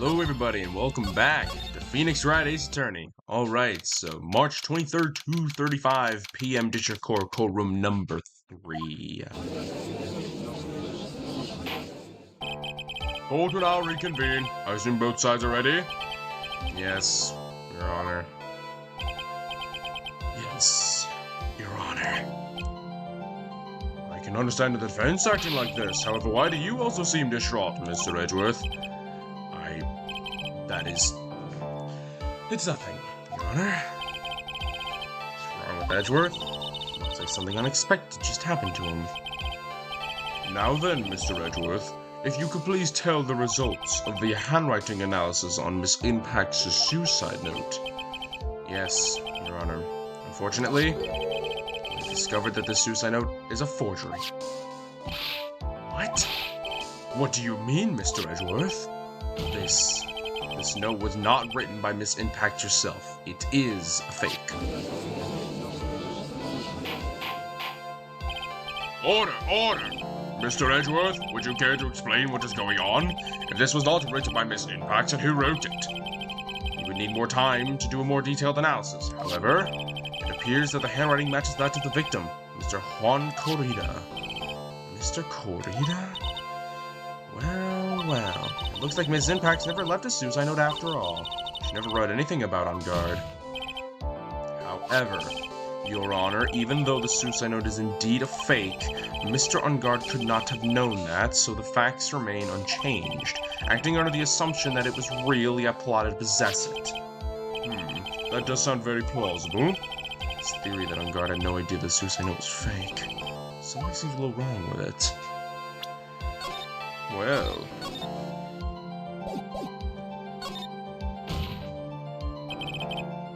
Hello everybody and welcome back to Phoenix Wright Ace Attorney. Alright, so March 23rd, 2:35 p.m. District Court, courtroom number 3. Court will now reconvene. I assume both sides are ready? Yes, Your Honor. Yes, Your Honor. I can understand the defense acting like this. However, why do you also seem distraught, Mr. Edgeworth? It's nothing, Your Honor. What's wrong with Edgeworth? Looks like something unexpected just happened to him. Now then, Mr. Edgeworth, if you could please tell the results of the handwriting analysis on Miss Impact's suicide note. Yes, Your Honor. Unfortunately, we discovered that the suicide note is a forgery. What? What do you mean, Mr. Edgeworth? This note was not written by Miss Impact herself. It is a fake. Order! Mr. Edgeworth, would you care to explain what is going on? If this was not written by Miss Impact, then who wrote it? You would need more time to do a more detailed analysis. However, it appears that the handwriting matches that of the victim, Mr. Juan Corrida. Mr. Corrida? Well, it looks like Ms. Impact never left a suicide note after all. She never wrote anything about On Guard. However, Your Honor, even though the suicide note is indeed a fake, Mr. On Guard could not have known that, so the facts remain unchanged, acting under the assumption that it was real, yet plotted to possess it. That does sound very plausible. This theory that On Guard had no idea the suicide note was fake. Something seems a little wrong with it. Well...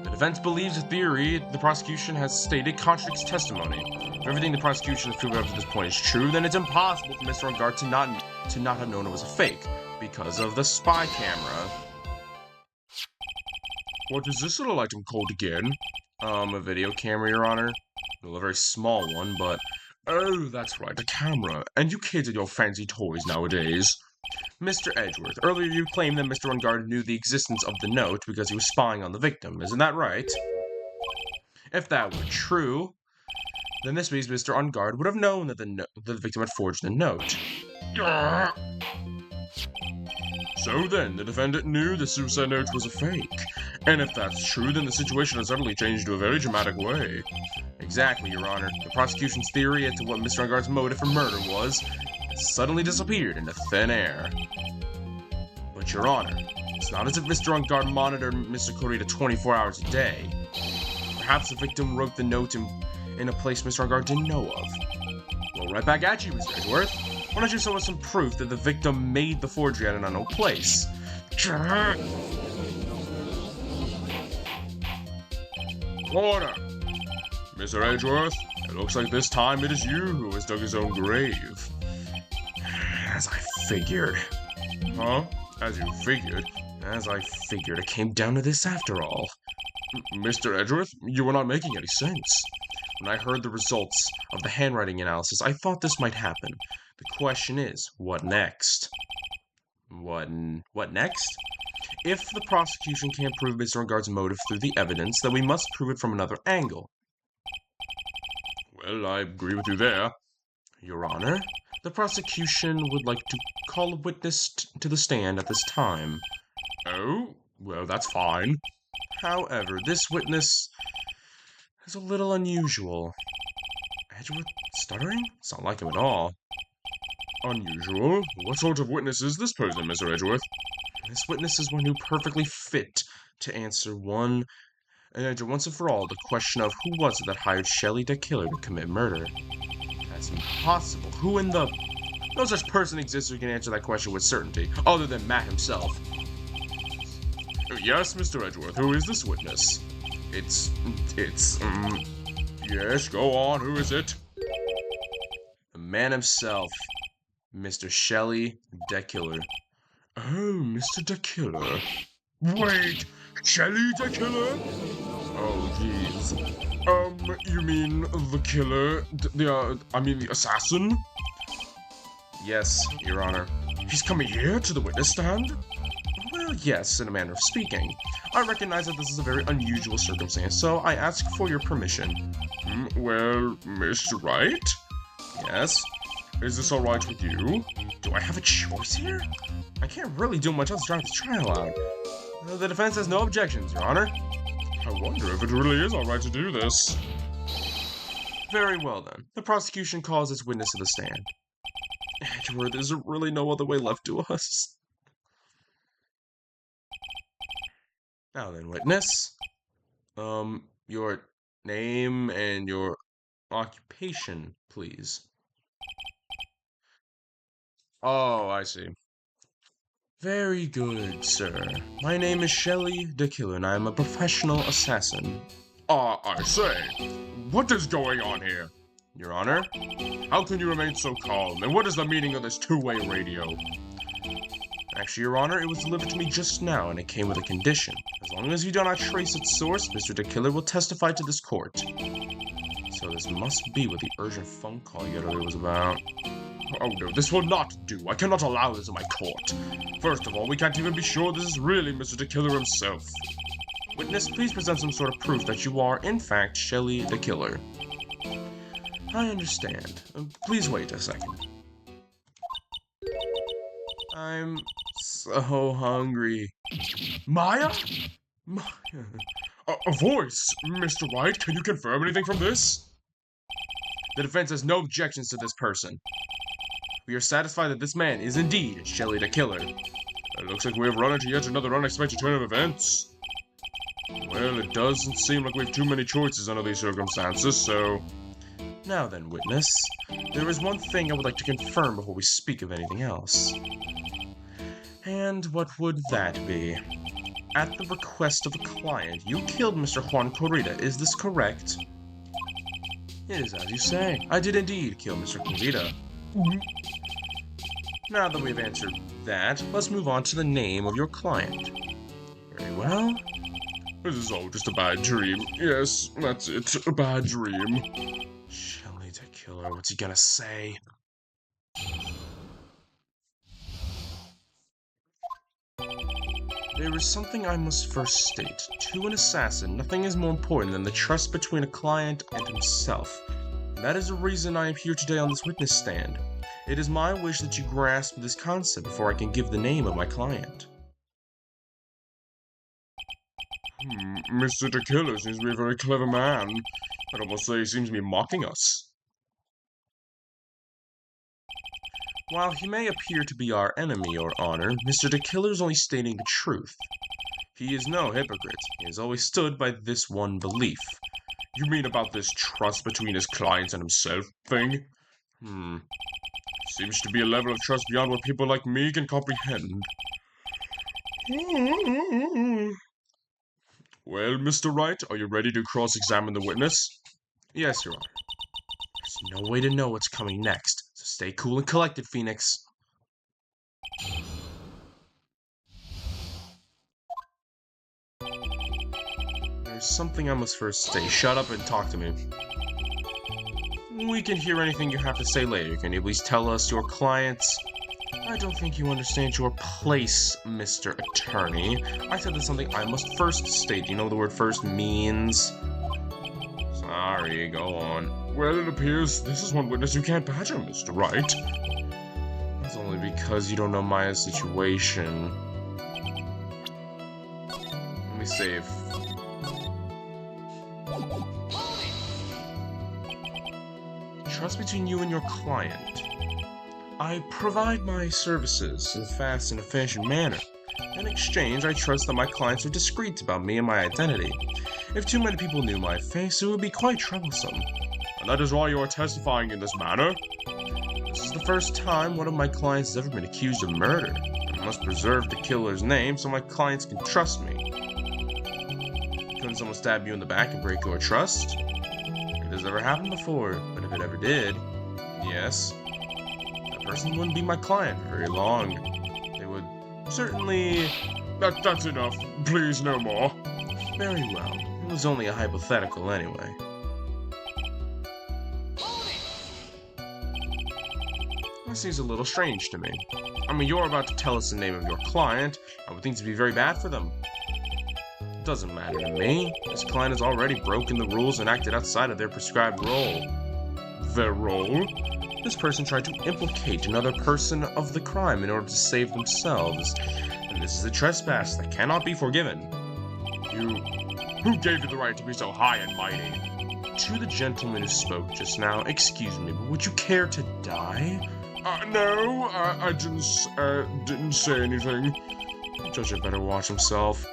The defense believes the theory the prosecution has stated contradicts testimony. If everything the prosecution has proven up to this point is true, then it's impossible for Mr. On Guard to not have known it was a fake, because of the spy camera. What is this little item called again? A video camera, Your Honor. Well, a very small one, but... Oh, that's right, a camera. And you kids and your fancy toys nowadays. Mr. Edgeworth, earlier you claimed that Mr. On Guard knew the existence of the note because he was spying on the victim. Isn't that right? If that were true, then this means Mr. On Guard would have known that the victim had forged the note. So then, the defendant knew the suicide note was a fake. And if that's true, then the situation has suddenly changed to a very dramatic way. Exactly, Your Honor. The prosecution's theory as to what Mr. On Guard's motive for murder was has suddenly disappeared into thin air. But, Your Honor, it's not as if Mr. On Guard monitored Mr. Corrida 24 hours a day. Perhaps the victim wrote the note in a place Mr. On Guard didn't know of. Well, right back at you, Mr. Edgeworth. Why don't you show us some proof that the victim made the forgery at an unknown place? Order! Mr. Edgeworth, it looks like this time it is you who has dug his own grave. As I figured. Huh? As you figured? As I figured, it came down to this after all. Mr. Edgeworth, you were not making any sense. When I heard the results of the handwriting analysis, I thought this might happen. The question is, what next? What next? If the prosecution can't prove Mr. On Guard's motive through the evidence, then we must prove it from another angle. Well, I agree with you there. Your Honor, the prosecution would like to call a witness to the stand at this time. Oh, well, that's fine. However, this witness is a little unusual. Edgeworth stuttering? It's not like him at all. Unusual? What sort of witness is this person, Mr. Edgeworth? This witness is one who perfectly fit to answer once and for all the question of who was it that hired Shelley the killer to commit murder. That's impossible. Who in the... No such person exists who can answer that question with certainty, other than Matt himself. Yes, Mr. Edgeworth, who is this witness? Yes, go on, who is it? The man himself, Mr. Shelley the killer. Oh, Mr. the killer. Wait, Shelley the killer? Oh, jeez. You mean the killer? The assassin? Yes, Your Honor. He's coming here to the witness stand? Well, Well, yes, in a manner of speaking. I recognize that this is a very unusual circumstance, so I ask for your permission. Well, Mr. Wright? Yes? Is this alright with you? Do I have a choice here? I can't really do much else to drive this trial out. The defense has no objections, Your Honor. I wonder if it really is alright to do this. Very well then. The prosecution calls its witness to the stand. Edward, there's really no other way left to us. Now then, witness. Your name and your occupation, please. Oh, I see. Very good, sir. My name is Shelley DeKiller, and I am a professional assassin. I say, what is going on here? Your Honor? How can you remain so calm, and what is the meaning of this two-way radio? Actually, Your Honor, it was delivered to me just now, and it came with a condition. As long as you do not trace its source, Mr. DeKiller will testify to this court. So this must be what the urgent phone call you earlier was about. Oh no, this will not do. I cannot allow this in my court. First of all, we can't even be sure this is really Mr. DeKiller himself. Witness, please present some sort of proof that you are, in fact, Shelley DeKiller. I understand. Please wait a second. I'm so hungry. Maya? Maya? A voice? Mr. Wright, can you confirm anything from this? The defense has no objections to this person. We are satisfied that this man is indeed Shelley DeKiller. It looks like we have run into yet another unexpected turn of events. Well, it doesn't seem like we have too many choices under these circumstances, so... Now then, witness, there is one thing I would like to confirm before we speak of anything else. And what would that be? At the request of a client, you killed Mr. Juan Corrida, is this correct? It is as you say. I did indeed kill Mr. Corrida. Now that we've answered that, let's move on to the name of your client. Very well. This is all just a bad dream. Yes, that's it. A bad dream. Shelley DeKiller, what's he gonna say? There is something I must first state. To an assassin, nothing is more important than the trust between a client and himself. That is the reason I am here today on this witness stand. It is my wish that you grasp this concept before I can give the name of my client. Mr. DeKiller seems to be a very clever man. I'd almost say he seems to be mocking us. While he may appear to be our enemy, Your Honor, Mr. DeKiller is only stating the truth. He is no hypocrite. He has always stood by this one belief. You mean about this trust between his clients and himself thing? Seems to be a level of trust beyond what people like me can comprehend. Well, Mr. Wright, are you ready to cross-examine the witness? Yes, Your Honor. There's no way to know what's coming next, so stay cool and collected, Phoenix. There's something I must first say. Shut up and talk to me. We can hear anything you have to say later. Can you please tell us your clients? I don't think you understand your place, Mr. Attorney. I said there's something I must first state. You know what the word first means? Sorry, go on. Well, it appears this is one witness you can't badger, Mr. Wright. That's only because you don't know Maya's situation. Let me save. Trust between you and your client. I provide my services in a fast and efficient manner. In exchange, I trust that my clients are discreet about me and my identity. If too many people knew my face, it would be quite troublesome. And that is why you are testifying in this manner? This is the first time one of my clients has ever been accused of murder. I must preserve the killer's name so my clients can trust me. Couldn't someone stab you in the back and break your trust? It has never happened before, but if it ever did, yes, that person wouldn't be my client for very long. They would certainly... That's enough. Please, no more. Very well. It was only a hypothetical anyway. I That seems a little strange to me. I mean, you're about to tell us the name of your client. I would think it to be very bad for them. It doesn't matter to me. This client has already broken the rules and acted outside of their prescribed role. Their role? This person tried to implicate another person of the crime in order to save themselves. And this is a trespass that cannot be forgiven. Who gave you the right to be so high and mighty? To the gentleman who spoke just now, excuse me, but would you care to die? No, I didn't say anything. The judge had better watch himself.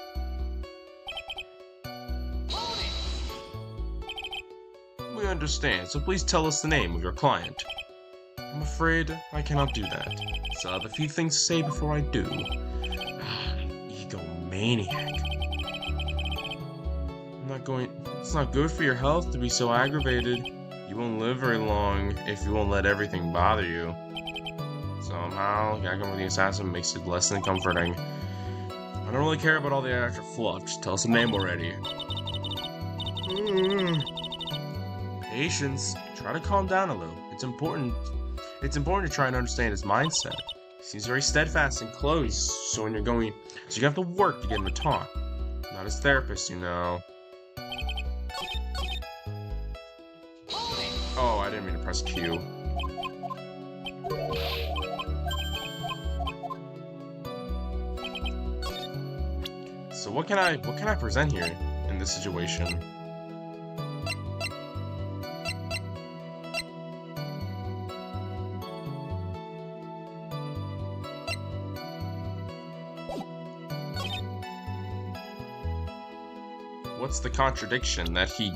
We understand, so please tell us the name of your client. I'm afraid I cannot do that. So I have a few things to say before I do. Egomaniac. It's not good for your health to be so aggravated. You won't live very long if you won't let everything bother you. Somehow, gagging with the assassin makes it less than comforting. I don't really care about all the extra fluff. Just tell us the name already. Patience. Try to calm down a little. It's important to try and understand his mindset. He seems very steadfast and close, so you have to work to get him to talk. Not his therapist, you know. Oh, I didn't mean to press Q. So what can I present here in this situation? What's the contradiction? That he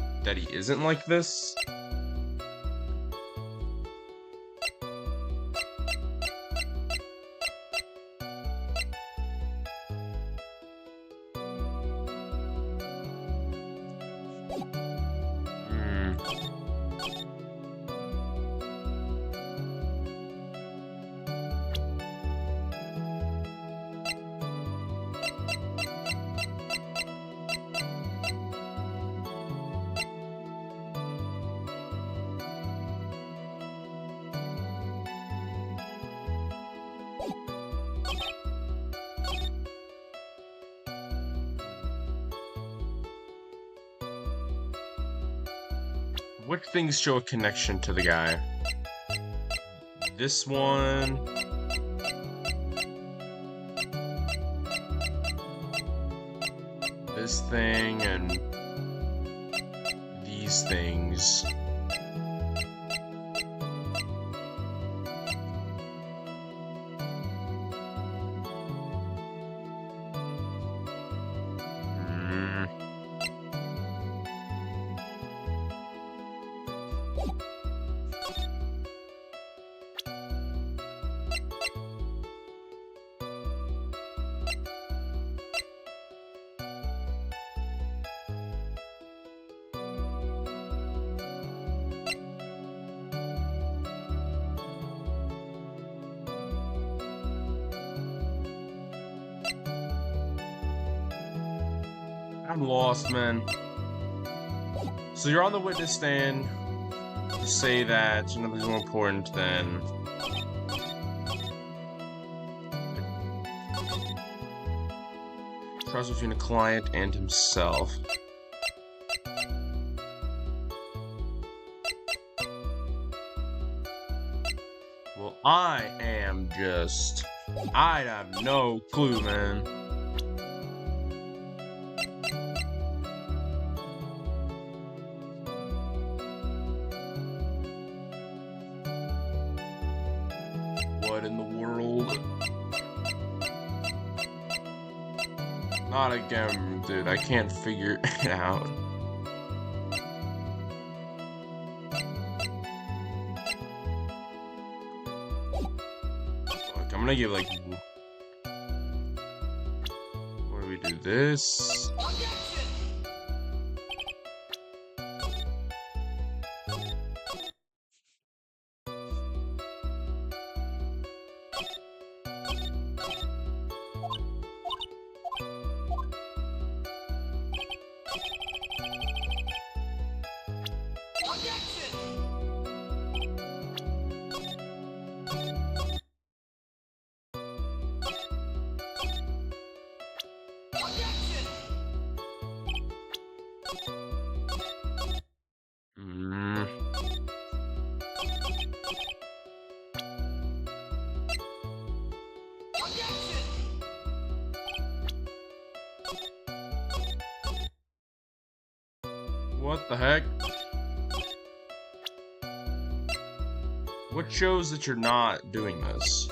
isn't like this? Which things show a connection to the guy? This one. This thing and these things. I'm lost, man. So you're on the witness stand to say that nothing's more important than trust between a client and himself. Well, I have no clue, man. What in the world? Not again, dude. I can't figure it out. Look, I'm gonna give like... What do we do? This... What the heck? What shows that you're not doing this?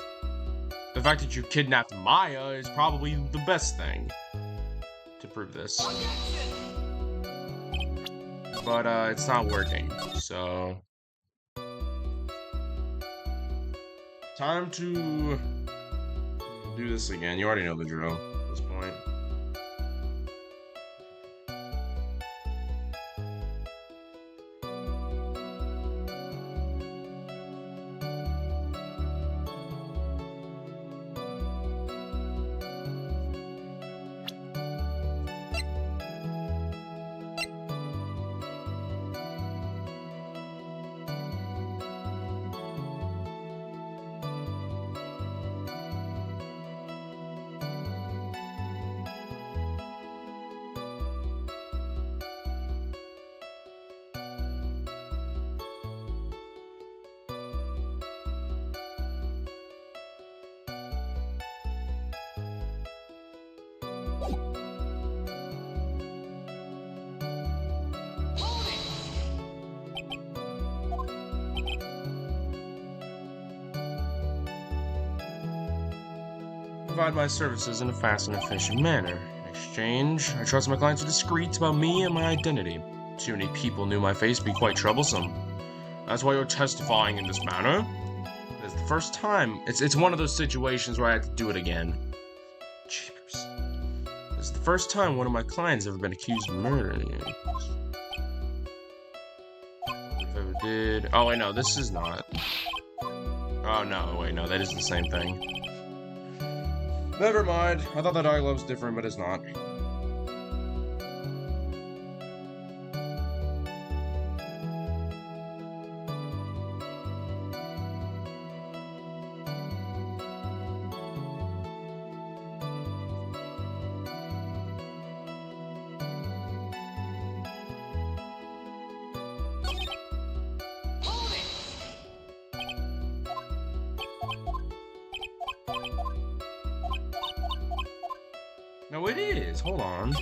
The fact that you kidnapped Maya is probably the best thing to prove this. But it's not working, so time to do this again. You already know the drill at this point. Provide my services in a fast and efficient manner. In exchange, I trust my clients are discreet about me and my identity. Too many people knew my face would be quite troublesome. That's why you're testifying in this manner. It's the first time. It's one of those situations where I have to do it again. Jeepers. This is the first time one of my clients ever been accused of murdering you. If I ever did. Oh wait, no, this is not. Oh no, wait, no, that is the same thing. Never mind. I thought the dialogue was different, but it's not. No, it is. Hold on.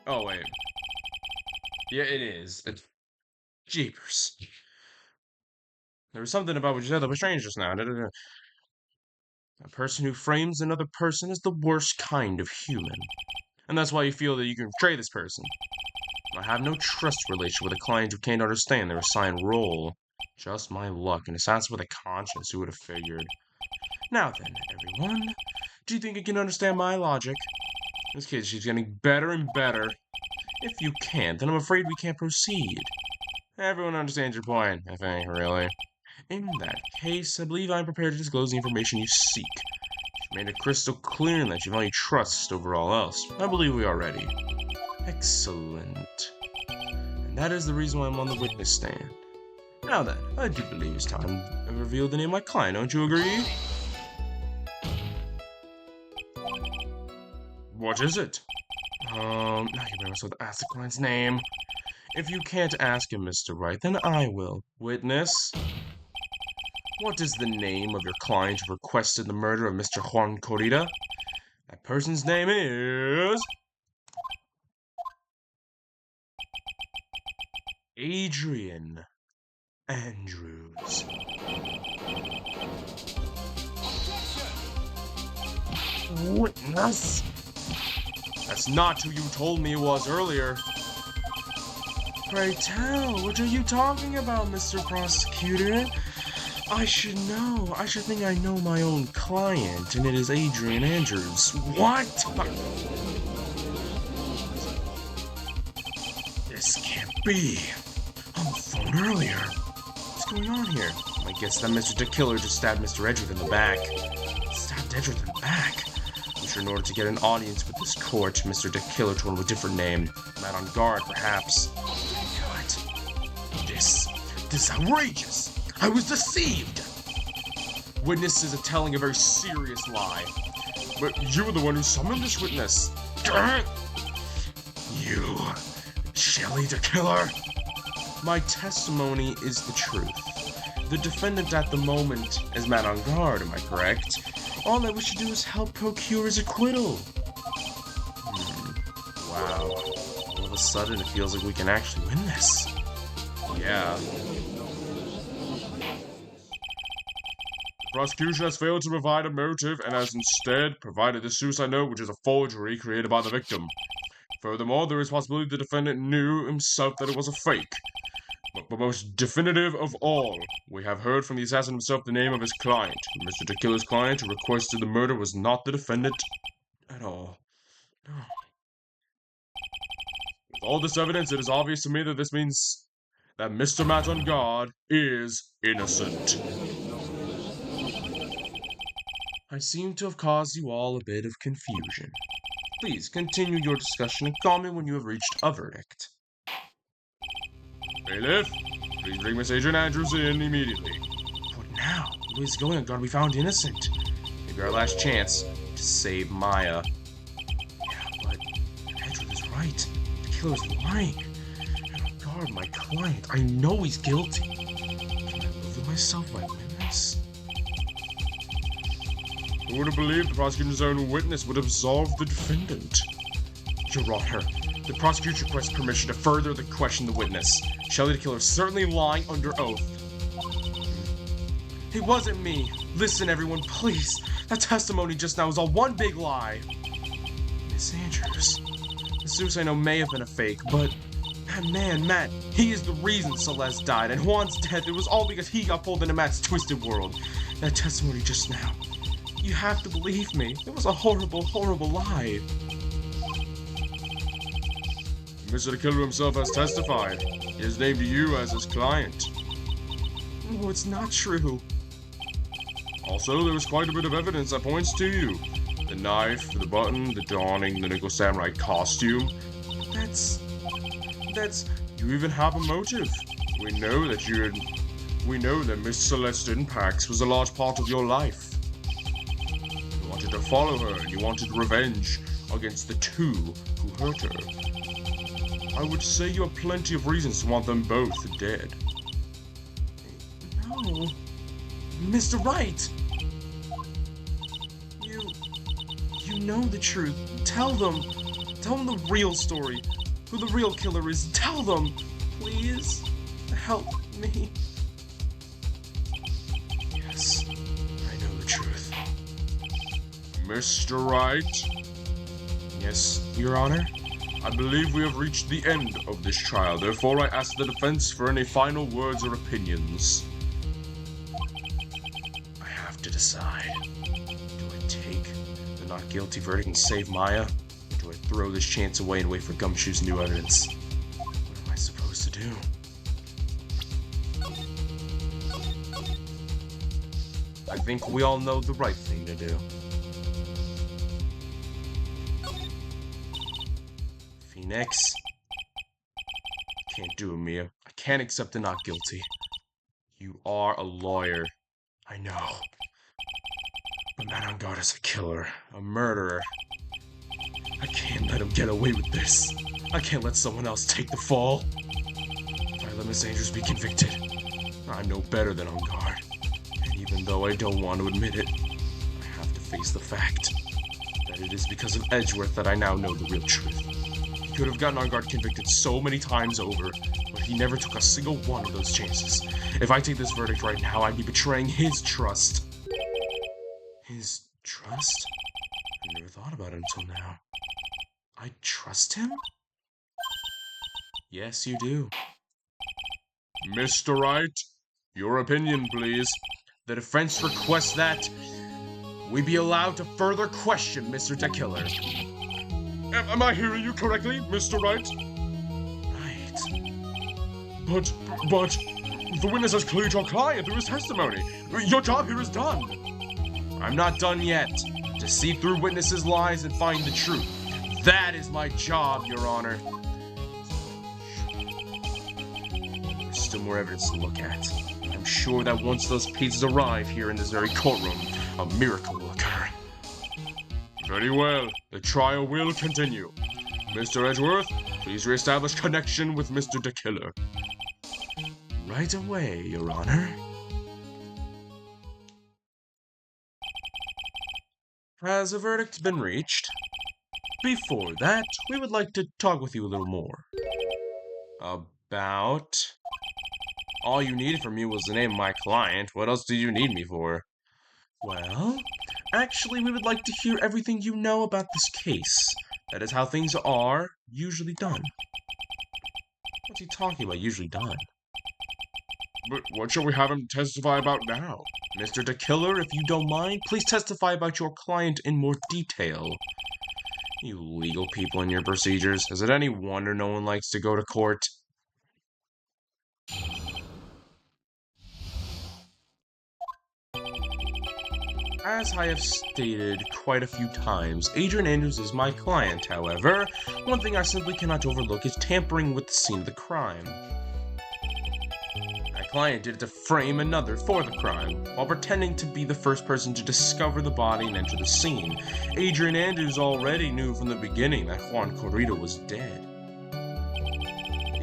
Oh, wait. Yeah, it is. It's jeepers. There was something about what you said that was strange just now. A person who frames another person is the worst kind of human. And that's why you feel that you can betray this person. I have no trust relation with a client who can't understand their assigned role. Just my luck, an assassin with a conscience, who would have figured. Now then, everyone, do you think you can understand my logic? This kid, she's getting better and better. If you can't, then I'm afraid we can't proceed. Everyone understands your point, I think, really. In that case, I believe I'm prepared to disclose the information you seek. You've made it crystal clear that you value trust over all else. I believe we are ready. Excellent. And that is the reason why I'm on the witness stand. Now then, I do believe it's time to reveal the name of my client, don't you agree? What is it? Now you better also ask the client's name. If you can't ask him, Mr. Wright, then I will. Witness? What is the name of your client who requested the murder of Mr. Juan Corrida? That person's name is... Adrian Andrews. Witness? That's not who you told me it was earlier. Pray tell, what are you talking about, Mr. Prosecutor? I should know. I should think I know my own client, and it is Adrian Andrews. What? This can't be. On the phone earlier. What's going on here? I guess that Mr. DeKiller just stabbed Mr. Edgeworth in the back. Stabbed Edgeworth in the back? I'm sure in order to get an audience with this court, Mr. DeKiller told him a different name. Not on guard, perhaps. What? This is outrageous. I was deceived! Witnesses are telling a very serious lie. But you were the one who summoned this witness. You, Shelly the killer. My testimony is the truth. The defendant at the moment is man on guard, am I correct? All I wish to do is help procure his acquittal. Wow. All of a sudden, it feels like we can actually win this. Yeah. The prosecution has failed to provide a motive and has instead provided the suicide note, which is a forgery created by the victim. Furthermore, there is possibility the defendant knew himself that it was a fake. But most definitive of all, we have heard from the assassin himself the name of his client. Mr. De Killer's client who requested the murder was not the defendant at all. No. With all this evidence, it is obvious to me that this means that Mr. Matt on guard is innocent. I seem to have caused you all a bit of confusion. Please continue your discussion and call me when you have reached a verdict. Bailiff, please bring Miss Adrian Andrews in immediately. What now? Louis is going on guard. We found innocent. Maybe our last chance to save Maya. Yeah, but Edward is right. The killer is lying. And on guard, my client. I know he's guilty. Can I live with myself by witness? Who would have believed the prosecution's own witness would absolve the defendant? Your Honor, the prosecution requests permission to further question the witness. Shelly the killer is certainly lying under oath. It wasn't me. Listen, everyone, please. That testimony just now was all one big lie. Miss Andrews, the suicide note may have been a fake, but that man, Matt, he is the reason Celeste died, and Juan's death, it was all because he got pulled into Matt's twisted world. That testimony just now. You have to believe me. It was a horrible, horrible lie. Mr. the Killer himself has testified. He has named you as his client. No, it's not true. Also, there is quite a bit of evidence that points to you. The knife, the button, the donning the Nickel Samurai costume. That's... You even have a motive. We know that Miss Celeste Pax was a large part of your life. You wanted to follow her, and you wanted revenge against the two who hurt her. I would say you have plenty of reasons to want them both dead. No. Mr. Wright! You know the truth. Tell them. Tell them the real story. Who the real killer is. Tell them. Please. Help me. Yes. I know the truth. Mr. Wright? Yes, Your Honor? I believe we have reached the end of this trial. Therefore, I ask the defense for any final words or opinions. I have to decide. Do I take the not guilty verdict and save Maya? Or do I throw this chance away and wait for Gumshoe's new evidence? What am I supposed to do? I think we all know the right thing to do. Phoenix. Can't do it, Mia. I can't accept the not guilty. You are a lawyer. I know. But man on guard is a killer. A murderer. I can't let him get away with this. I can't let someone else take the fall. If I let Miss Andrews be convicted, I'm no better than on guard. And even though I don't want to admit it, I have to face the fact that it is because of Edgeworth that I now know the real truth. He could have gotten on guard convicted so many times over, but he never took a single one of those chances. If I take this verdict right now, I'd be betraying his trust. His trust? I never thought about it until now. I trust him? Yes, you do. Mr. Wright, your opinion, please. The defense requests that we be allowed to further question Mr. De Killer. Am I hearing you correctly, Mr. Wright? Right. But, the witness has cleared your client through his testimony. Your job here is done. I'm not done yet. To see through witnesses' lies and find the truth. That is my job, Your Honor. There's still more evidence to look at. I I'm sure that once those pizzas arrive here in this very courtroom, a miracle will occur. Very well. The trial will continue. Mr. Edgeworth, please reestablish connection with Mr. the Killer. Right away, Your Honor. Has a verdict been reached? Before that, we would like to talk with you a little more. About? All you needed from me was the name of my client. What else do you need me for? Well, actually, we would like to hear everything you know about this case. That is how things are usually done. What's he talking about, usually done? But what shall we have him testify about now? Mr. the Killer, if you don't mind, please testify about your client in more detail. You legal people and your procedures. Is it any wonder no one likes to go to court? As I have stated quite a few times, Adrian Andrews is my client, however. One thing I simply cannot overlook is tampering with the scene of the crime. My client did it to frame another for the crime, while pretending to be the first person to discover the body and enter the scene. Adrian Andrews already knew from the beginning that Juan Corrido was dead.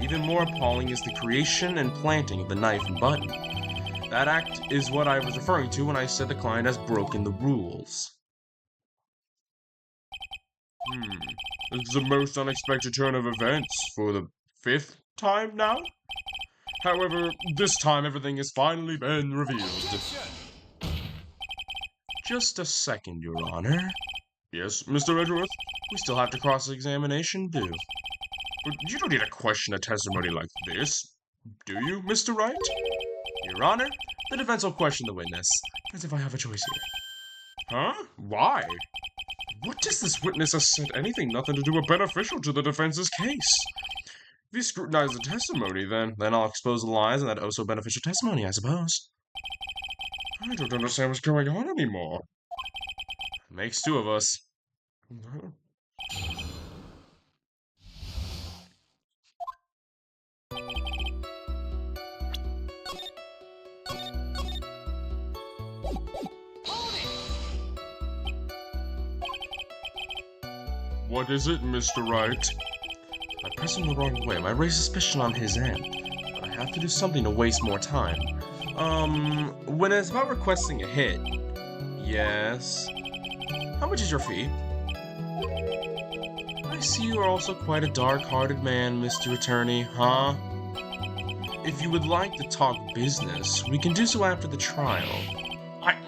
Even more appalling is the creation and planting of the knife and button. That act is what I was referring to when I said the client has broken the rules. This is the most unexpected turn of events for the 5th time now? However, this time everything has finally been revealed. Just a second, Your Honor. Yes, Mr. Edgeworth? We still have to cross-examination, do? But you don't need to question a testimony like this, do you, Mr. Wright? Your Honor, the defense will question the witness, as if I have a choice here. Huh? Why? What does this witness have said anything nothing to do with beneficial to the defense's case? If you scrutinize the testimony, then I'll expose the lies in that oh-so-beneficial testimony, I suppose. I don't understand what's going on anymore. Makes two of us. What is it, Mr. Wright? I press him the wrong way. I raise suspicion on his end, but I have to do something to waste more time. When it's about requesting a hit, yes. How much is your fee? I see you are also quite a dark-hearted man, Mr. Attorney, huh? If you would like to talk business, we can do so after the trial.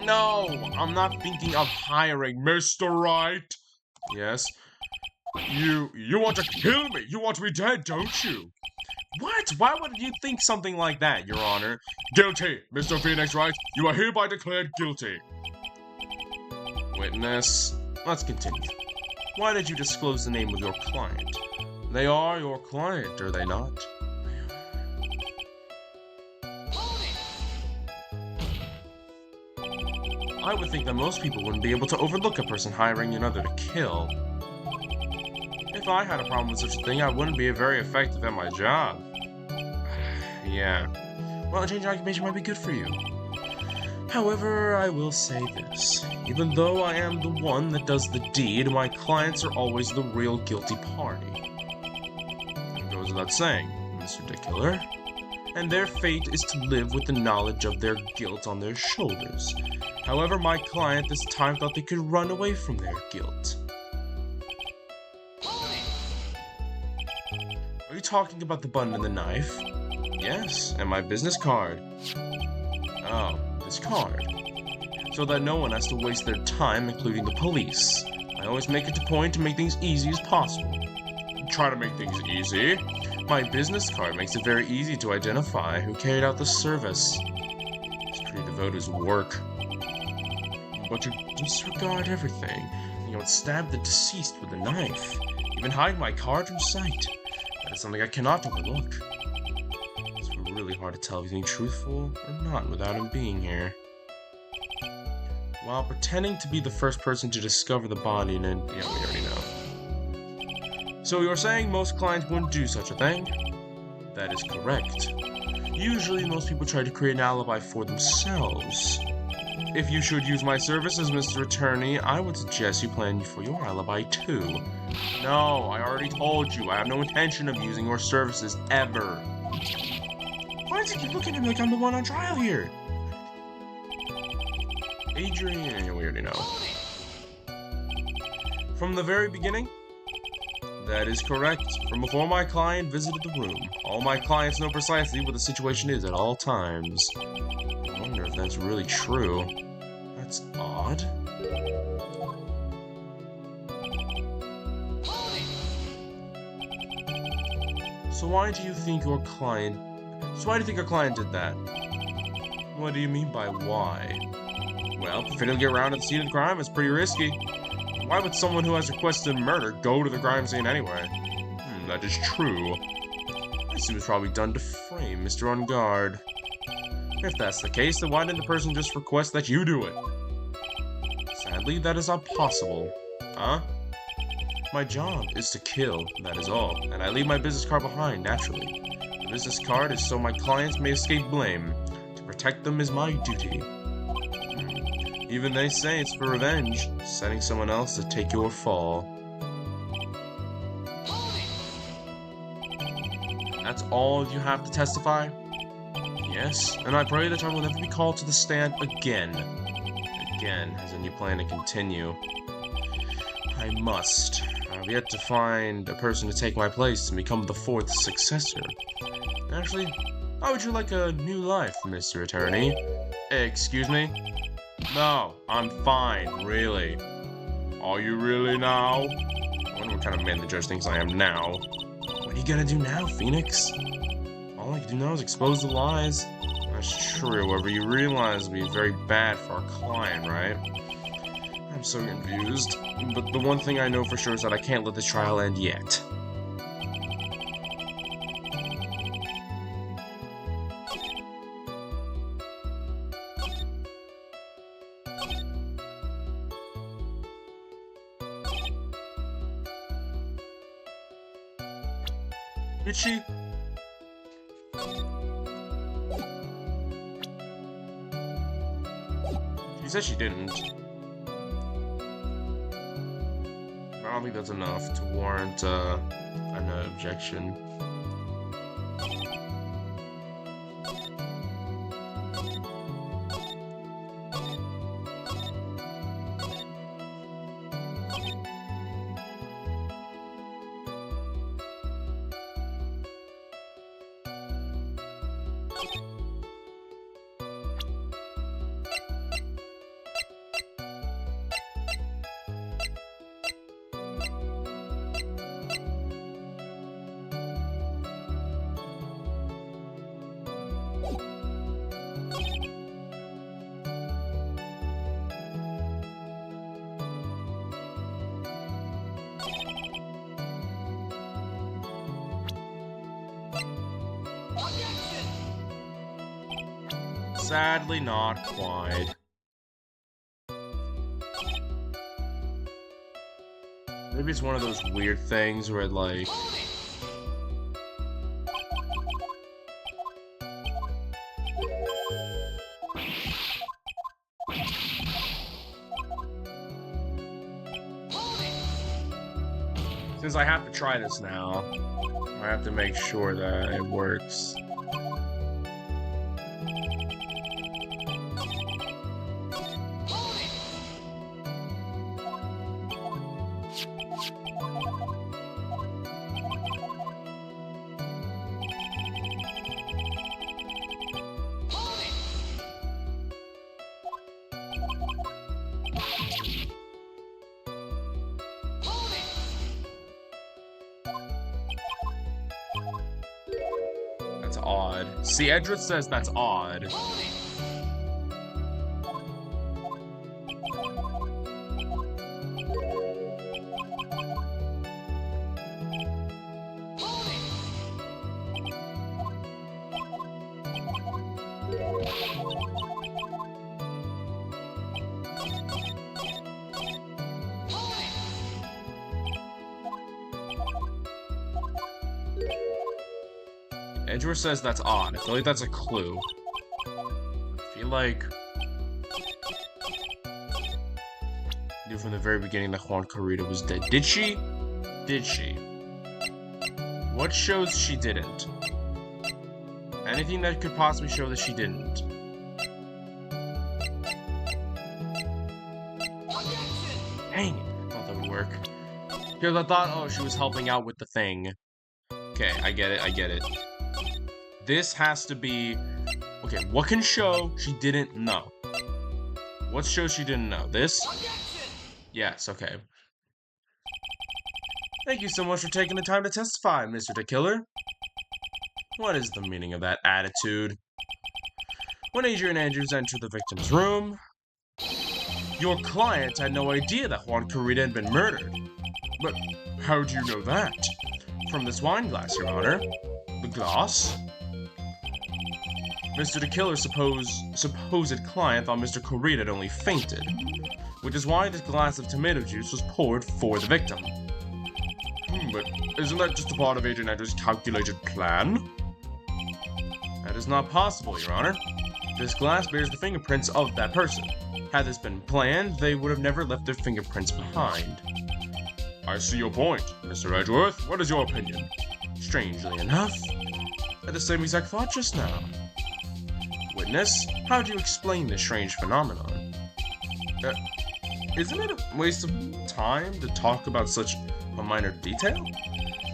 No, I'm not thinking of hiring Mr. Wright. Yes. You want to kill me? You want me dead, don't you? What? Why would you think something like that, Your Honor? Guilty, Mr. Phoenix Wright. You are hereby declared guilty. Witness, let's continue. Why did you disclose the name of your client? They are your client, are they not? I would think that most people wouldn't be able to overlook a person hiring another to kill. If I had a problem with such a thing, I wouldn't be very effective at my job. Yeah. Well, a change of occupation might be good for you. However, I will say this. Even though I am the one that does the deed, my clients are always the real guilty party. It goes without saying, Mr. the Killer. And their fate is to live with the knowledge of their guilt on their shoulders. However, my client this time thought they could run away from their guilt. Are you talking about the button and the knife? Yes, and my business card. Oh, this card. So that no one has to waste their time, including the police. I always make it a point to make things easy as possible. Try to make things easy? My business card makes it very easy to identify who carried out the service. It's pretty devoted to work. But you disregard everything. You would stab the deceased with a knife. Even hide my card from sight. That is something I cannot overlook. It's really hard to tell if he's being truthful or not without him being here. While pretending to be the first person to discover the body and then, yeah, we already know. So you're saying most clients wouldn't do such a thing? That is correct. Usually, most people try to create an alibi for themselves. If you should use my services, Mr. Attorney, I would suggest you plan for your alibi too. No, I already told you, I have no intention of using your services ever. Why does he keep looking at me like I'm the one on trial here? Adrian, we already know. From the very beginning? That is correct. From before my client visited the room, all my clients know precisely what the situation is at all times. I wonder if that's really true. That's odd. So why do you think your client did that? What do you mean by why? Well, failing to get around to the scene of the crime is pretty risky. Why would someone who has requested murder go to the crime scene anyway? That is true. I assume it's probably done to frame Mr. On Guard. If that's the case, then why didn't the person just request that you do it? Sadly, that is not possible. Huh? My job is to kill, that is all, and I leave my business card behind, naturally. The business card is so my clients may escape blame. To protect them is my duty. Even they say it's for revenge, setting someone else to take your fall. That's all you have to testify? Yes, and I pray that I will never be called to the stand again. Again, as in you plan to continue. I must. I've yet to find a person to take my place and become the fourth successor. Actually, how would you like a new life, Mr. Attorney? Excuse me? No, I'm fine, really. Are you really now? I wonder what kind of man the judge thinks I am now. What are you gonna do now, Phoenix? All I can do now is expose the lies. That's true, however, you realize it would be very bad for our client, right? I'm so confused. But the one thing I know for sure is that I can't let this trial end yet. Did she? She said she didn't. I don't think that's enough to warrant an objection. Sadly, not quite. Maybe it's one of those weird things where, like... Since I have to try this now, I have to make sure that it works. That's odd. See, Edris says that's odd. Edgeworth says that's odd. I feel like that's a clue. I feel like... Knew from the very beginning that Juan Corrida was dead. Did she? Did she? What shows she didn't? Anything that could possibly show that she didn't. Dang it. I thought that would work. Because I thought, oh, she was helping out with the thing. Okay, I get it, I get it. This has to be... Okay, what can show she didn't know? What shows she didn't know? This? Yes, okay. Thank you so much for taking the time to testify, Mr. the Killer. What is the meaning of that attitude? When Adrian Andrews entered the victim's room, your client had no idea that Juan Corrida had been murdered. But how do you know that? From this wine glass, Your Honor. The glass? Mr. the Killer's supposed client thought Mr. Corrida had only fainted, which is why this glass of tomato juice was poured for the victim. But isn't that just a part of Adrian Andrews' calculated plan? That is not possible, Your Honor. This glass bears the fingerprints of that person. Had this been planned, they would have never left their fingerprints behind. I see your point, Mr. Edgeworth. What is your opinion? Strangely enough, I had the same exact thought just now. Witness, how do you explain this strange phenomenon? Isn't it a waste of time to talk about such a minor detail?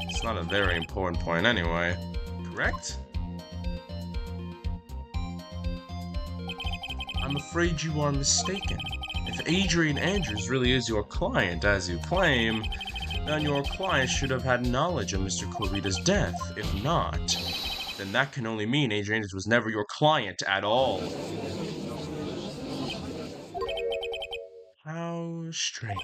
It's not a very important point anyway, correct? I'm afraid you are mistaken. If Adrian Andrews really is your client, as you claim, then your client should have had knowledge of Mr. Corrida's death. If not, then that can only mean Adrian Andrews was never your client at all. How strange.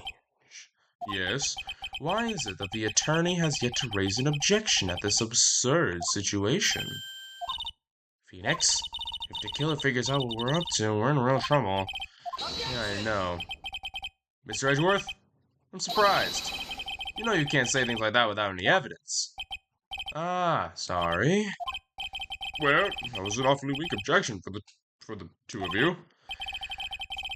Yes, why is it that the attorney has yet to raise an objection at this absurd situation? Phoenix, if the killer figures out what we're up to, we're in real trouble. Yeah, I know. Mr. Edgeworth? I'm surprised. You know you can't say things like that without any evidence. Ah, sorry. Well, that was an awfully weak objection for the two of you.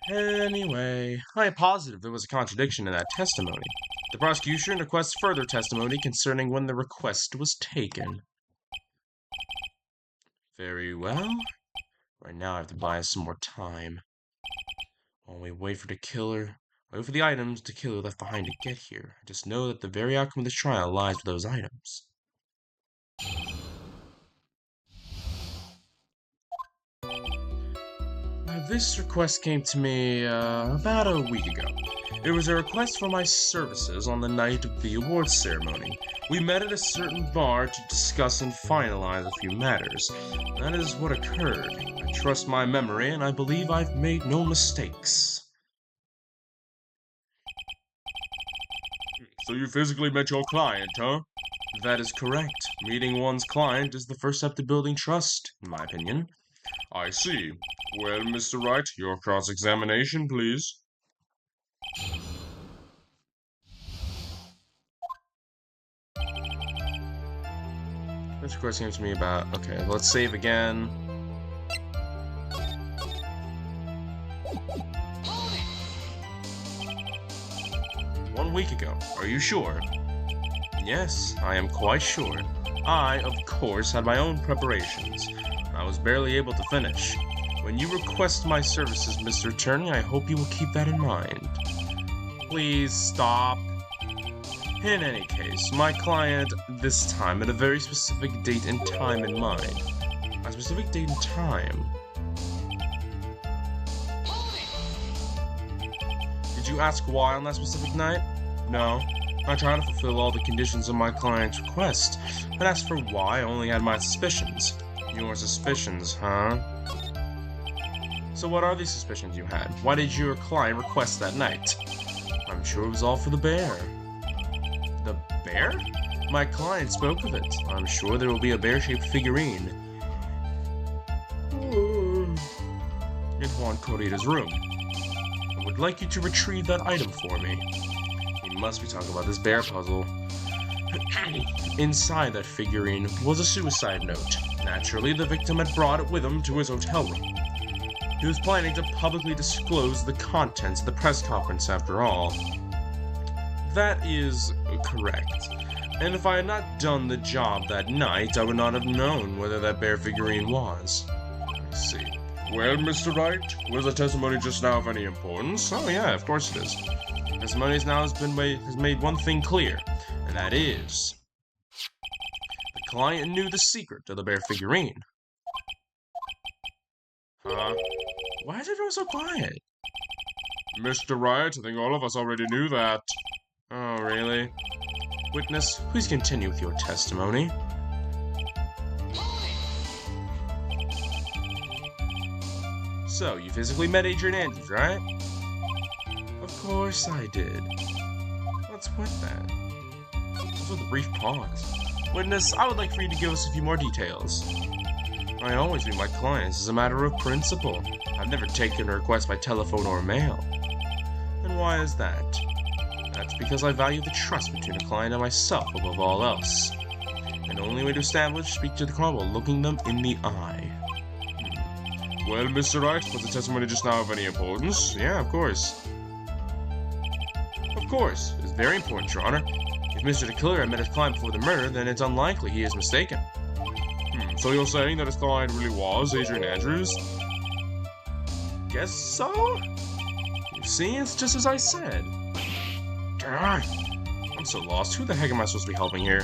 Anyway, I am positive there was a contradiction in that testimony. The prosecution requests further testimony concerning when the request was taken. Very well. Right now I have to buy us some more time. While we wait for the items the killer left behind to get here. I just know that the very outcome of this trial lies with those items. This request came to me about a week ago. It was a request for my services on the night of the awards ceremony. We met at a certain bar to discuss and finalize a few matters. That is what occurred. I trust my memory, and I believe I've made no mistakes. So you physically met your client, huh? That is correct. Meeting one's client is the first step to building trust, in my opinion. I see. Well, Mr. Wright, your cross-examination, please. This request seems to me about... Okay, let's save again. One week ago. Are you sure? Yes, I am quite sure. I, of course, had my own preparations. I was barely able to finish. When you request my services, Mr. Attorney, I hope you will keep that in mind. Please stop. In any case, my client, this time, had a very specific date and time in mind. A specific date and time. Did you ask why on that specific night? No. I tried to fulfill all the conditions of my client's request, but as for why, I only had my suspicions. Your suspicions, huh? So what are these suspicions you had? Why did your client request that night? I'm sure it was all for the bear. The bear? My client spoke of it. I'm sure there will be a bear-shaped figurine in Juan Corrida's room. I would like you to retrieve that item for me. He must be talking about this bear puzzle. Inside that figurine was a suicide note. Naturally, the victim had brought it with him to his hotel room. He was planning to publicly disclose the contents of the press conference after all. That is correct. And if I had not done the job that night, I would not have known whether that bear figurine was. I see. Well, Mr. Wright, was the testimony just now of any importance? Oh yeah, of course it is. Testimony now has made one thing clear, and that is the client knew the secret of the bear figurine. Huh? Why is everyone so quiet? Mr. Wright, I think all of us already knew that. Oh, really? Witness, please continue with your testimony. So, you physically met Adrian Andrews, right? Of course I did. What's with that? What's with a brief pause? Witness, I would like for you to give us a few more details. I always meet my clients as a matter of principle. I've never taken a request by telephone or mail. And why is that? That's because I value the trust between a client and myself above all else. And the only way to speak to the client while looking them in the eye. Well, Mr. Wright, was the testimony just now of any importance? Yeah, of course. Of course, it's very important, Your Honor. If Mr. the Killer had met his client before the murder, then it's unlikely he is mistaken. So you're saying that his client really was Adrian Andrews? Guess so? You see, it's just as I said. I'm so lost. Who the heck am I supposed to be helping here?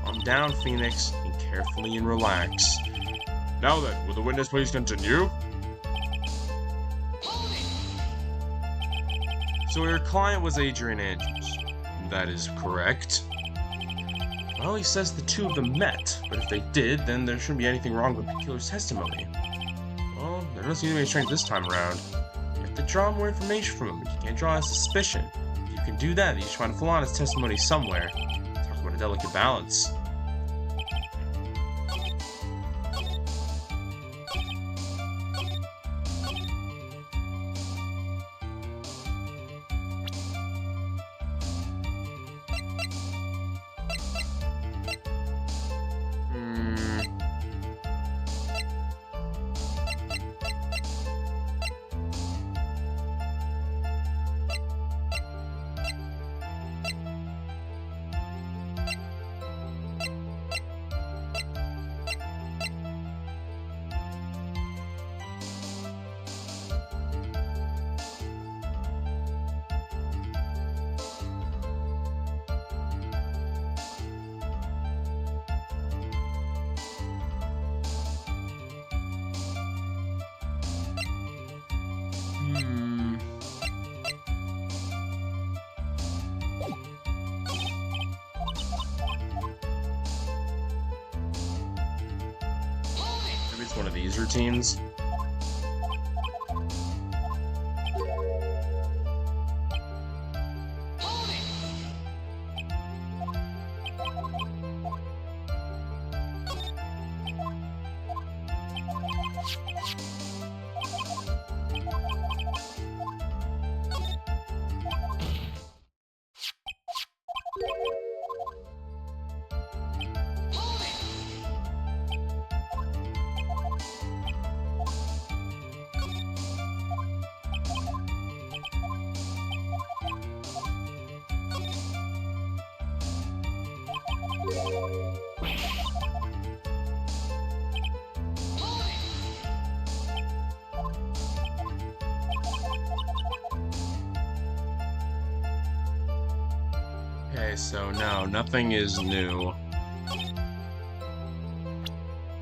Calm down, Phoenix. Think carefully and relax. Now then, will the witness please continue? So your client was Adrian Andrews. That is correct. Well, he says the two of them met, but if they did, then there shouldn't be anything wrong with the killer's testimony. Well, there doesn't seem to be any strength this time around. You have to draw more information from him, but you can't draw a suspicion. If you can do that, you should find a flaw in his testimony somewhere. Talk about a delicate balance. Maybe it's one of these routines. Okay, so no, nothing is new.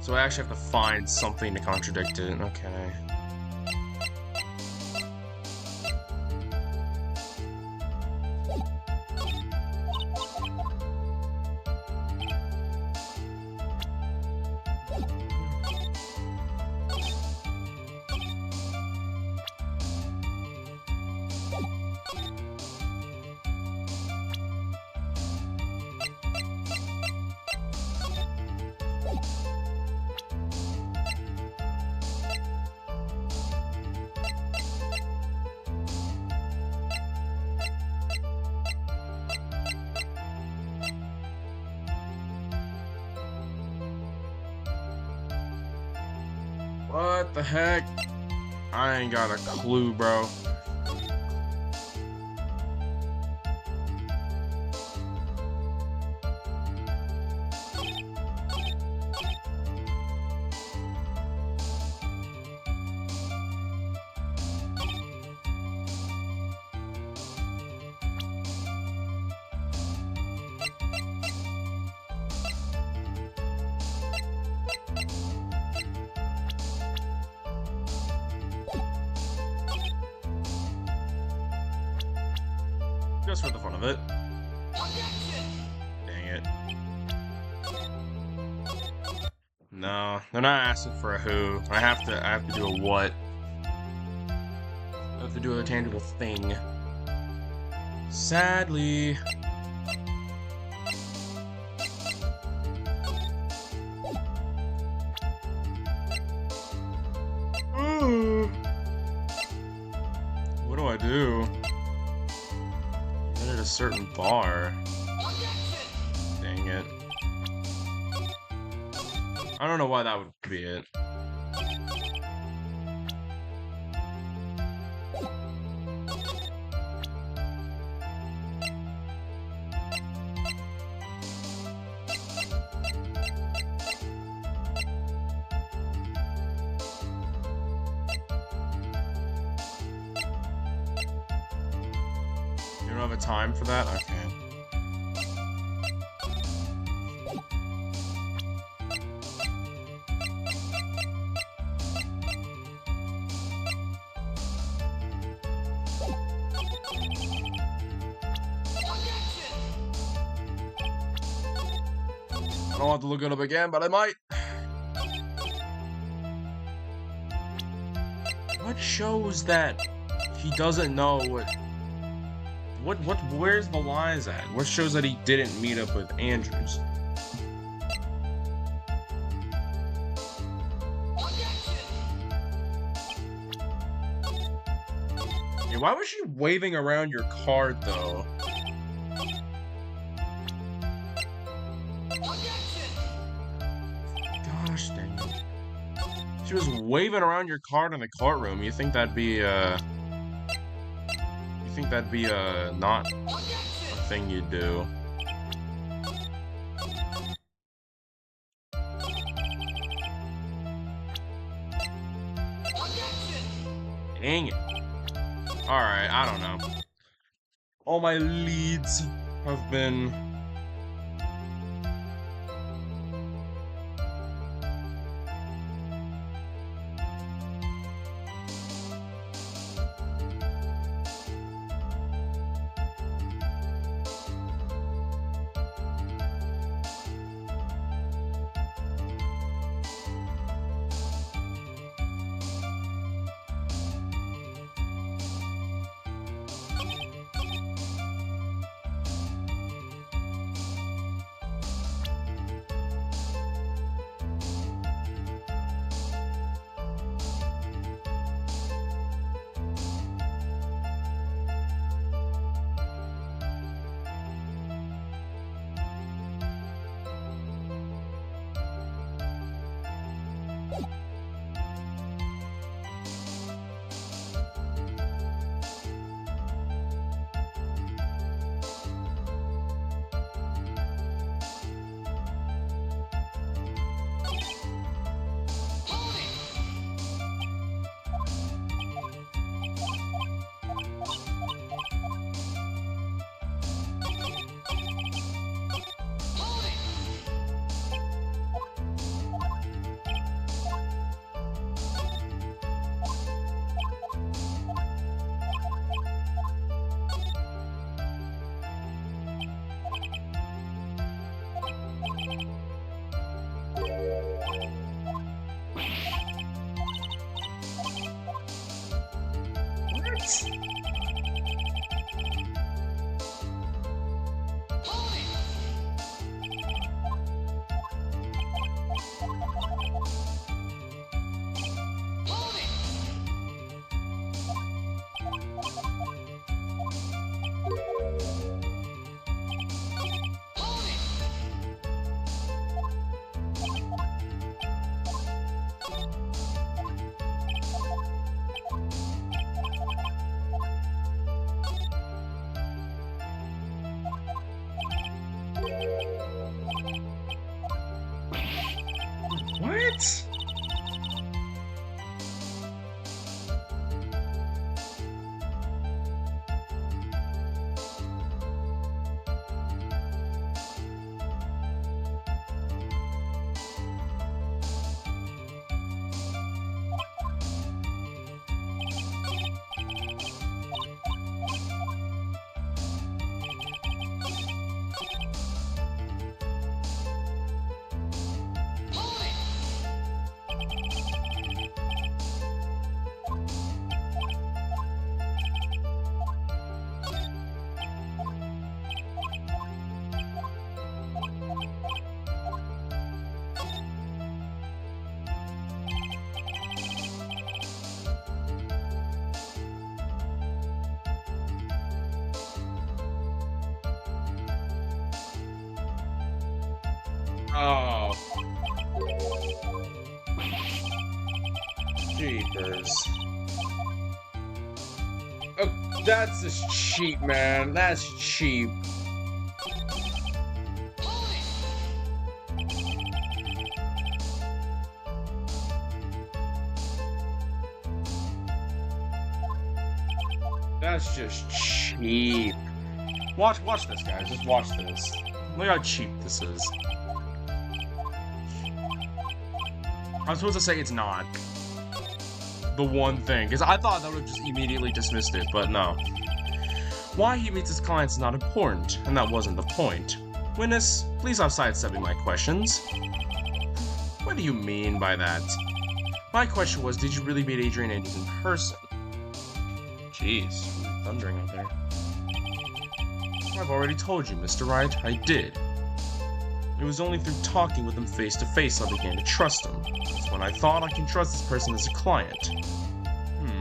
So I actually have to find something to contradict it. Okay. What the heck? I ain't got a clue, bro. Just for the fun of it. Dang it. No, they're not asking for a who. I have to do a what. I have to do a tangible thing. Sadly. What do I do? Even at a certain bar. Dang it. I don't know why that would be it. You don't have a time for that? Okay. I don't want to look it up again, but I might. What shows that he doesn't know where's the lies at? What shows that he didn't meet up with Andrews? Yeah, why was she waving around your card, though? Gosh dang it. She was waving around your card in the courtroom. You think that'd be, not a thing you'd do? Dang it. Alright, I don't know. All my leads have been... What? Oh. Jeepers. Oh, that's just cheap, man. That's cheap. That's just cheap. Watch this, guys. Just watch this. Look how cheap this is. I'm supposed to say it's not the one thing, because I thought that would have just immediately dismissed it, but no. Why he meets his clients is not important, and that wasn't the point. Witness, please stop sidestepping my questions. What do you mean by that? My question was, did you really meet Adrian Andrews in person? Jeez, thundering out there. I've already told you, Mr. Wright, I did. It was only through talking with him face to face I began to trust him. That's when I thought I can trust this person as a client.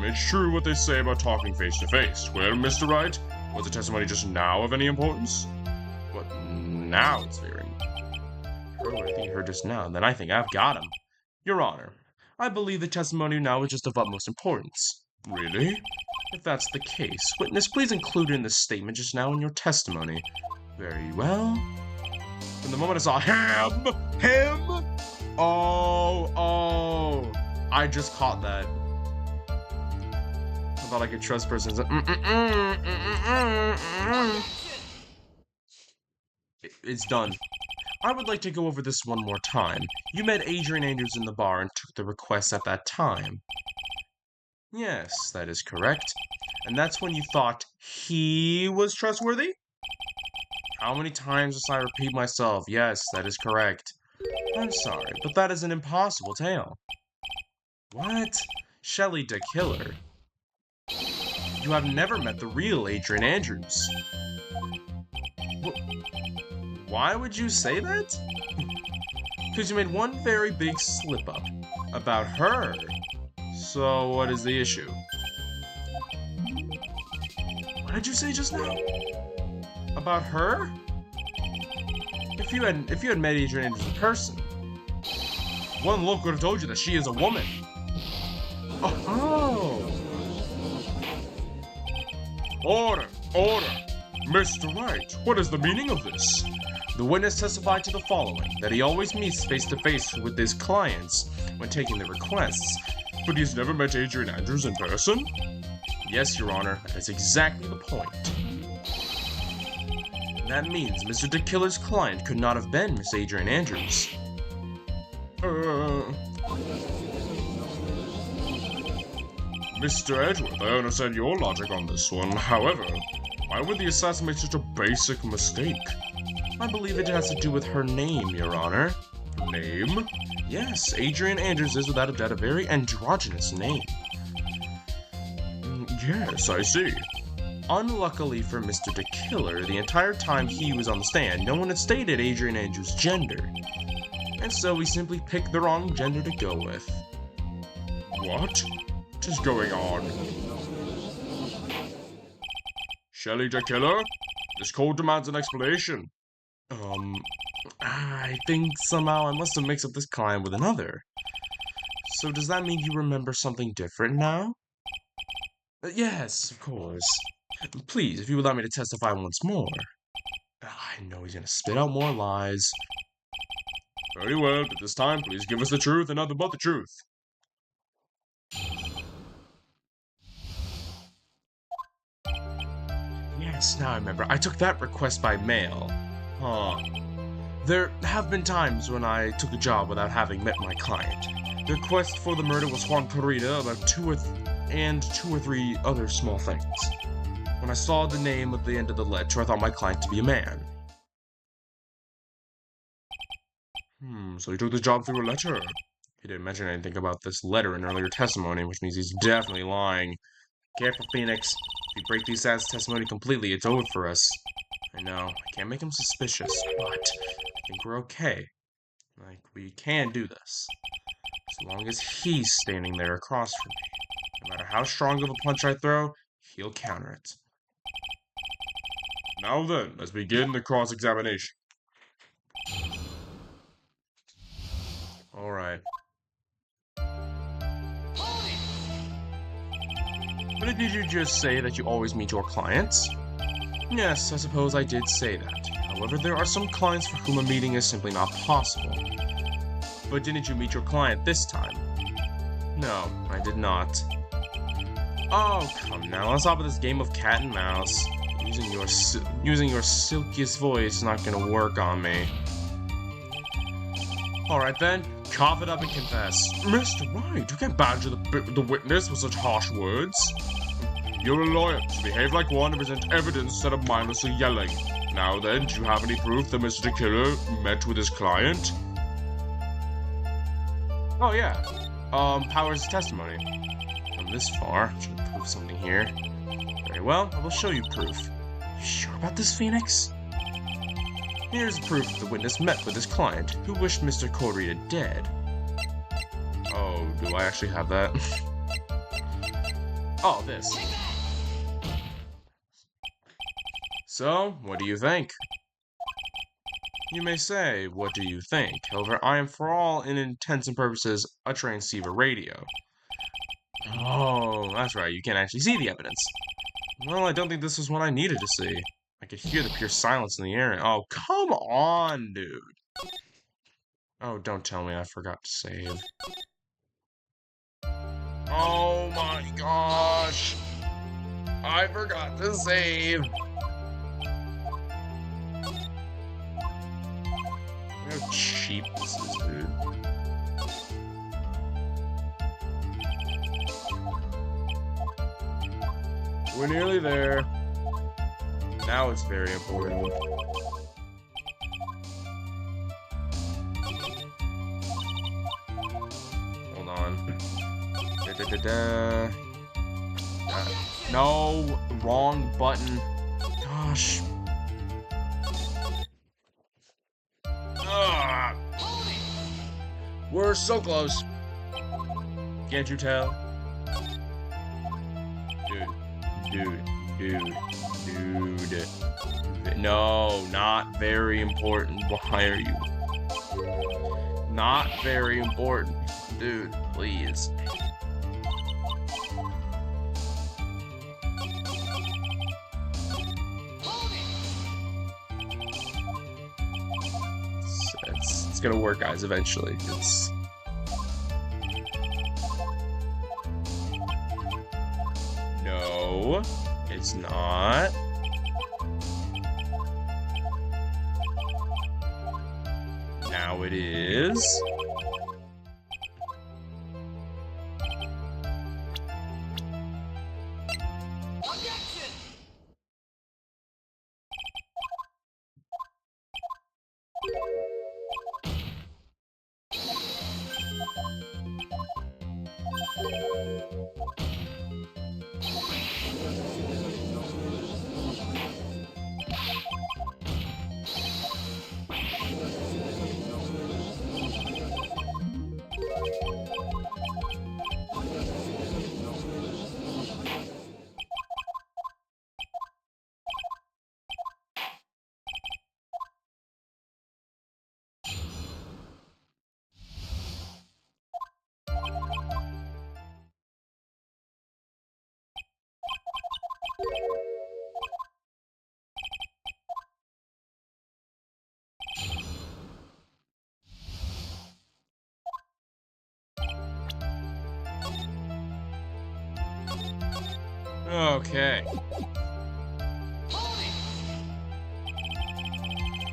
It's true what they say about talking face to face. Well, Mr. Wright, was the testimony just now of any importance? What, now it's very... Oh, I think you heard just now, then I think I've got him. Your Honor, I believe the testimony now is just of utmost importance. Really? If that's the case, witness, please include in this statement just now in your testimony. Very well. From the moment I saw him! Oh, I just caught that. I thought I could trust persons. It's done. I would like to go over this one more time. You met Adrian Andrews in the bar and took the request at that time. Yes, that is correct. And that's when you thought he was trustworthy? How many times must I repeat myself? Yes, that is correct. I'm sorry, but that is an impossible tale. What? Shelley the Killer. You have never met the real Adrian Andrews. Why would you say that? Because you made one very big slip-up. About her. So, what is the issue? What did you say just now? About her? If you had met Adrian Andrews in person, one look would have told you that she is a woman. Oh! Order! Order! Mr. Wright, what is the meaning of this? The witness testified to the following, that he always meets face-to-face with his clients when taking their requests, but he's never met Adrian Andrews in person? Yes, Your Honor, that is exactly the point. That means Mr. the Killer's client could not have been Miss Adrian Andrews. Mr. Edgeworth, I understand your logic on this one. However, why would the assassin make such a basic mistake? I believe it has to do with her name, Your Honor. Name? Yes, Adrian Andrews is without a doubt a very androgynous name. Yes, I see. Unluckily for Mr. the Killer, the entire time he was on the stand, no one had stated Adrian Andrews' gender. And so we simply picked the wrong gender to go with. What is going on? Shelley the Killer? This court demands an explanation. I think somehow I must have mixed up this client with another. So does that mean you remember something different now? Yes, of course. Please, if you would allow me to testify once more. I know he's gonna spit out more lies. Very well, but this time, please give us the truth and nothing but the truth. Yes, now I remember. I took that request by mail. Huh. There have been times when I took a job without having met my client. The request for the murder was Juan Corrida, about two or three other small things. When I saw the name at the end of the letter, I thought my client to be a man. So he took the job through a letter. He didn't mention anything about this letter in earlier testimony, which means he's definitely lying. Careful, Phoenix. If we break these sides of testimony completely, it's over for us. I know, I can't make him suspicious, but I think we're okay. Like, we can do this. As long as he's standing there across from me. No matter how strong of a punch I throw, he'll counter it. Now then, let's begin the cross-examination. Alright. But did you just say that you always meet your clients? Yes, I suppose I did say that. However, there are some clients for whom a meeting is simply not possible. But didn't you meet your client this time? No, I did not. Oh, come now, let's stop with this game of cat and mouse. Using your silkiest voice is not gonna work on me. Alright then, cough it up and confess. Mr. Wright, you can't badger the witness with such harsh words. You're a lawyer, so behave like one and present evidence instead of mindlessly yelling. Now then, do you have any proof that Mr. Killer met with his client? Oh yeah, Powers' testimony. From this far, should prove something here. Very well, I will show you proof. You sure about this, Phoenix? Here's proof the witness met with his client, who wished Mr. Corrida dead. Oh, do I actually have that? Oh, this. So, what do you think? You may say, what do you think? However, I am for all intents and purposes a transceiver radio. Oh, that's right, you can't actually see the evidence. Well, I don't think this was what I needed to see. I could hear the pure silence in the air. Oh, come on, dude. Oh, don't tell me I forgot to save. Oh my gosh. I forgot to save. Look how cheap this is, dude. We're nearly there. Now it's very important. Hold on. No, wrong button. Gosh. Ugh. We're so close. Can't you tell? Dude. No, not very important. Why are you? Not very important. Dude, please. It's gonna work, guys, eventually. No, it's not. Now it is. Objection! Okay.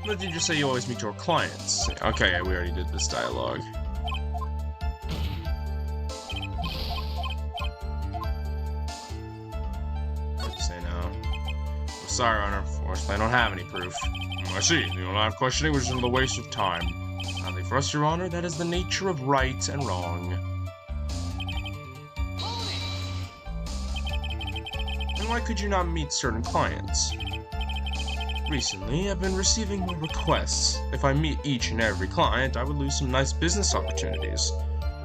What did you just say you always meet your clients? Okay, yeah, we already did this dialogue. What do you say now? I'm sorry, Honor. Unfortunately, I don't have any proof. I see. The line of questioning was just another waste of time. Sadly for us, Your Honor, that is the nature of right and wrong. And why could you not meet certain clients? Recently, I've been receiving more requests. If I meet each and every client, I would lose some nice business opportunities.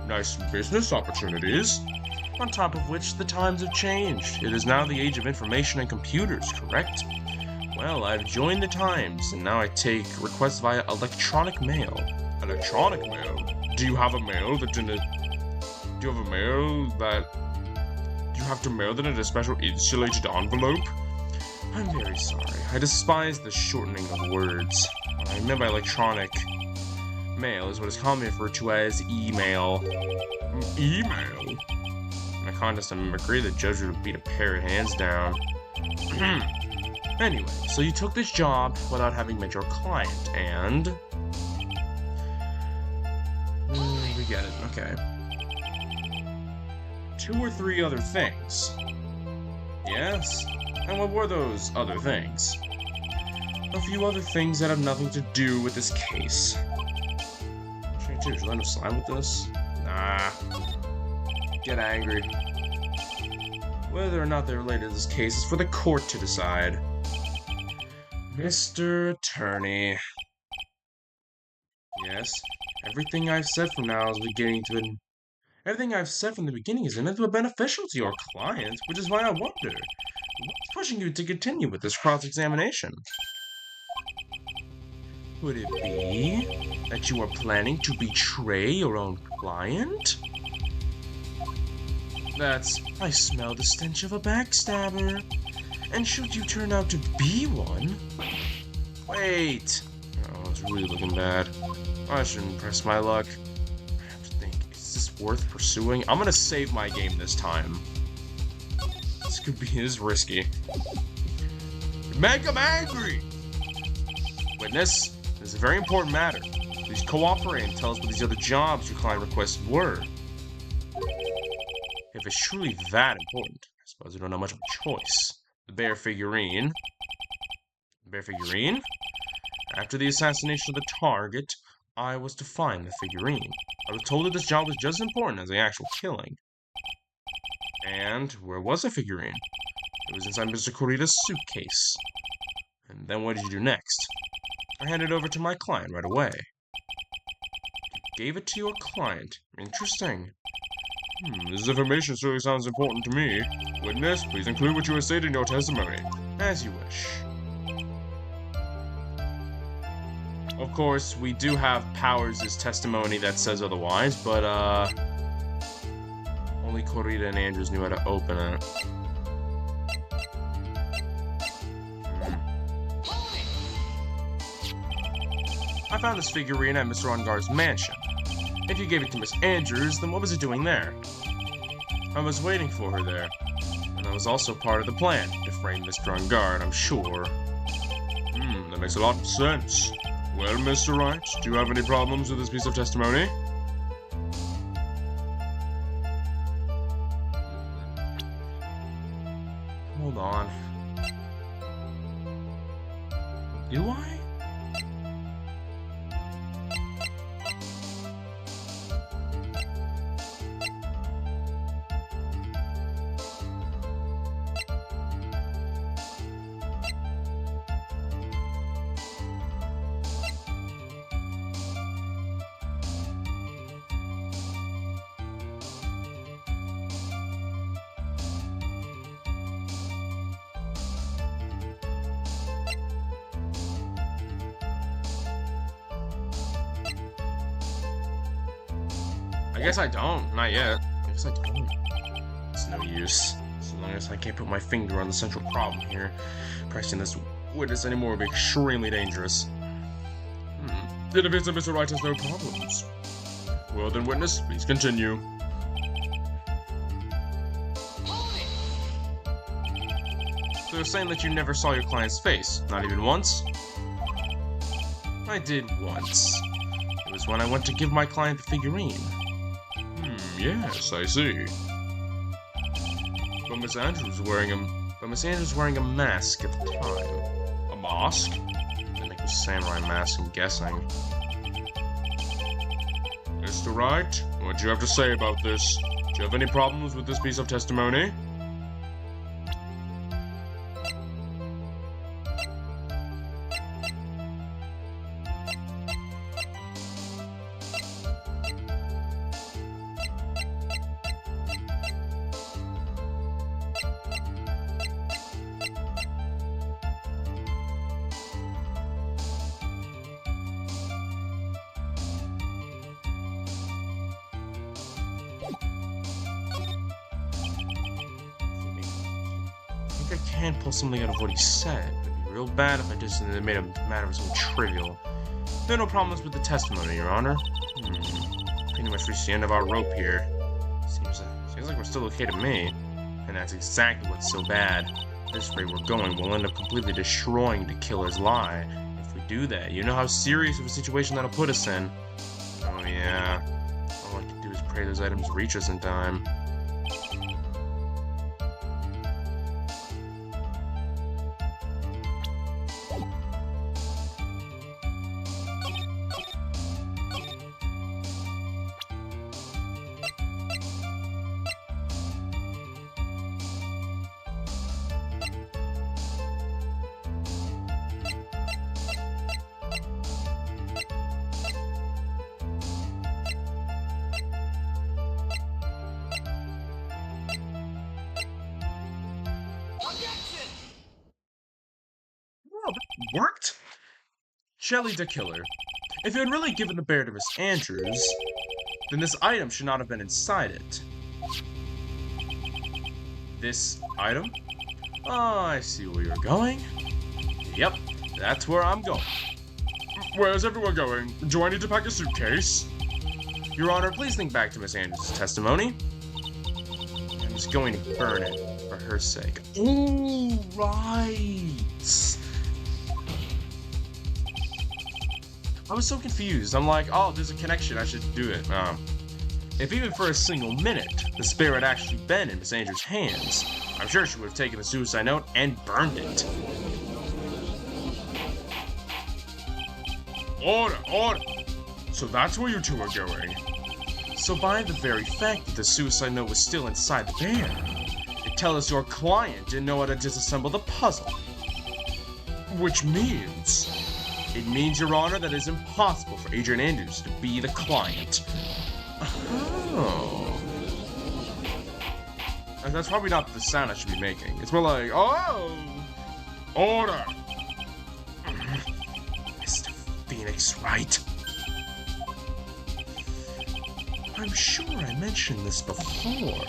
Nice business opportunities? On top of which, the times have changed. It is now the age of information and computers, correct? Well, I've joined the times, and now I take requests via electronic mail. Electronic mail? Do you have a mail that didn't... Do you have a mail that... Do you have to mail that in a special insulated envelope? I'm very sorry. I despise the shortening of words. What I meant by electronic mail is what is commonly referred to as email. Email? In a contest of mimicry, the judge would beat a pair of hands down. Anyway, so you took this job without having met your client, and... we get it, okay. 2 or 3 other things. Yes? And what were those other things? A few other things that have nothing to do with this case. Should I just slime with this? Nah. Get angry. Whether or not they're related to this case is for the court to decide. Mr. Attorney. Yes, everything I've said from now is beginning to... Everything I've said from the beginning is inevitably beneficial to your client, which is why I wonder, what's pushing you to continue with this cross-examination? Would it be that you are planning to betray your own client? I smell the stench of a backstabber. And should you turn out to be one... Wait! Oh, it's really looking bad. I shouldn't press my luck. I have to think, is this worth pursuing? I'm gonna save my game this time. This could be risky. Make him angry! Witness, this is a very important matter. Please cooperate and tell us what these other jobs your client requests were. If it's truly that important, I suppose we don't have much of a choice. The bear figurine. The bear figurine? After the assassination of the target, I was to find the figurine. I was told that this job was just as important as the actual killing. And where was the figurine? It was inside Mr. Kurita's suitcase. And then what did you do next? I handed it over to my client right away. You gave it to your client. Interesting. This information certainly sounds important to me. Witness, please include what you have stated in your testimony. As you wish. Of course, we do have Powers' testimony that says otherwise, but, only Kurita and Andrews knew how to open it. I found this figurine at Mr. Ongar's mansion. If you gave it to Miss Andrews, then what was it doing there? I was waiting for her there. And that was also part of the plan, to frame Mr. Ongar, I'm sure. That makes a lot of sense. Well, Mr. Wright, do you have any problems with this piece of testimony? Hold on. Do I? I guess I don't. Not yet. I guess I don't. It's no use. As long as I can't put my finger on the central problem here. Pressing this witness anymore would be extremely dangerous. It appears that Mr. Wright has no problems. Well then, witness, please continue. So you're saying that you never saw your client's face? Not even once? I did once. It was when I went to give my client the figurine. Yes, I see. But Miss Andrews was wearing a mask at the time. A mask? I think it was a samurai mask, I'm guessing. Mr. Wright, what do you have to say about this? Do you have any problems with this piece of testimony? I think I can pull something out of what he said. It'd be real bad if I just made a matter of something trivial. There are no problems with the testimony, Your Honor. Pretty much reached the end of our rope here. Seems like we're still okay to me. And that's exactly what's so bad. This rate we're going, we'll end up completely destroying the killer's lie. If we do that, you know how serious of a situation that'll put us in. Oh yeah. All I can do is pray those items reach us in time. Objection! Well, that worked! Shelley the killer. If you had really given the bear to Miss Andrews, then this item should not have been inside it. This item? Oh, I see where you're going. Yep, that's where I'm going. Where's everyone going? Do I need to pack a suitcase? Your Honor, please think back to Miss Andrews' testimony. I was going to burn it for her sake. Ooh, right. I was so confused. I'm like, oh, there's a connection. I should do it. If even for a single minute the spear had actually been in Miss Andrews' hands, I'm sure she would have taken the suicide note and burned it. Order, order! So that's where you two are going. So by the very fact that the suicide note was still inside the bear, it tells us your client didn't know how to disassemble the puzzle. Which means... It means, Your Honor, that it is impossible for Adrian Andrews to be the client. Oh. That's probably not the sound I should be making. It's more like, oh! Order! Mr. Phoenix, Wright? I'm sure I mentioned this before.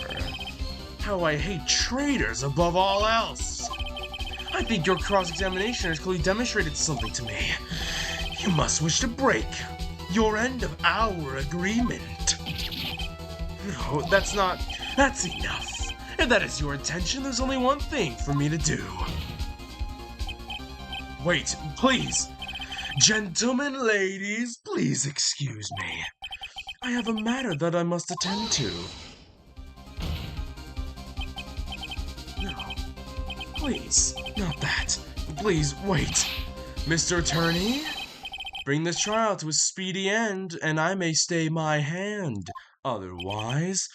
How I hate traitors above all else. I think your cross-examination has clearly demonstrated something to me. You must wish to break your end of our agreement. No, that's enough. If that is your intention, there's only one thing for me to do. Wait, please. Gentlemen, ladies, please excuse me. I have a matter that I must attend to. No. Please, not that. Please, wait. Mr. Attorney? Bring this trial to a speedy end, and I may stay my hand. Otherwise...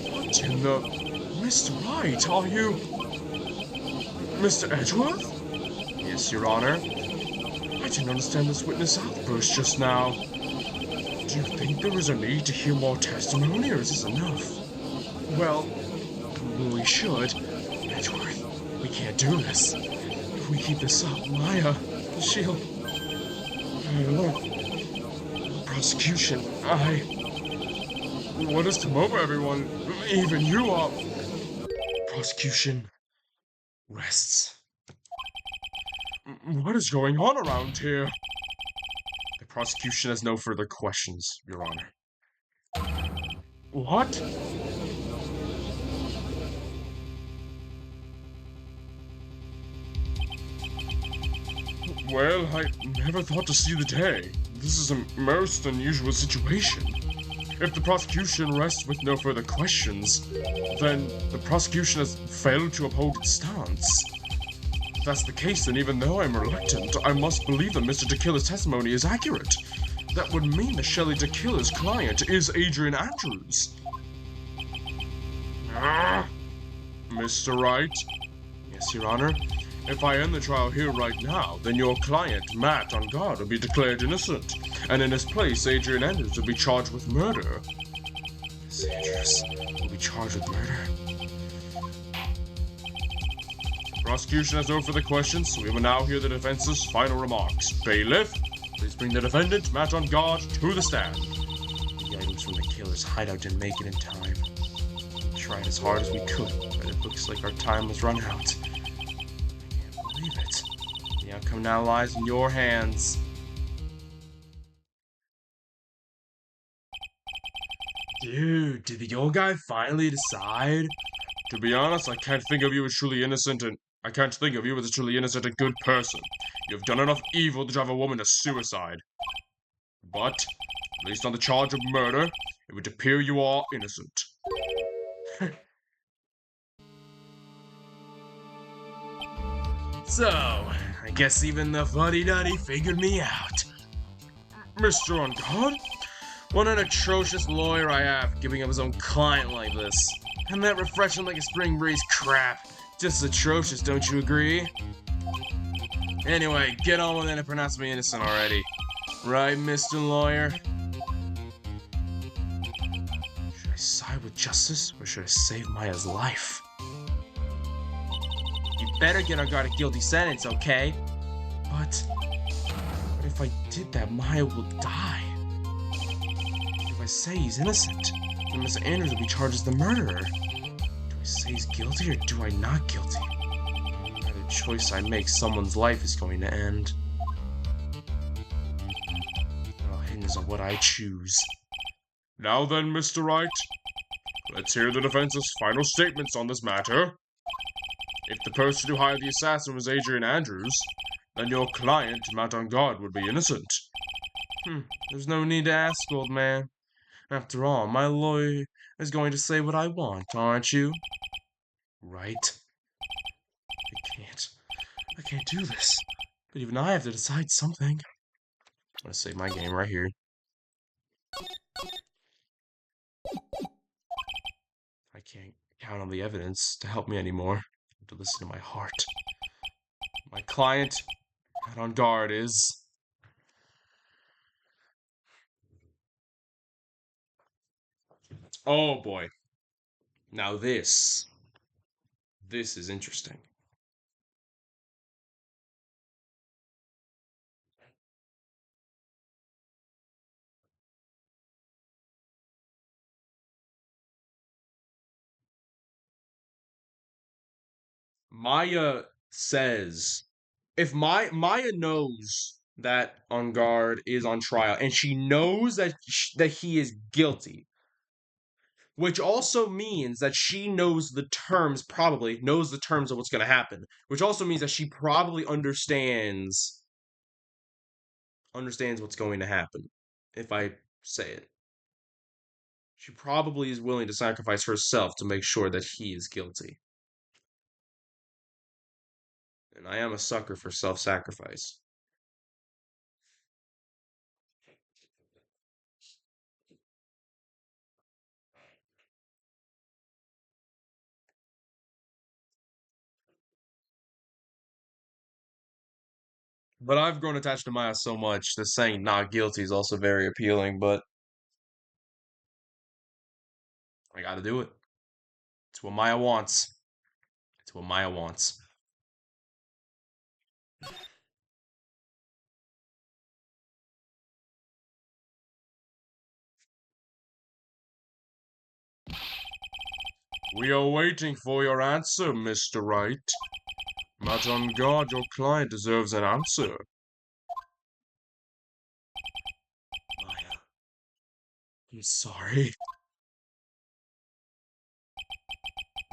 What in the... Mr. Wright, are you... Mr. Edgeworth? Yes, Your Honor. I didn't understand this witness outburst just now. Do you think there is a need to hear more testimony, or is this enough? Well, we should. Edgeworth, we can't do this. If we keep this up, Maya, she'll... Look, prosecution, What has come over everyone? Even you are... Prosecution rests. What is going on around here? The prosecution has no further questions, Your Honor. What? Well, I never thought to see the day. This is a most unusual situation. If the prosecution rests with no further questions, then the prosecution has failed to uphold its stance. If that's the case, then even though I'm reluctant, I must believe that Mr. Tequila's testimony is accurate. That would mean that Shelley Tequila's client is Adrian Andrews. Mr. Wright? Yes, Your Honor. If I end the trial here right now, then your client, Matt, on guard, will be declared innocent, and in his place, Adrian Andrews will be charged with murder. Miss Andrews will be charged with murder. The prosecution has no further questions, so we will now hear the defense's final remarks. Bailiff, please bring the defendant, Matt on guard, to the stand. The items from the killer's hideout didn't make it in time. We tried as hard as we could, but it looks like our time has run out. Believe it. The outcome now lies in your hands. Dude, did the old guy finally decide? To be honest, I can't think of you as truly innocent and I can't think of you as a truly innocent and good person. You have done enough evil to drive a woman to suicide. But, at least on the charge of murder, it would appear you are innocent. So, I guess even the fuddy-duddy figured me out. Mr. On guard? What an atrocious lawyer I have, giving up his own client like this. And that refreshing like a spring breeze crap. Just atrocious, don't you agree? Anyway, get on with it and pronounce me innocent already. Right, Mr. Lawyer? Should I side with justice, or should I save Maya's life? You better get on guard a guilty sentence, okay? But if I did that, Maya will die. If I say he's innocent, then Miss Andrews will be charged as the murderer. Do I say he's guilty or do I not guilty? Either choice I make, someone's life is going to end. It all hinges on what I choose. Now then, Mr. Wright, let's hear the defense's final statements on this matter. If the person who hired the assassin was Adrian Andrews, then your client, Matt on guard, would be innocent. There's no need to ask, old man. After all, my lawyer is going to say what I want, aren't you? Right? I can't do this. But even I have to decide something. I'm gonna save my game right here. I can't count on the evidence to help me anymore. I have to listen to my heart. My client, Matt on guard, is... Oh boy. Now this is interesting. Maya says, if Maya knows that On Guard is on trial, and she knows that he is guilty, which also means that she knows the terms, probably knows the terms of what's going to happen, which also means that she probably understands what's going to happen. If I say it, she probably is willing to sacrifice herself to make sure that he is guilty. And I am a sucker for self-sacrifice. But I've grown attached to Maya so much that saying not guilty is also very appealing, but I gotta do it. It's what Maya wants. It's what Maya wants. We are waiting for your answer, Mr. Wright. Matt on guard, your client deserves an answer. Maya, I'm sorry.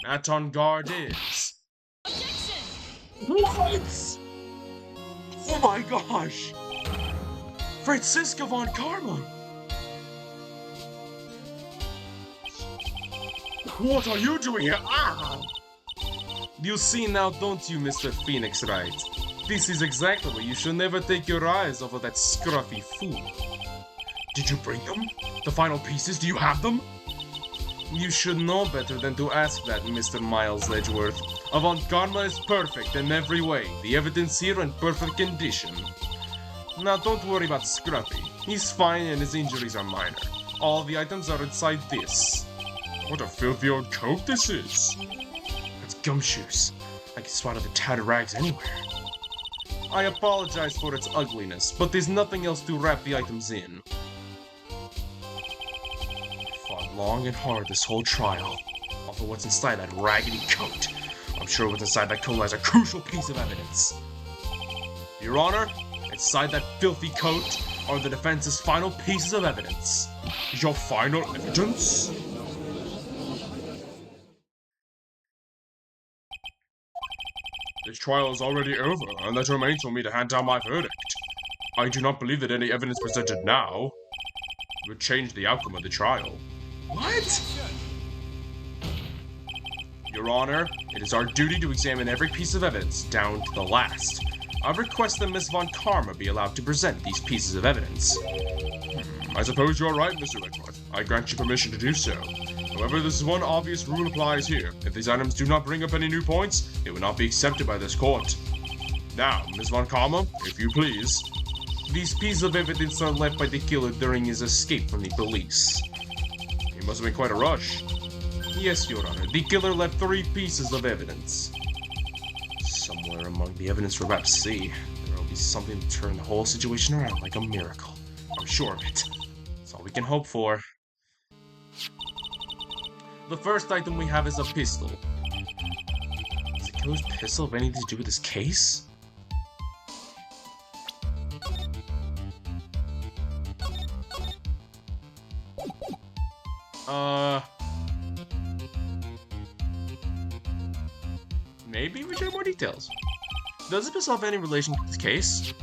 That on guard is... Objection! What? Oh my gosh! Franziska von Karma! What are you doing here? Ah! You see now, don't you, Mr. Phoenix Wright? This is exactly why you should never take your eyes off of that scruffy fool. Did you bring them? The final pieces, do you have them? You should know better than to ask that, Mr. Miles Ledgeworth. Avant-Garde is perfect in every way. The evidence here in perfect condition. Now don't worry about Scruffy. He's fine and his injuries are minor. All the items are inside this. What a filthy old coat this is. It's gumshoes. I can spot the tattered rags anywhere. I apologize for its ugliness, but there's nothing else to wrap the items in. I fought long and hard this whole trial. Although what's inside that raggedy coat? I'm sure what's inside that coat lies a crucial piece of evidence. Your Honor, inside that filthy coat are the defense's final pieces of evidence. Your final evidence? This trial is already over, and that remains for me to hand down my verdict. I do not believe that any evidence presented now would change the outcome of the trial. What? Your Honor, it is our duty to examine every piece of evidence, down to the last. I request that Miss Von Karma be allowed to present these pieces of evidence. I suppose you are right, Mr. Ledgeworth. I grant you permission to do so. However, this is one obvious rule applies here. If these items do not bring up any new points, they will not be accepted by this court. Now, Miss Von Karma, if you please. These pieces of evidence are left by the killer during his escape from the police. It must have been quite a rush. Yes, Your Honor. The killer left 3 pieces of evidence. Somewhere among the evidence we're about to see, there will be something to turn the whole situation around like a miracle. I'm sure of it. That's all we can hope for. The first item we have is a pistol. Does the killer's pistol have anything to do with this case? Maybe we should have more details. Does the pistol have any relation to this case?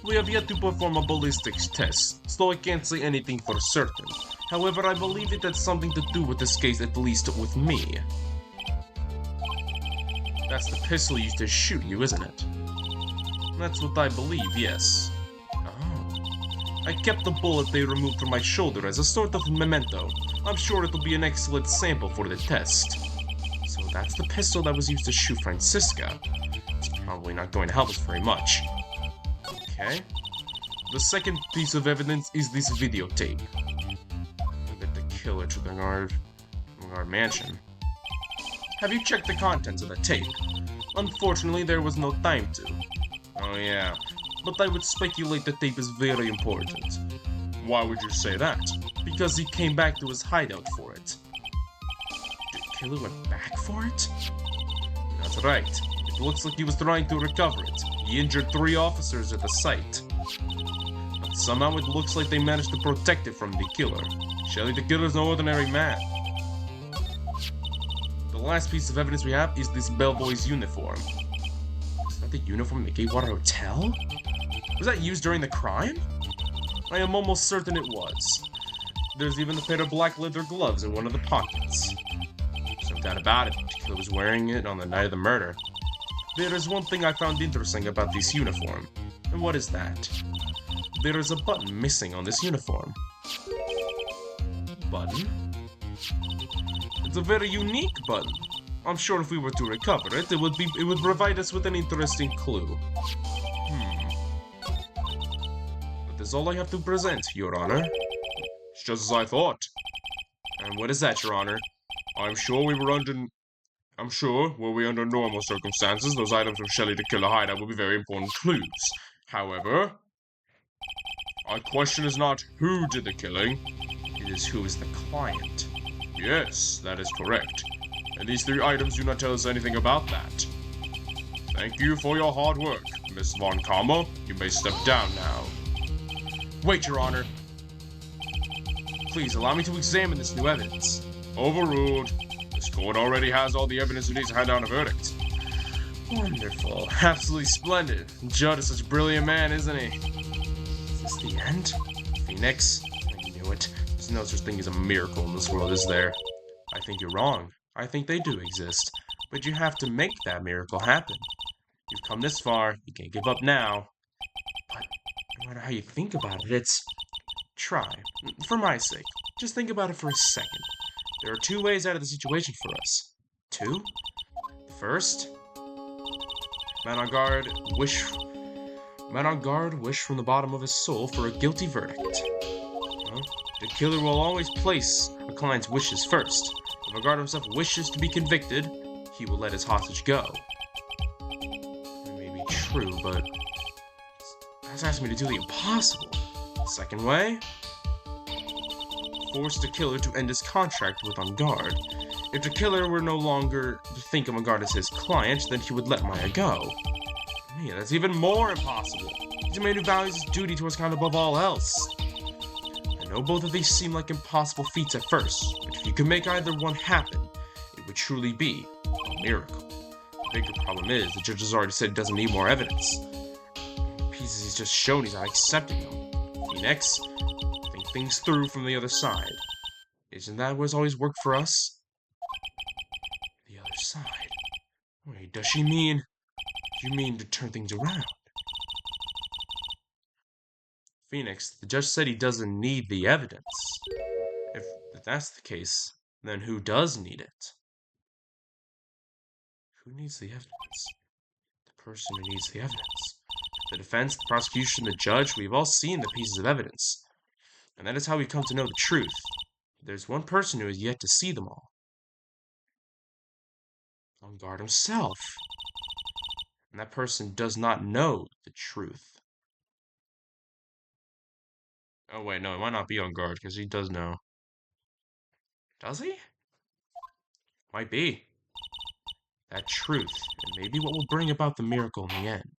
We have yet to perform a ballistics test, so I can't say anything for certain. However, I believe it has something to do with this case, at least with me. That's the pistol used to shoot you, isn't it? That's what I believe, yes. Oh. I kept the bullet they removed from my shoulder as a sort of memento. I'm sure it'll be an excellent sample for the test. So that's the pistol that was used to shoot Franziska. It's probably not going to help us very much. Okay. The second piece of evidence is this videotape. I bet the killer took the guard mansion. Have you checked the contents of the tape? Unfortunately, there was no time to. Oh yeah, but I would speculate the tape is very important. Why would you say that? Because he came back to his hideout for it. The killer went back for it? That's right. It looks like he was trying to recover it. He injured 3 officers at the site. But somehow it looks like they managed to protect it from the killer. Surely the killer's no ordinary man. The last piece of evidence we have is this bellboy's uniform. Is that the uniform in the Gatewater Hotel? Was that used during the crime? I am almost certain it was. There's even a pair of black leather gloves in one of the pockets. There's no doubt about it, the killer was wearing it on the night of the murder. There is one thing I found interesting about this uniform. And what is that? There is a button missing on this uniform. Button? It's a very unique button. I'm sure if we were to recover it, it would provide us with an interesting clue. But that's all I have to present, Your Honor. It's just as I thought. And what is that, Your Honor? I'm sure, were we under normal circumstances, those items from Shelley to Killer Hideout would be very important clues. However, our question is not who did the killing, it is who is the client. Yes, that is correct. And these 3 items do not tell us anything about that. Thank you for your hard work, Miss Von Karma. You may step down now. Wait, Your Honor. Please allow me to examine this new evidence. Overruled. The This court already has all the evidence it needs to hand down a verdict. Wonderful. Absolutely splendid. Judd is such a brilliant man, isn't he? Is this the end? Phoenix? I knew it. There's no such thing as a miracle in this world, is there? I think you're wrong. I think they do exist. But you have to make that miracle happen. You've come this far. You can't give up now. But no matter how you think about it, it's... Try. For my sake. Just think about it for a second. There are two ways out of the situation for us. Two? The first... Man on guard wish from the bottom of his soul for a guilty verdict. The killer will always place a client's wishes first. If a guard himself wishes to be convicted, he will let his hostage go. It may be true, but that's asking me to do the impossible. The second way? Force the killer to end his contract with On Guard. If the killer were no longer to think of On Guard as his client, then he would let Maya go. Man, that's even more impossible. He's a man who values his duty to his kind above all else. I know both of these seem like impossible feats at first, but if you could make either one happen, it would truly be a miracle. The bigger problem is, the judge has already said he doesn't need more evidence. The pieces he's just shown, he's not accepting them. Phoenix, think things through from the other side. Isn't that what's always worked for us? The other side? Wait, does she mean... You mean to turn things around? Phoenix, the judge said he doesn't need the evidence. If that's the case, then who does need it? Who needs the evidence? The person who needs the evidence. The defense, the prosecution, the judge, we've all seen the pieces of evidence. And that is how we come to know the truth. There's one person who has yet to see them all. On Guard himself. And that person does not know the truth. Oh wait, no, it might not be On Guard, because he does know. Does he? Might be. That truth, and maybe what will bring about the miracle in the end.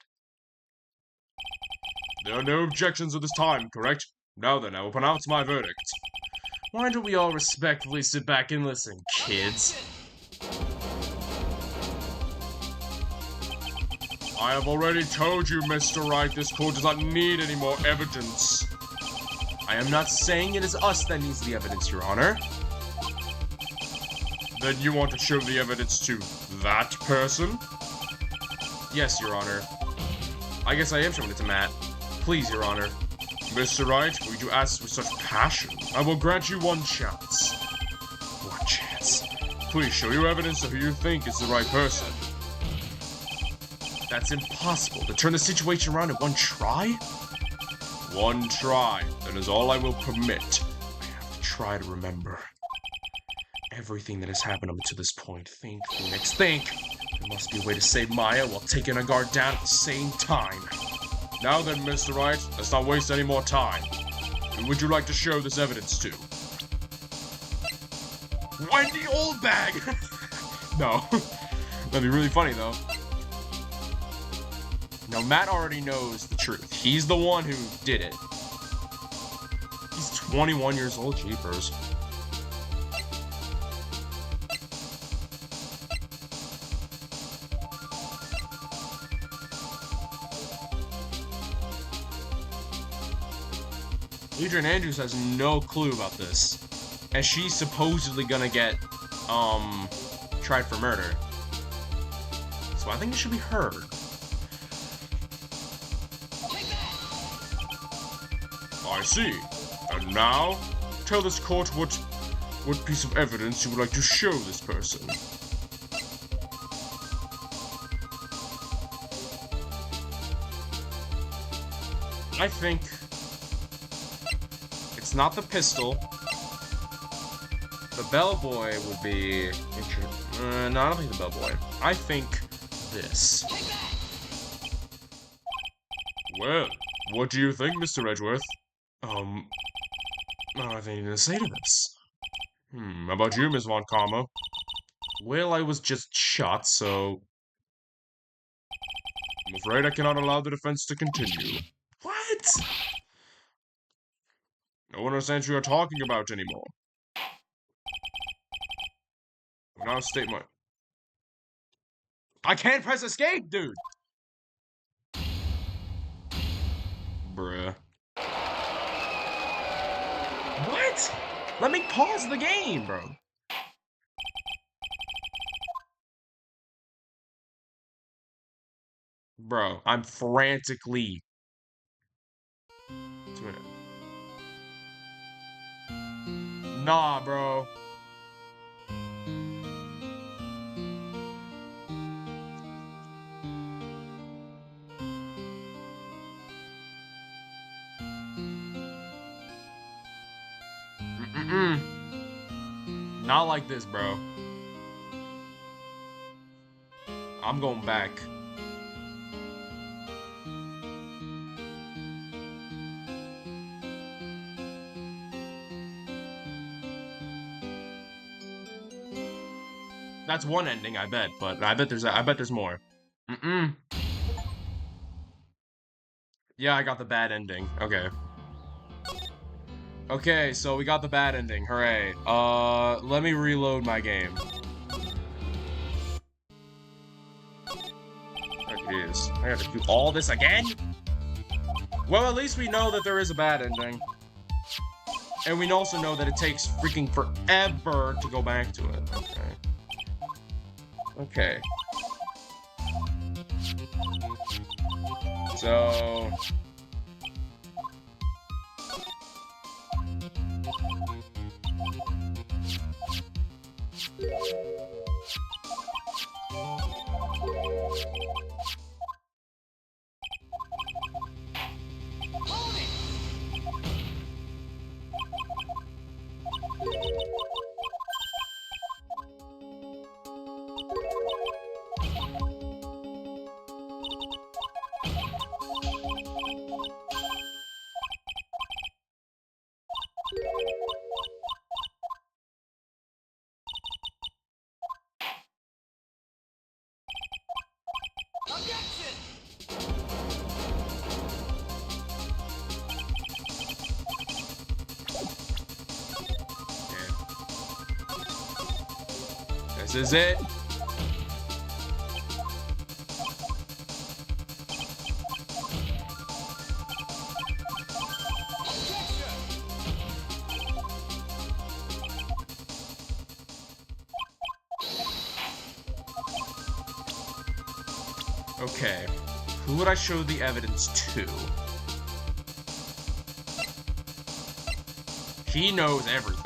There are no objections at this time, correct? Now then, I will pronounce my verdict. Why don't we all respectfully sit back and listen, kids? I have already told you, Mr. Wright, this court does not need any more evidence. I am not saying it is us that needs the evidence, Your Honor. Then you want to show the evidence to that person? Yes, Your Honor. I guess I am showing it to Matt. Please, Your Honor. Mr. Wright, would you ask with such passion? I will grant you one chance. One chance? Please show your evidence of who you think is the right person. That's impossible. To turn the situation around in one try? One try. That is all I will permit. I have to try to remember everything that has happened up to this point. Think, Phoenix, think! There must be a way to save Maya while taking a guard down at the same time. Now then, Mr. Wright, let's not waste any more time. Who would you like to show this evidence to? Wendy Oldbag! No. That'd be really funny, though. Now, Matt already knows the truth. He's the one who did it. He's 21 years old, jeepers. Adrian Andrews has no clue about this. And she's supposedly gonna get, tried for murder. So I think it should be her. I see. And now, tell this court what piece of evidence you would like to show this person. I think it's not the pistol. The bellboy would be no, I don't think the bellboy. I think this. Well, what do you think, Mr. Edgeworth? I don't have anything to say to this. How about you, Miss Von Karma? Well, I was just shot, so... I'm afraid I cannot allow the defense to continue. What? No one understands what you're talking about anymore. Now state my... I can't press escape, dude! Bruh. What? Let me pause the game, bro. Bro, I'm frantically doing it. Nah, bro. Mm-mm. Not like this, bro. I'm going back. That's one ending, I bet, but I bet there's more. Mm-mm. Yeah, I got the bad ending. Okay. Okay, so we got the bad ending. Hooray. Let me reload my game. Oh, jeez. I have to do all this again? Well, at least we know that there is a bad ending. And we also know that it takes freaking forever to go back to it. Okay. Okay. So... Objection! This is it. Okay. Who would I show the evidence to? He knows everything.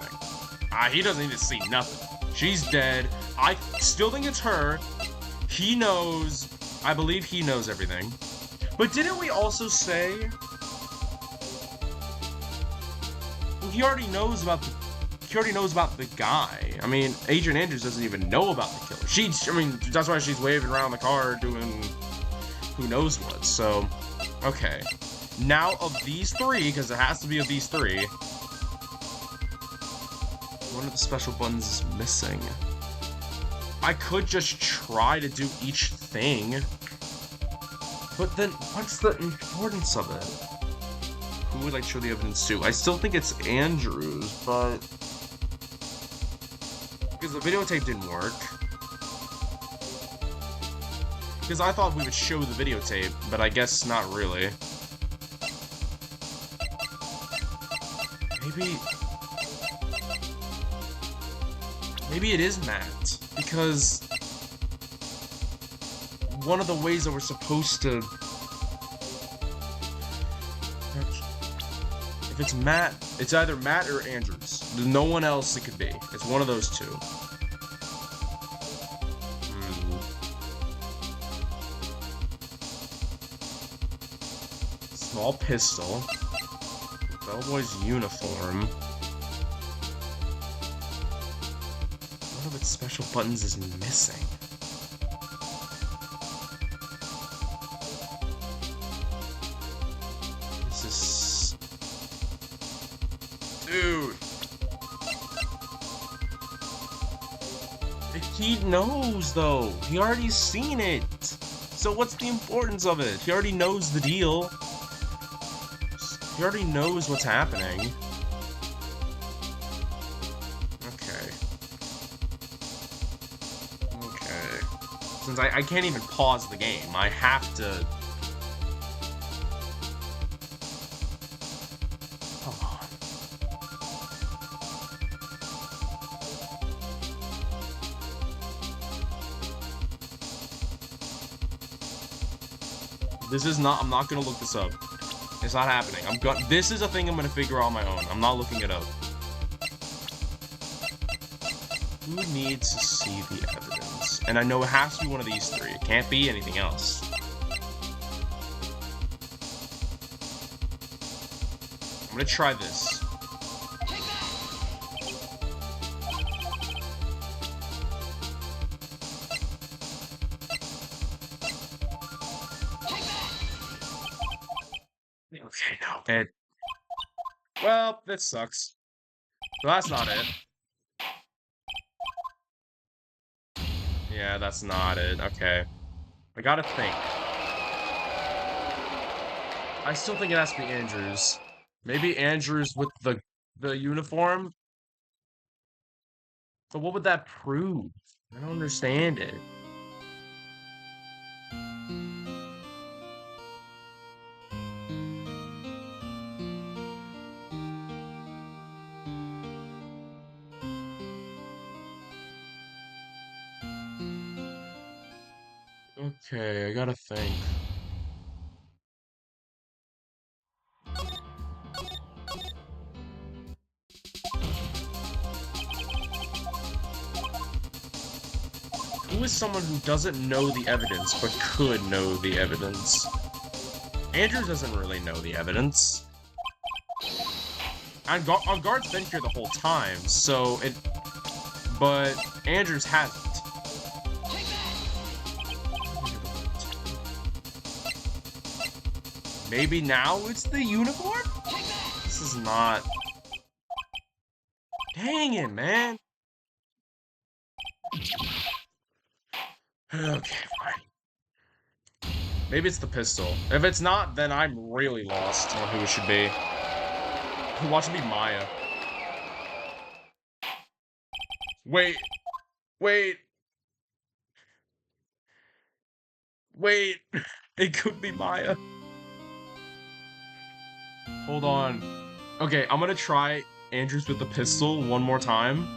He doesn't even see nothing. She's dead. I still think it's her. He knows. I believe he knows everything. But didn't we also say... Well, he already knows about the... He already knows about the guy. I mean, Agent Andrews doesn't even know about the killer. I mean, that's why she's waving around the car doing who knows what. So, okay. Now of these three, because it has to be of these three, one of the special buttons is missing. I could just try to do each thing, but then what's the importance of it? Who would I show the evidence to? I still think it's Andrews, but... Because the videotape didn't work. Because I thought we would show the videotape, but I guess not really. Maybe it is Matt, because one of the ways that we're supposed to... If it's Matt, it's either Matt or Andrews. There's no one else it could be. It's one of those two. Small pistol. Bellboy's uniform. One of its special buttons is missing. This is... Dude! He knows, though. He already seen it. So what's the importance of it? He already knows the deal. He already knows what's happening. Okay. since I can't even pause the game. I have to... Come on. This is not... I'm not gonna look this up. It's not happening. This is a thing I'm gonna figure out on my own. I'm not looking it up. Who needs to see the evidence? And I know it has to be one of these three. It can't be anything else. I'm gonna try this. Okay, no. Well, this sucks. So that's not it. Yeah, that's not it. Okay. I gotta think. I still think it has to be Andrews. Maybe Andrews with the uniform? But what would that prove? I don't understand it. Okay, I gotta think. Who is someone who doesn't know the evidence but could know the evidence? Andrews doesn't really know the evidence. And Guard's been here the whole time, so it... But Andrews hasn't. Maybe now it's the uniform? This is not... Dang it, man! Okay, fine. Maybe it's the pistol. If it's not, then I'm really lost on who it should be. Watch it be Maya. Wait. Wait. Wait. It could be Maya. Hold on. Okay, I'm gonna try Andrews with the pistol one more time.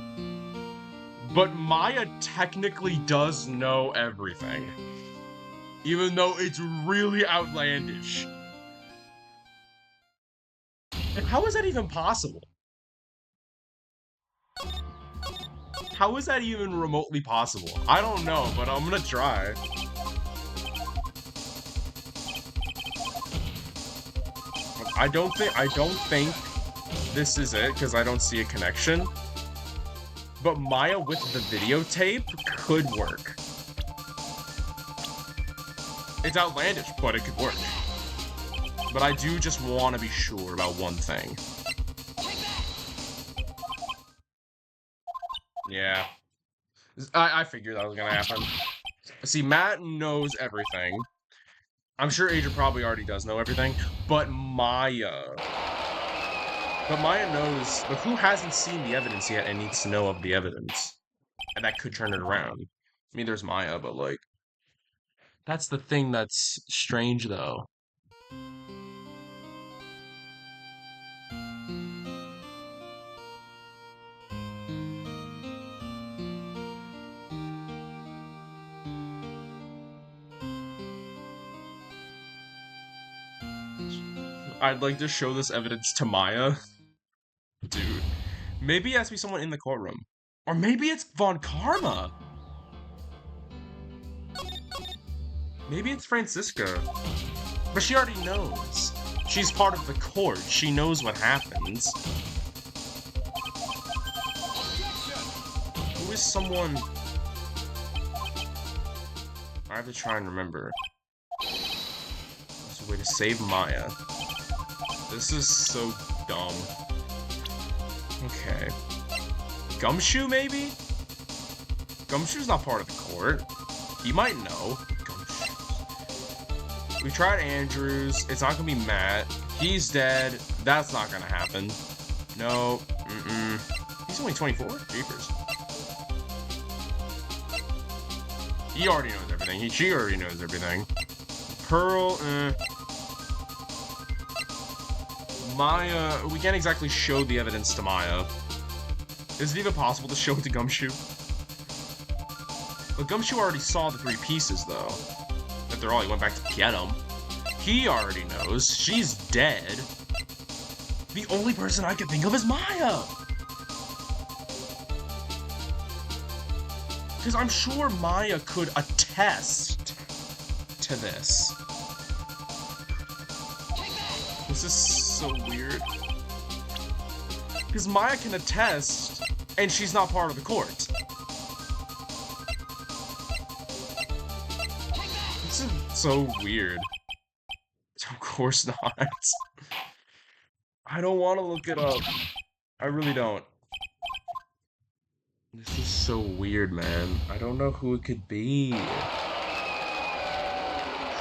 But Maya technically does know everything. Even though it's really outlandish. How is that even possible? How is that even remotely possible? I don't know, but I'm gonna try. I don't think this is it, because I don't see a connection. But Maya with the videotape could work. It's outlandish, but it could work. But I do just want to be sure about one thing. Yeah. I figured that was gonna happen. See, Matt knows everything. I'm sure Adrian probably already does know everything, but Maya... But Maya knows... But who hasn't seen the evidence yet and needs to know of the evidence? And that could turn it around. I mean, there's Maya, but, like... That's the thing that's strange, though. I'd like to show this evidence to Maya. Dude. Maybe it has to be someone in the courtroom. Or maybe it's Von Karma. Maybe it's Francisca. But she already knows. She's part of the court. She knows what happens. Who is someone... I have to try and remember. There's a way to save Maya. This is so dumb. Okay. Gumshoe, maybe? Gumshoe's not part of the court. He might know. Gumshoe. We tried Andrews. It's not gonna be Matt. He's dead. That's not gonna happen. No. He's only 24? Jeepers. He already knows everything. She already knows everything. Pearl, Maya, we can't exactly show the evidence to Maya. Is it even possible to show it to Gumshoe? But Gumshoe already saw the 3 pieces, though. After all, he went back to get them. He already knows. She's dead. The only person I can think of is Maya! Because I'm sure Maya could attest to this. This is so weird. Because Maya can attest, and she's not part of the court. This is so weird. Of course not. I don't want to look it up. I really don't. This is so weird, man. I don't know who it could be.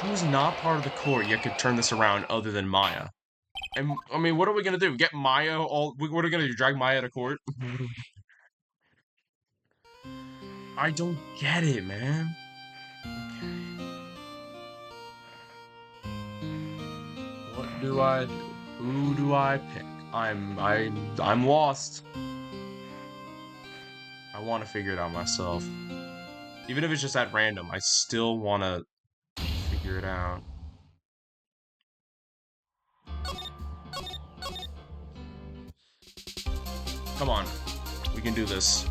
Who's not part of the court yet could turn this around other than Maya? And, I mean, what are we gonna do? Get Maya all... What are we gonna do? Drag Maya to court? I don't get it, man. Okay. What do I do? Who do I pick? I'm lost. I want to figure it out myself. Even if it's just at random, I still want to figure it out. Come on. We can do this.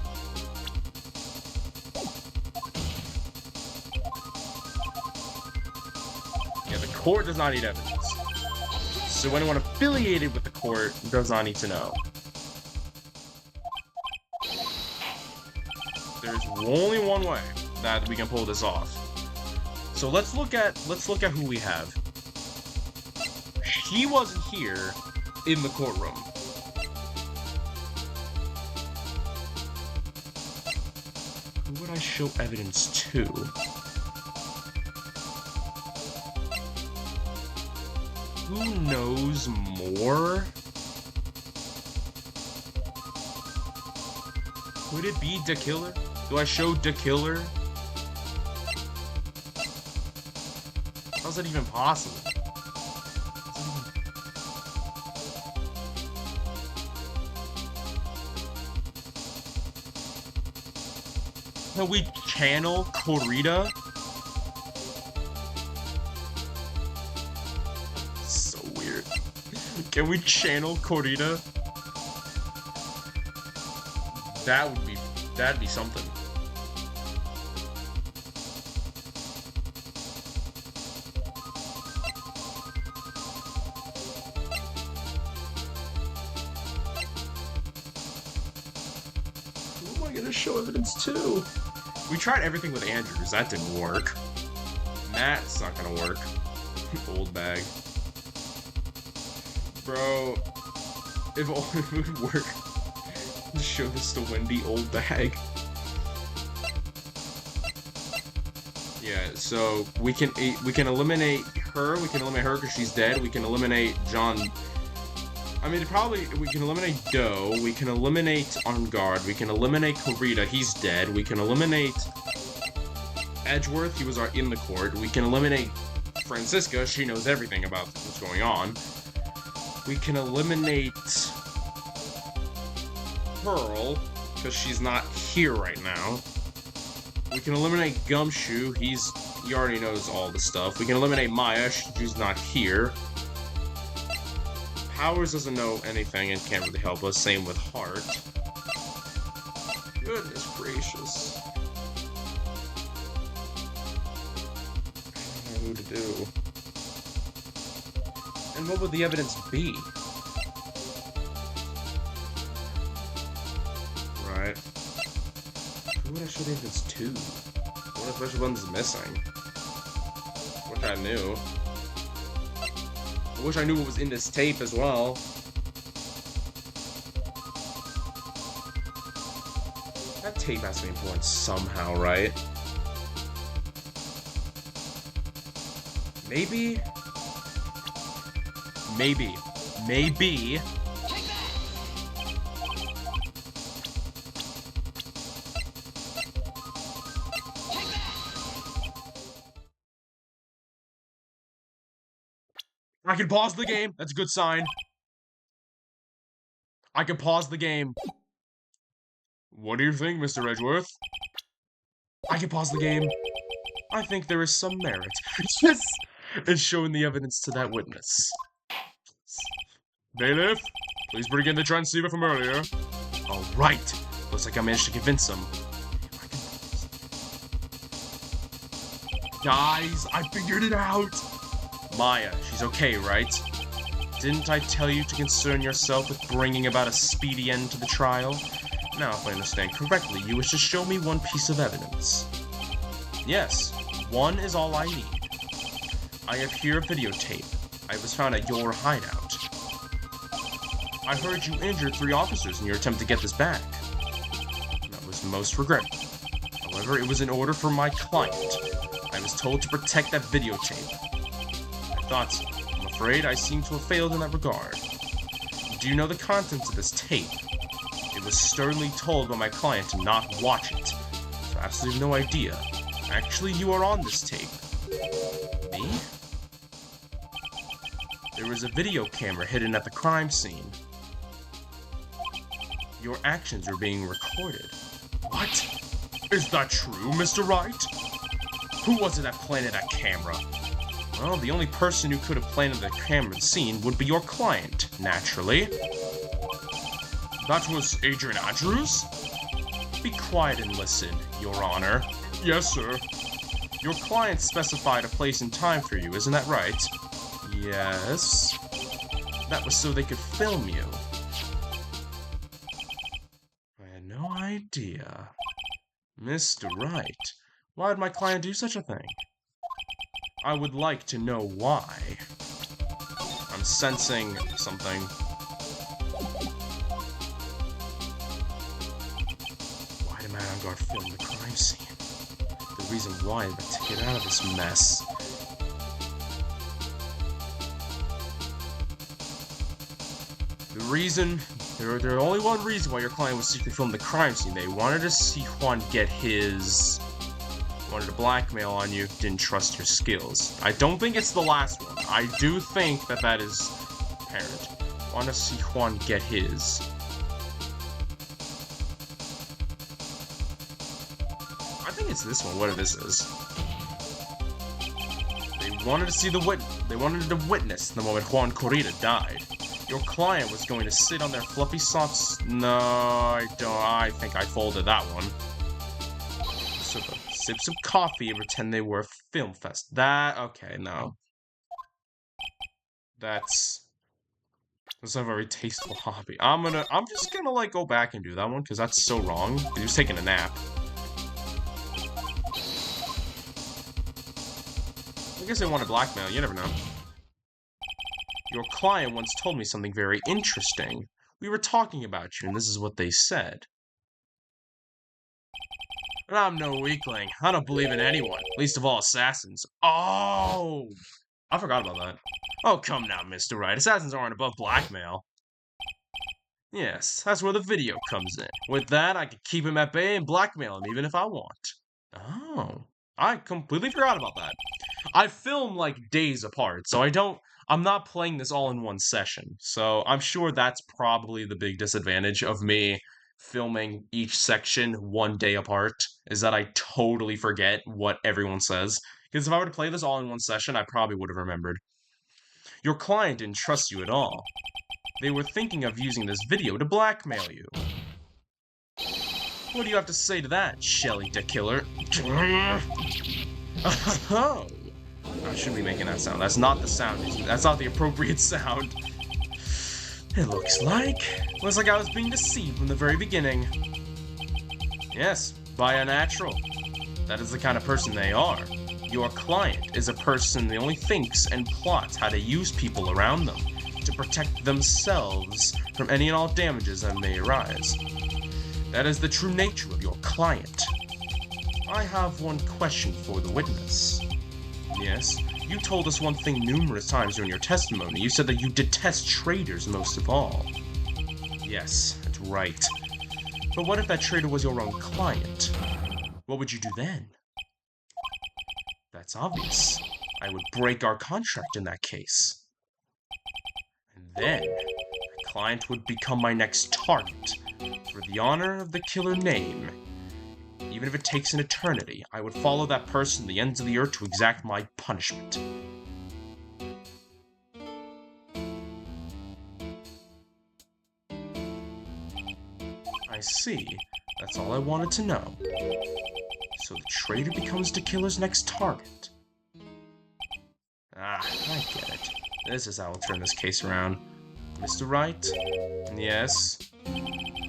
Yeah, the court does not need evidence. So anyone affiliated with the court does not need to know. There's only one way that we can pull this off. So let's look at who we have. He wasn't here in the courtroom. Who would I show evidence to? Who knows more? Could it be the killer? Do I show the killer? How's that even possible? Can we channel Corrida? So weird. Can we channel Corrida? That'd be something. Who am I gonna show evidence to? We tried everything with Andrews, that didn't work. Matt's not gonna work. Old bag. Bro, if it would work, just show this to Wendy, old bag. Yeah, so we can eliminate her. We can eliminate her because she's dead. We can eliminate John. I mean, we can eliminate Doe. We can eliminate On Guard. We can eliminate Corrida. He's dead. We can eliminate Edgeworth. He was in the court. We can eliminate Francisca. She knows everything about what's going on. We can eliminate Pearl, because she's not here right now. We can eliminate Gumshoe. He already knows all the stuff. We can eliminate Maya. She's not here. Powers doesn't know anything and can't really help us. Same with Hart. Goodness gracious. I don't know who to do. And what would the evidence be? Right. Who would I show the evidence to? What if which one's missing? Which I knew. I wish I knew what was in this tape as well. That tape has to be important somehow, right? Maybe? Maybe. Maybe. I can pause the game. That's a good sign. I can pause the game. What do you think, Mr. Edgeworth? I can pause the game. I think there is some merit. Yes! In showing the evidence to that witness. Bailiff, please bring in the transceiver from earlier. All right. Looks like I managed to convince him. Guys, I figured it out. Maya, she's okay, right? Didn't I tell you to concern yourself with bringing about a speedy end to the trial? Now, if I understand correctly, you wish to show me one piece of evidence. Yes, one is all I need. I have here a videotape. I was found at your hideout. I heard you injured 3 officers in your attempt to get this back. That was most regrettable. However, it was an order from my client. I was told to protect that videotape. I thought so. I'm afraid I seem to have failed in that regard. Do you know the contents of this tape? It was sternly told by my client to not watch it. So I have absolutely no idea. Actually, you are on this tape. Me? There was a video camera hidden at the crime scene. Your actions are being recorded. What? Is that true, Mr. Wright? Who was it that planted that camera? Well, the only person who could have planted the camera scene would be your client, naturally. That was Adrian Andrews? Be quiet and listen, Your Honor. Yes, sir. Your client specified a place and time for you, isn't that right? Yes. That was so they could film you. I had no idea. Mr. Wright, why would my client do such a thing? I would like to know why. I'm sensing something. Why did man on guard film the crime scene? The reason why, but to get out of this mess. The reason, there's only one reason why your client was secretly filming the crime scene. They wanted to see Juan get his... wanted to blackmail on you, didn't trust your skills. I don't think it's the last one. I do think that that is apparent. Want to see Juan get his. I think it's this one, whatever this is. They wanted to see they wanted to witness the moment Juan Corrida died. Your client was going to sit on their fluffy softs. No, I don't. I think I folded that one. So sip some coffee and pretend they were a film fest. That, okay, no. That's a very tasteful hobby. I'm just gonna, like, go back and do that one, because that's so wrong. He was taking a nap. I guess they wanted blackmail, you never know. Your client once told me something very interesting. We were talking about you, and this is what they said. But I'm no weakling. I don't believe in anyone, least of all assassins. Oh! I forgot about that. Oh, come now, Mr. Wright. Assassins aren't above blackmail. Yes, that's where the video comes in. With that, I could keep him at bay and blackmail him even if I want. Oh. I completely forgot about that. I film, like, days apart, so I'm not playing this all in one session. So I'm sure that's probably the big disadvantage of me filming each section one day apart, is that I totally forget what everyone says. Because if I were to play this all in one session, I probably would have remembered. Your client didn't trust you at all. They were thinking of using this video to blackmail you. What do you have to say to that, Shelly the Killer? Oh! I shouldn't be making that sound. That's not the sound. That's not the appropriate sound. It looks like I was being deceived from the very beginning. Yes, by a natural. That is the kind of person they are. Your client is a person that only thinks and plots how to use people around them to protect themselves from any and all damages that may arise. That is the true nature of your client. I have one question for the witness. Yes, you told us one thing numerous times during your testimony. You said that you detest traitors most of all. Yes, that's right. But what if that traitor was your own client? What would you do then? That's obvious. I would break our contract in that case. Then, my client would become my next target, for the honor of the killer name. Even if it takes an eternity, I would follow that person to the ends of the earth to exact my punishment. I see. That's all I wanted to know. So the traitor becomes the killer's next target. Ah, I get it. This is how I'll turn this case around. Mr. Wright? Yes?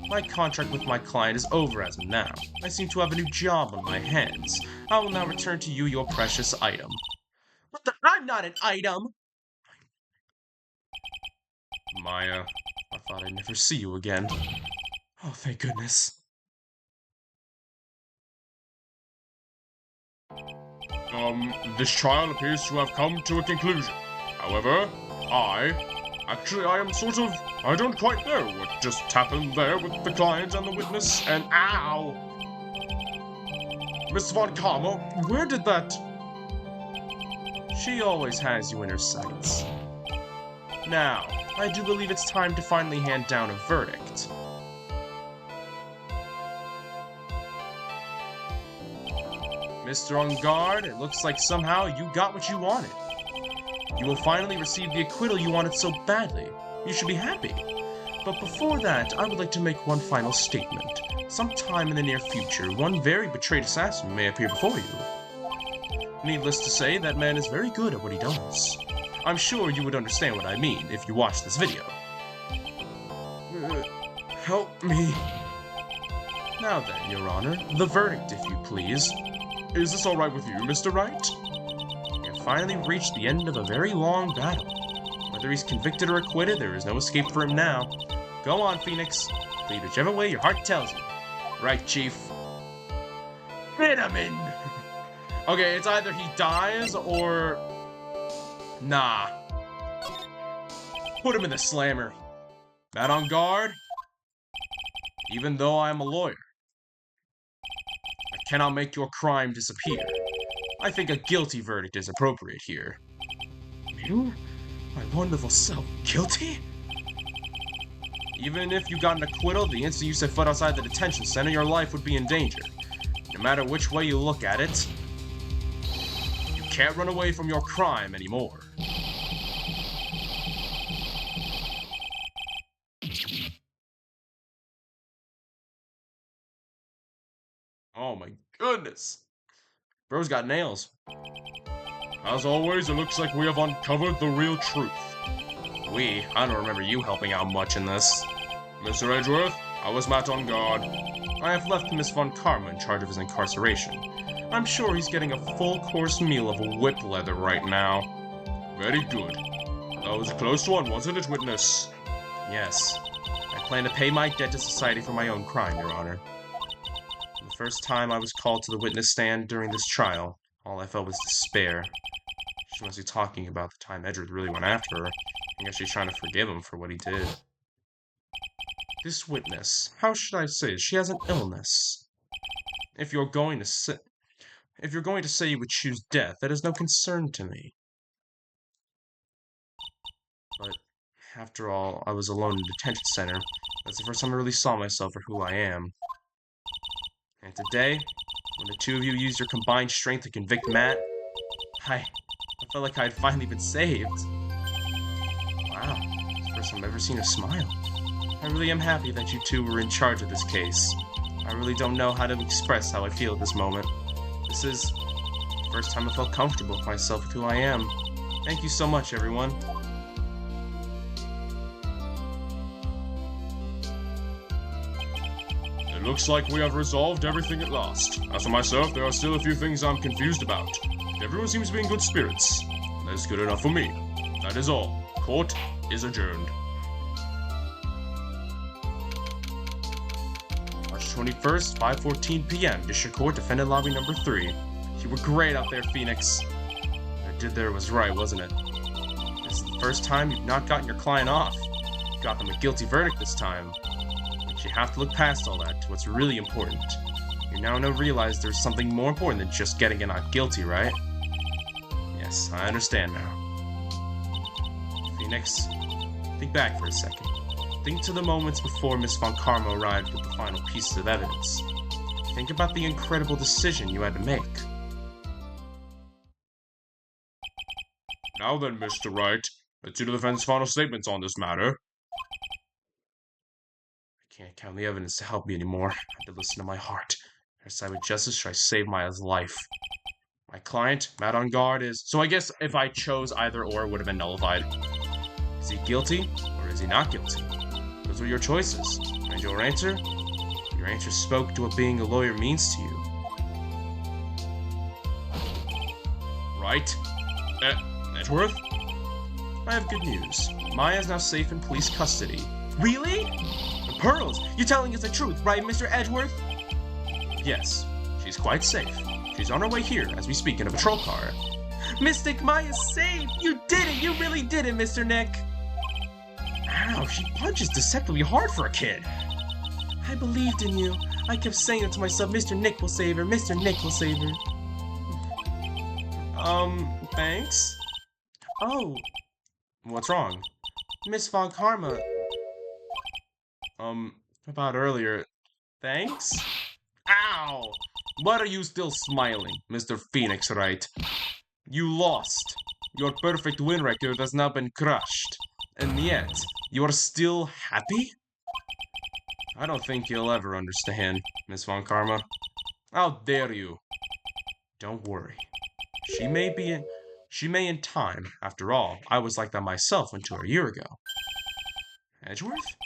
My contract with my client is over as of now. I seem to have a new job on my hands. I will now return to you your precious item. What the? I'm not an item! Maya, I thought I'd never see you again. Oh, thank goodness. This trial appears to have come to a conclusion. However, I don't quite know what just happened there with the client and the witness, and ow! Miss Von Karma, where did that... She always has you in her sights. Now, I do believe it's time to finally hand down a verdict. Mr. On Guard, it looks like somehow you got what you wanted. You will finally receive the acquittal you wanted so badly. You should be happy. But before that, I would like to make one final statement. Sometime in the near future, one very betrayed assassin may appear before you. Needless to say, that man is very good at what he does. I'm sure you would understand what I mean if you watched this video. Help me. Now then, Your Honor, the verdict, if you please. Is this alright with you, Mr. Wright? We have finally reached the end of a very long battle. Whether he's convicted or acquitted, there is no escape for him now. Go on, Phoenix. Plead whichever way your heart tells you. Right, Chief? Hit him in! Okay, it's either he dies or... Nah. Put him in the slammer. That on guard? Even though I am a lawyer, I cannot make your crime disappear. I think a guilty verdict is appropriate here. You? My wonderful self, guilty? Even if you got an acquittal, the instant you set foot outside the detention center, your life would be in danger. No matter which way you look at it, you can't run away from your crime anymore. Oh my goodness. Bro's got nails. As always, it looks like we have uncovered the real truth. I don't remember you helping out much in this. Mr. Edgeworth, I was Matt on guard. I have left Miss Von Karma in charge of his incarceration. I'm sure he's getting a full-course meal of whip leather right now. Very good. That was a close one, wasn't it, witness? Yes. I plan to pay my debt to society for my own crime, Your Honor. The first time I was called to the witness stand during this trial, all I felt was despair. She must be talking about the time Edgeworth really went after her. I guess she's trying to forgive him for what he did. This witness, how should I say, she has an illness. If you're going to say you would choose death, that is no concern to me. But after all, I was alone in the detention center. That's the first time I really saw myself for who I am. And today, when the two of you used your combined strength to convict Matt, I felt like I had finally been saved. Wow, it's the first time I've ever seen her smile. I really am happy that you two were in charge of this case. I really don't know how to express how I feel at this moment. This is the first time I felt comfortable with myself with who I am. Thank you so much, everyone. It looks like we have resolved everything at last. As for myself, there are still a few things I'm confused about. Everyone seems to be in good spirits. That's good enough for me. That is all. Court is adjourned. March 21st, 5:14 p.m. District Court, Defendant Lobby number 3. You were great out there, Phoenix. What I did there was right, wasn't it? This is the first time you've not gotten your client off. You got them a guilty verdict this time. But you have to look past all that to what's really important. You now realize there's something more important than just getting it not guilty, right? Yes, I understand now. Phoenix, Think back for a second. Think to the moments before Miss Von Karma arrived with the final pieces of evidence. Think about the incredible decision you had to make. Now then, Mr. Wright, let's see the defense's final statements on this matter. I can't count the evidence to help me anymore. I have to listen to my heart. Or side with justice, should I save Maya's life? My client, Matt on guard, is... So I guess if I chose either or, it would have been nullified. Is he guilty, or is he not guilty? Those were your choices. And your answer? Your answer spoke to what being a lawyer means to you. Right? Edgeworth? I have good news. Maya is now safe in police custody. Really? The pearls! You're telling us the truth, right, Mr. Edgeworth? Yes, she's quite safe. She's on her way here as we speak in a patrol car. Mystic, Maya's safe! You did it! You really did it, Mr. Nick! Ow, she punches deceptively hard for a kid. I believed in you. I kept saying it to myself, Mr. Nick will save her, Mr. Nick will save her. Thanks? Oh. What's wrong? Miss Von Karma. About earlier. Thanks? Ow! Why are you still smiling, Mr. Phoenix Wright? You lost. Your perfect win record has now been crushed. And yet, you are still happy? I don't think you'll ever understand, Miss Von Karma. How dare you? Don't worry. She may in time. After all, I was like that myself until a year ago. Edgeworth?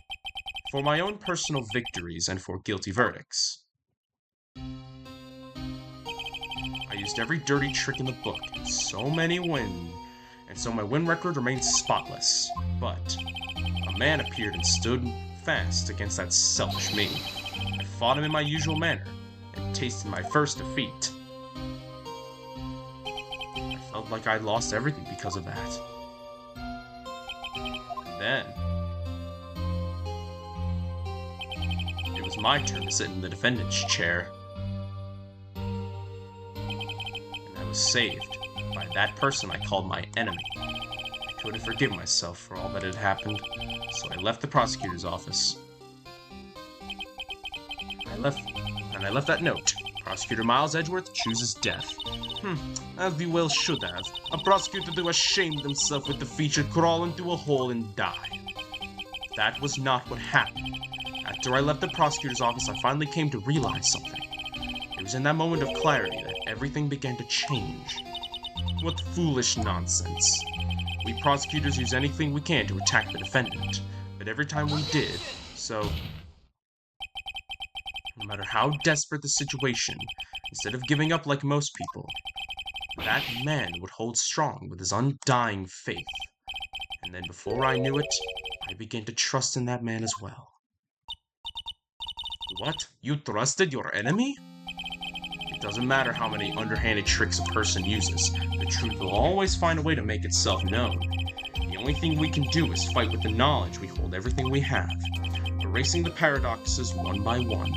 For my own personal victories and for guilty verdicts. I used every dirty trick in the book, so many wins, and so my win record remains spotless. But a man appeared and stood fast against that selfish me. I fought him in my usual manner, and tasted my first defeat. I felt like I'd lost everything because of that. And then it was my turn to sit in the defendant's chair. And I was saved by that person I called my enemy. I couldn't forgive myself for all that had happened, so I left the prosecutor's office. I left that note. Prosecutor Miles Edgeworth chooses death. As the well should have. A prosecutor who has shamed himself with the feature crawl into a hole and die. That was not what happened. After I left the prosecutor's office, I finally came to realize something. It was in that moment of clarity that everything began to change. What foolish nonsense. We prosecutors use anything we can to attack the defendant, but every time we did, so no matter how desperate the situation, instead of giving up like most people, that man would hold strong with his undying faith. And then before I knew it, I began to trust in that man as well. What? You trusted your enemy? It doesn't matter how many underhanded tricks a person uses, the truth will always find a way to make itself known. The only thing we can do is fight with the knowledge we hold everything we have, erasing the paradoxes one by one.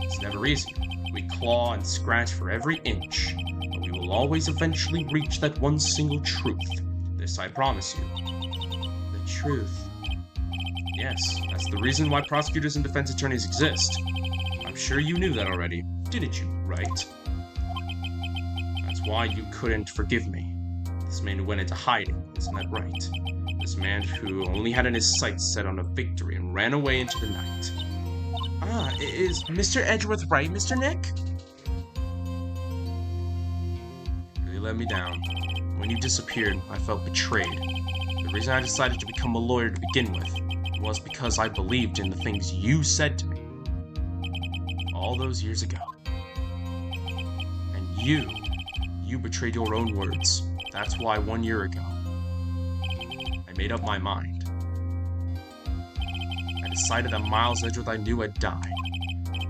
It's never easy. We claw and scratch for every inch, but we will always eventually reach that one single truth. This I promise you. The truth. Yes, that's the reason why prosecutors and defense attorneys exist. I'm sure you knew that already, didn't you, Wright? That's why you couldn't forgive me. This man who went into hiding, isn't that right? This man who only had in his sights set on a victory and ran away into the night. Is Mr. Edgeworth right, Mr. Nick? You really let me down. When you disappeared, I felt betrayed. The reason I decided to become a lawyer to begin with was because I believed in the things you said to me all those years ago. And you betrayed your own words. That's why 1 year ago, I made up my mind. I decided that Miles Edgeworth I knew had died.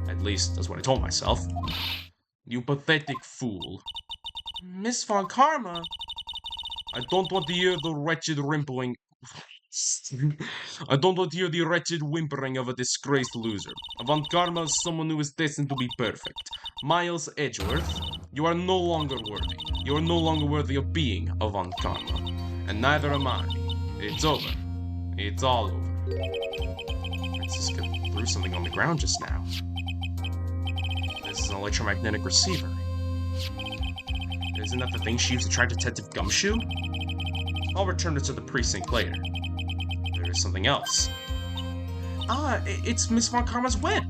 At least, that's what I told myself. You pathetic fool. Miss Von Karma? I don't want to hear the wretched whimpering... I don't want to hear the wretched whimpering of a disgraced loser. Von Karma is someone who is destined to be perfect. Miles Edgeworth, you are no longer worthy. You are no longer worthy of being a Von Karma. And neither am I. It's over. It's all over. Francisca threw something on the ground just now. This is an electromagnetic receiver. Isn't that the thing she used to track Detective Gumshoe? I'll return it to the precinct later. There is something else. Ah, it's Miss Von Karma's whip!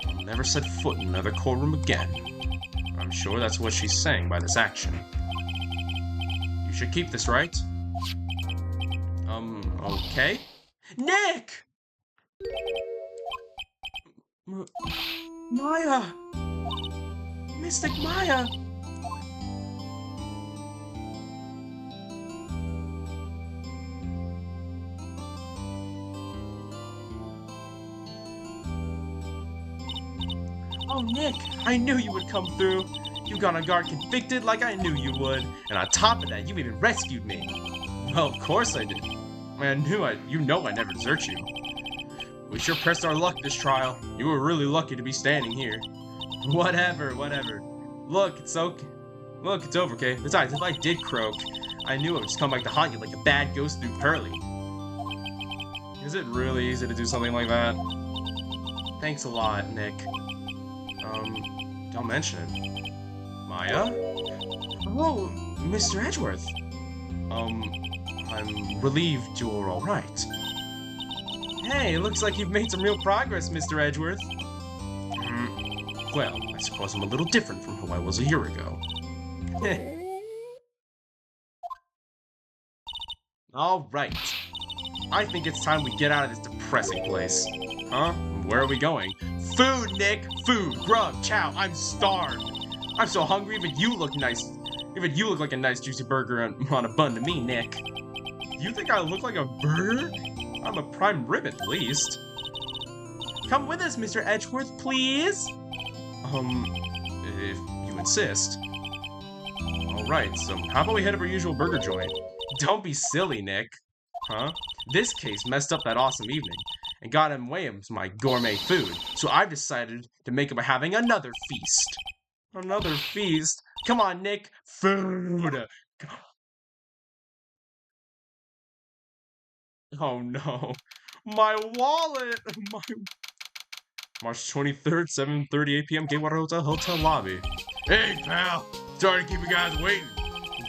I'll never set foot in another courtroom again. I'm sure that's what she's saying by this action. You should keep this, right? Okay? Nick! Maya! Mystic Maya! Oh, Nick, I knew you would come through. You got on guard convicted like I knew you would, and on top of that, you even rescued me. Well, of course I did. You know I never desert you. We sure pressed our luck this trial. You were really lucky to be standing here. Whatever. Look, it's okay. Look, it's over, okay? Besides, if I did croak, I knew it would just come back to haunt you like a bad ghost through Pearly. Is it really easy to do something like that? Thanks a lot, Nick. Don't mention it. Maya? Oh, Mr. Edgeworth. I'm relieved you're alright. Hey, it looks like you've made some real progress, Mr. Edgeworth. Well, I suppose I'm a little different from who I was a year ago. Alright. I think it's time we get out of this depressing place. Huh? Where are we going? Food, Nick! Food! Grub! Chow! I'm starved! I'm so hungry even you look nice. Even you look like a nice juicy burger on a bun to me, Nick. You think I look like a burger? I'm a prime rib at least. Come with us, Mr. Edgeworth, please? If you insist. Alright, so how about we head up our usual burger joint? Don't be silly, Nick. Huh? This case messed up that awesome evening and got in the way of my gourmet food, so I've decided to make it by having another feast. Another feast? Come on, Nick. Food! Oh no. My wallet! March 23rd, 7:38 p.m. Gatewater Hotel lobby. Hey, pal! Sorry to keep you guys waiting.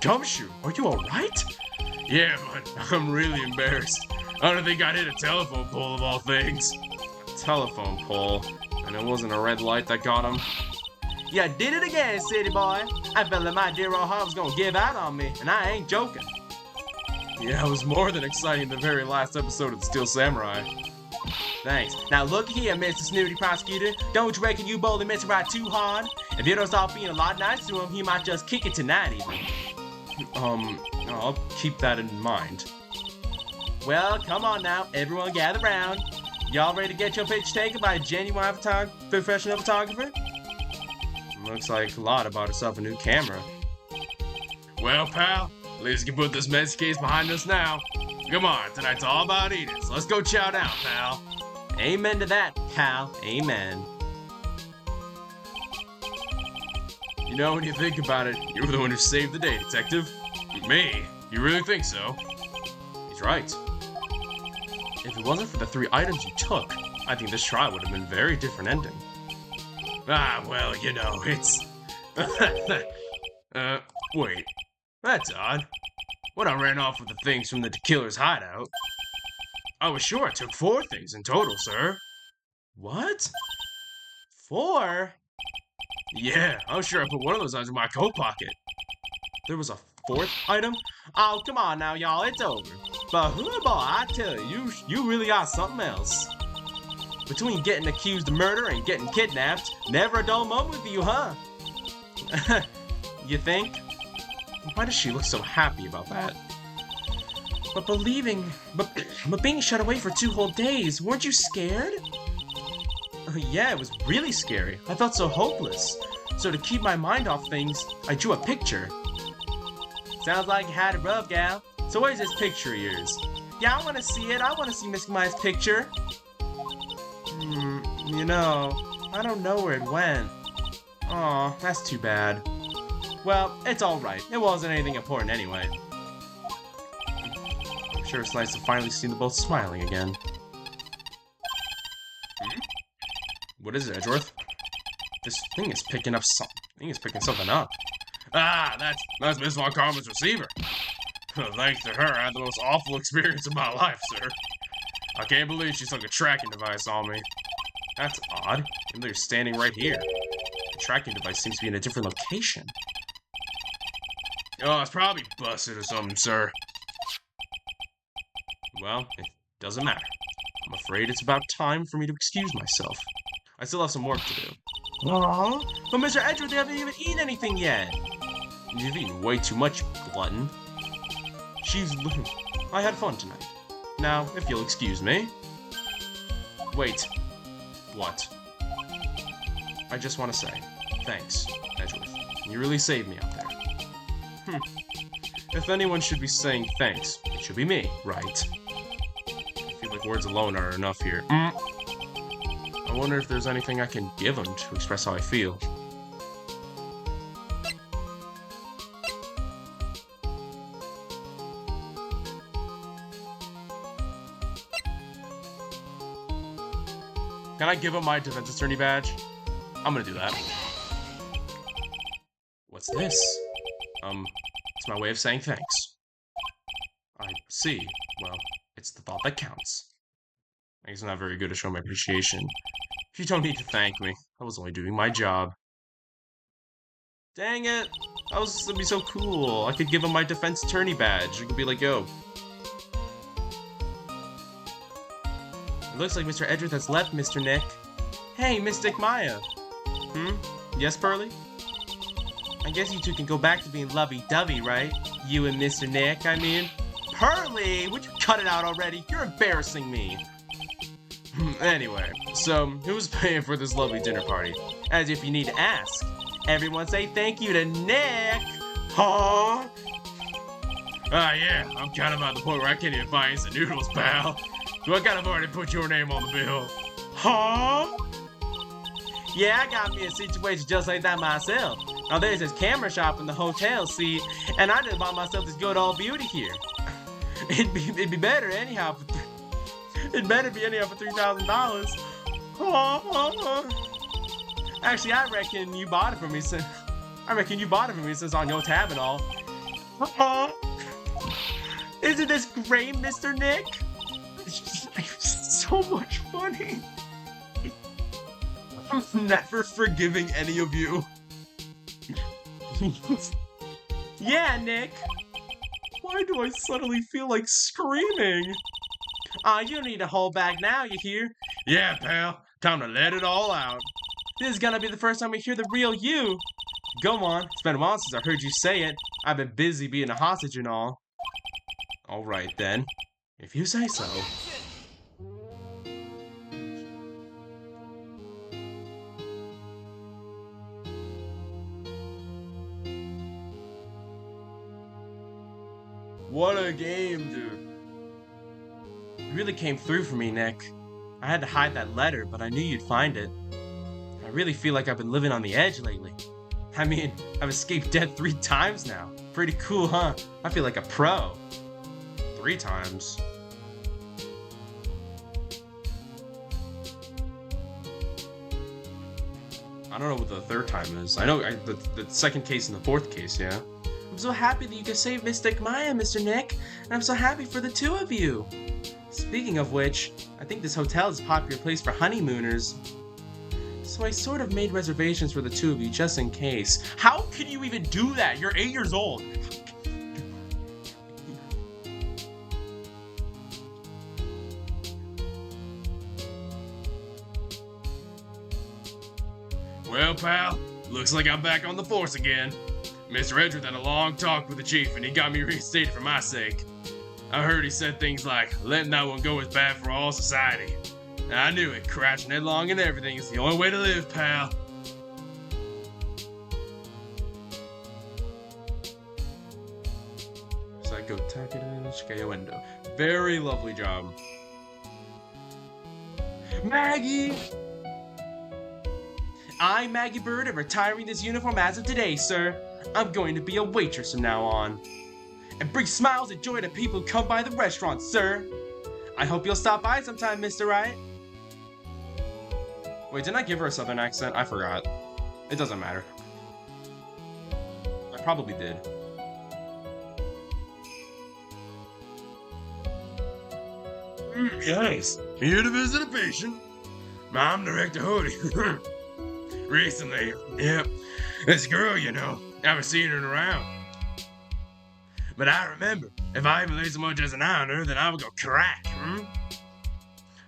Gumshoe, are you alright? Yeah, but I'm really embarrassed. I don't think I hit a telephone pole of all things. A telephone pole? And it wasn't a red light that got him? Yeah, did it again, city boy. I felt like my dear old heart was gonna give out on me, and I ain't joking. Yeah, it was more than exciting the very last episode of the Steel Samurai. Thanks. Now look here, Mr. Snooty Prosecutor. Don't you reckon you boldly mess right too hard? If you don't stop being a lot nicer to him, he might just kick it tonight even. I'll keep that in mind. Well, come on now, everyone gather round. Y'all ready to get your picture taken by a genuine professional photographer? Looks like a lot about herself a new camera. Well, pal, at least you can put this messy case behind us now. Come on, tonight's all about eating, so let's go chow down, pal. Amen to that, pal. Amen. You know, when you think about it, you were the one who saved the day, Detective. Me? You really think so? He's right. If it wasn't for the 3 items you took, I think this trial would have been a very different ending. Ah, well, you know, it's... wait. That's odd. When I ran off with the things from the killer's hideout, I was sure I took 4 things in total, sir. What? 4? Yeah, I'm sure I put one of those items in my coat pocket. There was a 4th item? Oh, come on now, y'all, it's over. But boy, I tell you, you really are something else. Between getting accused of murder and getting kidnapped, never a dull moment with you, huh? You think? Why does she look so happy about that? But being shut away for 2 whole days, weren't you scared? Yeah, it was really scary. I felt so hopeless. So to keep my mind off things, I drew a picture. Sounds like you had it rough, gal. So where's this picture of yours? Yeah, I want to see it. I want to see Miss Maya's picture. You know, I don't know where it went. Aw, that's too bad. Well, it's alright. It wasn't anything important anyway. Sure, it's nice to finally see them both smiling again. What is it, Edgeworth? This thing is picking up something up. Ah, that's Miss Von Karman's receiver. Thanks to her, I had the most awful experience of my life, sir. I can't believe she stuck a tracking device on me. That's odd. Even though you're standing right here. The tracking device seems to be in a different location. Oh, it's probably busted or something, sir. Well, it doesn't matter. I'm afraid it's about time for me to excuse myself. I still have some work to do. Aww, but Mr. Edgeworth, you haven't even eaten anything yet. You've eaten way too much, you glutton. I had fun tonight. Now, if you'll excuse me. Wait. What? I just want to say, thanks, Edgeworth. You really saved me out there. If anyone should be saying thanks, it should be me, right? I feel like words alone are enough here. I wonder if there's anything I can give him to express how I feel. Can I give him my defense attorney badge? I'm gonna do that. What's this? It's my way of saying thanks. I see. Well, it's the thought that counts. I guess I'm not very good at showing my appreciation. You don't need to thank me. I was only doing my job. Dang it! That was gonna be so cool. I could give him my defense attorney badge. It could be like, yo. It looks like Mr. Edgeworth has left, Mr. Nick. Hey, Mystic Maya. Yes, Pearly? I guess you two can go back to being lovey-dovey, right? You and Mr. Nick, I mean. Pearly! Would you cut it out already? You're embarrassing me. Anyway, so who's paying for this lovely dinner party? As if you need to ask. Everyone say thank you to Nick! Huh? Yeah, I'm kind of at the point where I can't even buy instant noodles, pal. So I kind of already put your name on the bill. Huh? Yeah, I got me a situation just like that myself. Now there's this camera shop in the hotel, see, and I just bought myself this good old beauty here. It'd be better anyhow. It'd better be anyhow for $3,000. Actually, I reckon you bought it for me since on your tab and all. Isn't this great, Mr. Nick? It's just so much funny. I'm never forgiving any of you. Yeah, Nick. Why do I suddenly feel like screaming? You don't need to hold back now, you hear? Yeah, pal. Time to let it all out. This is gonna be the first time we hear the real you. Go on. It's been a while since I heard you say it. I've been busy being a hostage and all. Alright then. If you say so. What a game, dude. You really came through for me, Nick. I had to hide that letter, but I knew you'd find it. I really feel like I've been living on the edge lately. I mean, I've escaped death 3 times now. Pretty cool, huh? I feel like a pro. 3 times. I don't know what the 3rd time is. I know the 2nd case and the 4th case, yeah. I'm so happy that you could save Mystic Maya, Mr. Nick. And I'm so happy for the 2 of you. Speaking of which, I think this hotel is a popular place for honeymooners. So I sort of made reservations for the 2 of you just in case. How can you even do that? You're 8 years old. Well, pal, looks like I'm back on the force again. Mr. Edgeworth had a long talk with the chief and he got me reinstated for my sake. I heard he said things like, letting that one go is bad for all society. I knew it, crashing headlong and everything is the only way to live, pal. Psycho Takeda window. Very lovely job. Maggie! I'm Maggie Bird and retiring this uniform as of today, sir. I'm going to be a waitress from now on. and bring smiles and joy to people who come by the restaurant, sir. I hope you'll stop by sometime, Mr. Wright. Wait, didn't I give her a southern accent? I forgot. It doesn't matter. I probably did. Yes, here to visit a patient. I'm Director Hody. Recently, yep, this girl, you know, I haven't seen her around. But I remember, if I even laid so much as an eye on her, then I would go crack,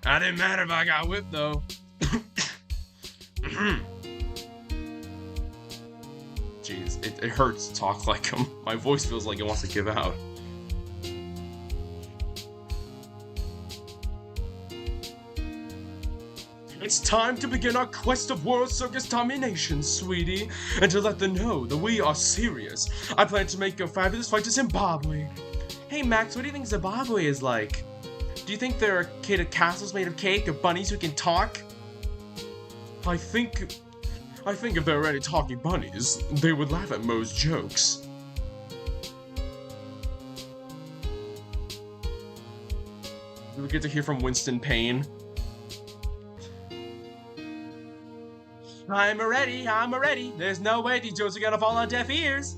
I didn't matter if I got whipped, though. Jeez, it hurts to talk like him. My voice feels like it wants to give out. It's time to begin our quest of World Circus domination, sweetie, and to let them know that we are serious. I plan to make a fabulous flight to Zimbabwe. Hey, Max, what do you think Zimbabwe is like? Do you think there are castles made of cake or bunnies who can talk? I think if there were any talking bunnies, they would laugh at Moe's jokes. We get to hear from Winston Payne. I'm ready. There's no way these jokes are gonna fall on deaf ears.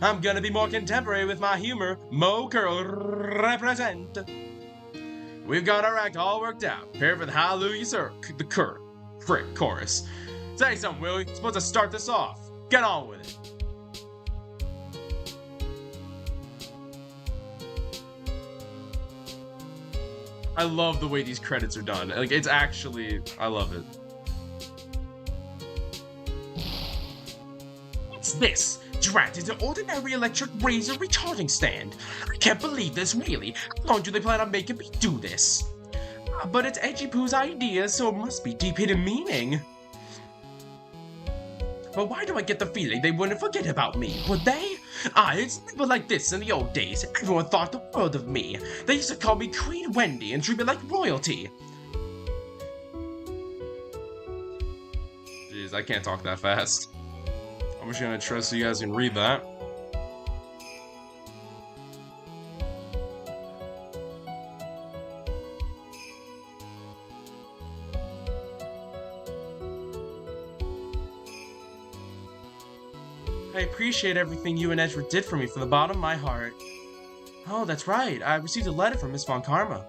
I'm gonna be more contemporary with my humor. Mo Curl represent. We've got our act all worked out. Prepare for the hallelujah, sir. Frick chorus. Say something, Willie. Supposed to start this off. Get on with it. I love the way these credits are done. Like, it's actually, I love it. What's this? Drat is an ordinary electric razor recharging stand. I can't believe this, really. How long do they plan on making me do this? But it's Edgy Poo's idea, so it must be deep hidden meaning. But why do I get the feeling they wouldn't forget about me, would they? It's never like this in the old days. Everyone thought the world of me. They used to call me Queen Wendy and treat me like royalty. Jeez, I can't talk that fast. I'm just gonna trust you guys can read that. I appreciate everything you and Ezra did for me from the bottom of my heart. Oh, that's right. I received a letter from Miss Von Karma.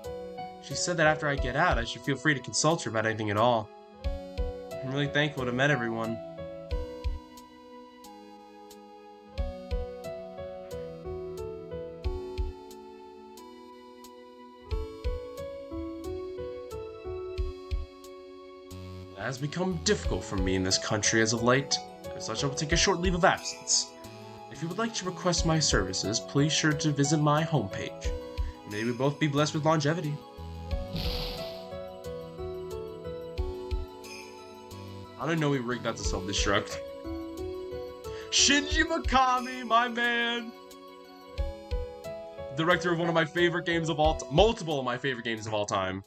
She said that after I get out, I should feel free to consult her about anything at all. I'm really thankful to have met everyone. It has become difficult for me in this country as of late. As such, I will take a short leave of absence. If you would like to request my services, please sure to visit my homepage. May we both be blessed with longevity. I didn't know we rigged that to self-destruct. Shinji Mikami, my man! Director of one of my favorite games of all time. Multiple of my favorite games of all time.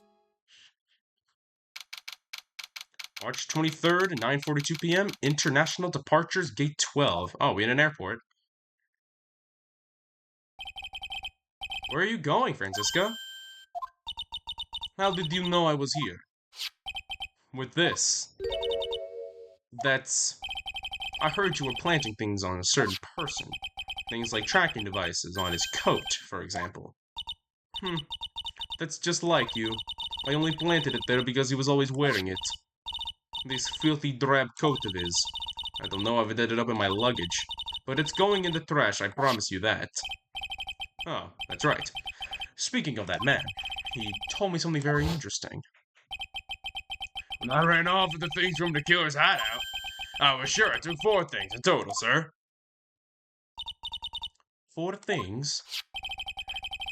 March 23rd, 9:42 p.m. International Departures, Gate 12. Oh, we in an airport. Where are you going, Francisca? How did you know I was here? With this. I heard you were planting things on a certain person. Things like tracking devices on his coat, for example. That's just like you. I only planted it there because he was always wearing it. This filthy drab coat of his. I don't know if it ended up in my luggage, but it's going in the trash, I promise you that. Oh, that's right. Speaking of that man, he told me something very interesting. When I ran off with the things from the killer's hideout, I was sure I took 4 things in total, sir. 4 things?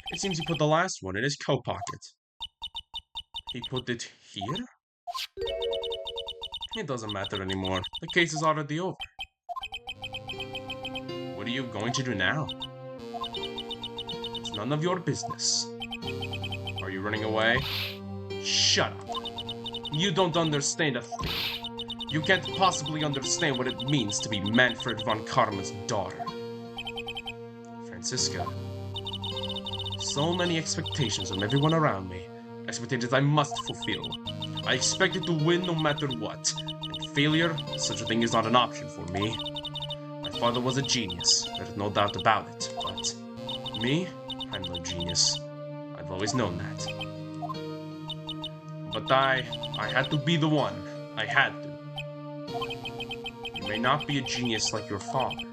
It seems he put the last one in his coat pocket. He put it here? It doesn't matter anymore. The case is already over. What are you going to do now? It's none of your business. Are you running away? Shut up. You don't understand a thing. You can't possibly understand what it means to be Manfred von Karma's daughter. Francisca, So many expectations from everyone around me. Expectations I must fulfill. I expected to win no matter what. And failure, such a thing is not an option for me. My father was a genius, there's no doubt about it. But me, I'm no genius. I've always known that. But I had to be the one. I had to. You may not be a genius like your father,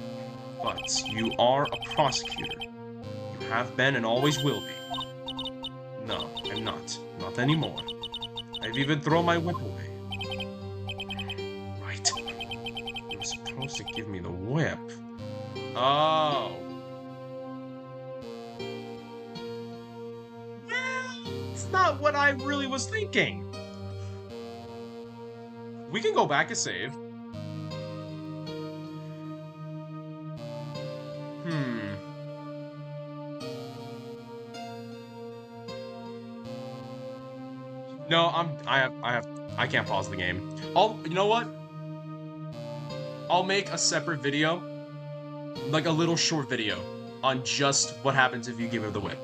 but you are a prosecutor. You have been and always will be. No, I'm not. Not anymore. I've even thrown my whip away. Right. You were supposed to give me the whip. Oh. It's not what I really was thinking. We can go back and save. No, I can't pause the game. You know what? I'll make a separate video, like a little short video, on just what happens if you give her the whip.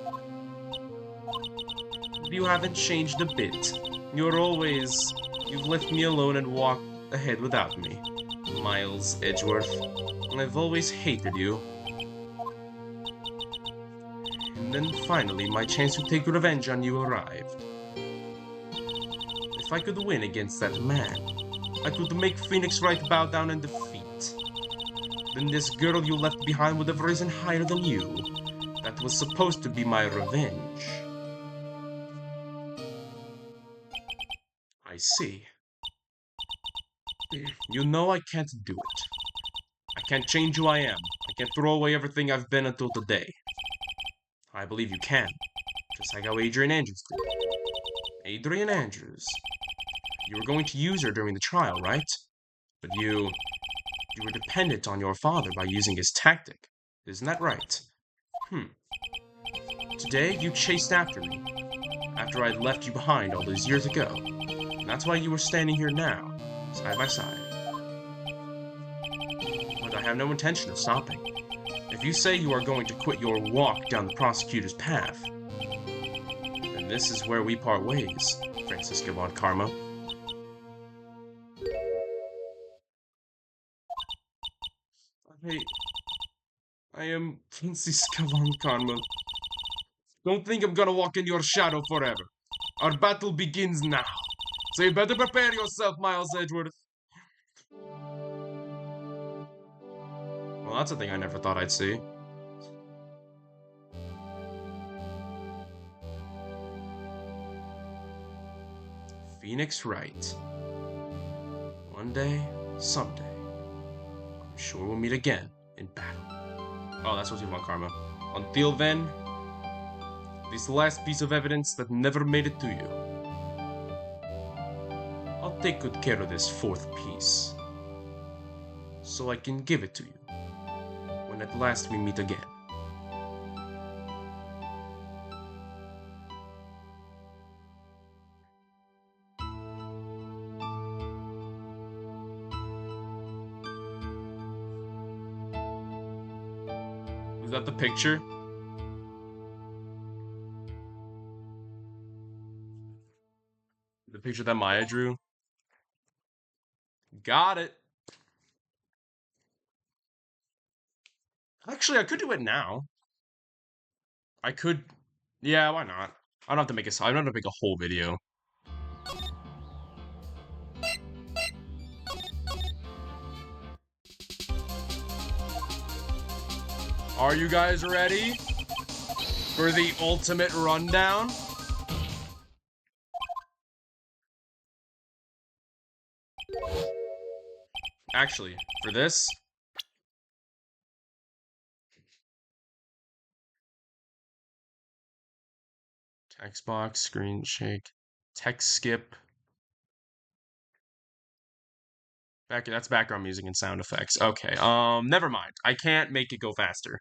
You haven't changed a bit. You've left me alone and walked ahead without me. Miles Edgeworth. I've always hated you. And then finally, my chance to take revenge on you arrived. If I could win against that man, I could make Phoenix Wright bow down in defeat. Then this girl you left behind would have risen higher than you. That was supposed to be my revenge. I see. You know I can't do it. I can't change who I am. I can't throw away everything I've been until today. I believe you can. Just like how Adrian Andrews did. Adrian Andrews. You were going to use her during the trial, right? But you were dependent on your father by using his tactic. Isn't that right? Today, you chased after me. After I'd left you behind all those years ago. And that's why you were standing here now, side by side. But I have no intention of stopping. If you say you are going to quit your walk down the prosecutor's path, then this is where we part ways, Francisca von Karma. I am Francisca von Karma. Don't think I'm gonna walk in your shadow forever. Our battle begins now. So you better prepare yourself, Miles Edgeworth. Well, that's a thing I never thought I'd see. Phoenix Wright. One day, someday, I'm sure we'll meet again in battle. Oh, that's what you want, Karma. Until then, this last piece of evidence that never made it to you. I'll take good care of this fourth piece, so I can give it to you when at last we meet again. Is that the picture? The picture that Maya drew? Got it. Actually, I could do it now. I could. Yeah, why not? I don't have to make I don't have to make a whole video. Are you guys ready for the ultimate rundown? Actually, for this, text box, screen shake, text skip. That's background music and sound effects. Okay, never mind. I can't make it go faster.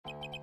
Objection!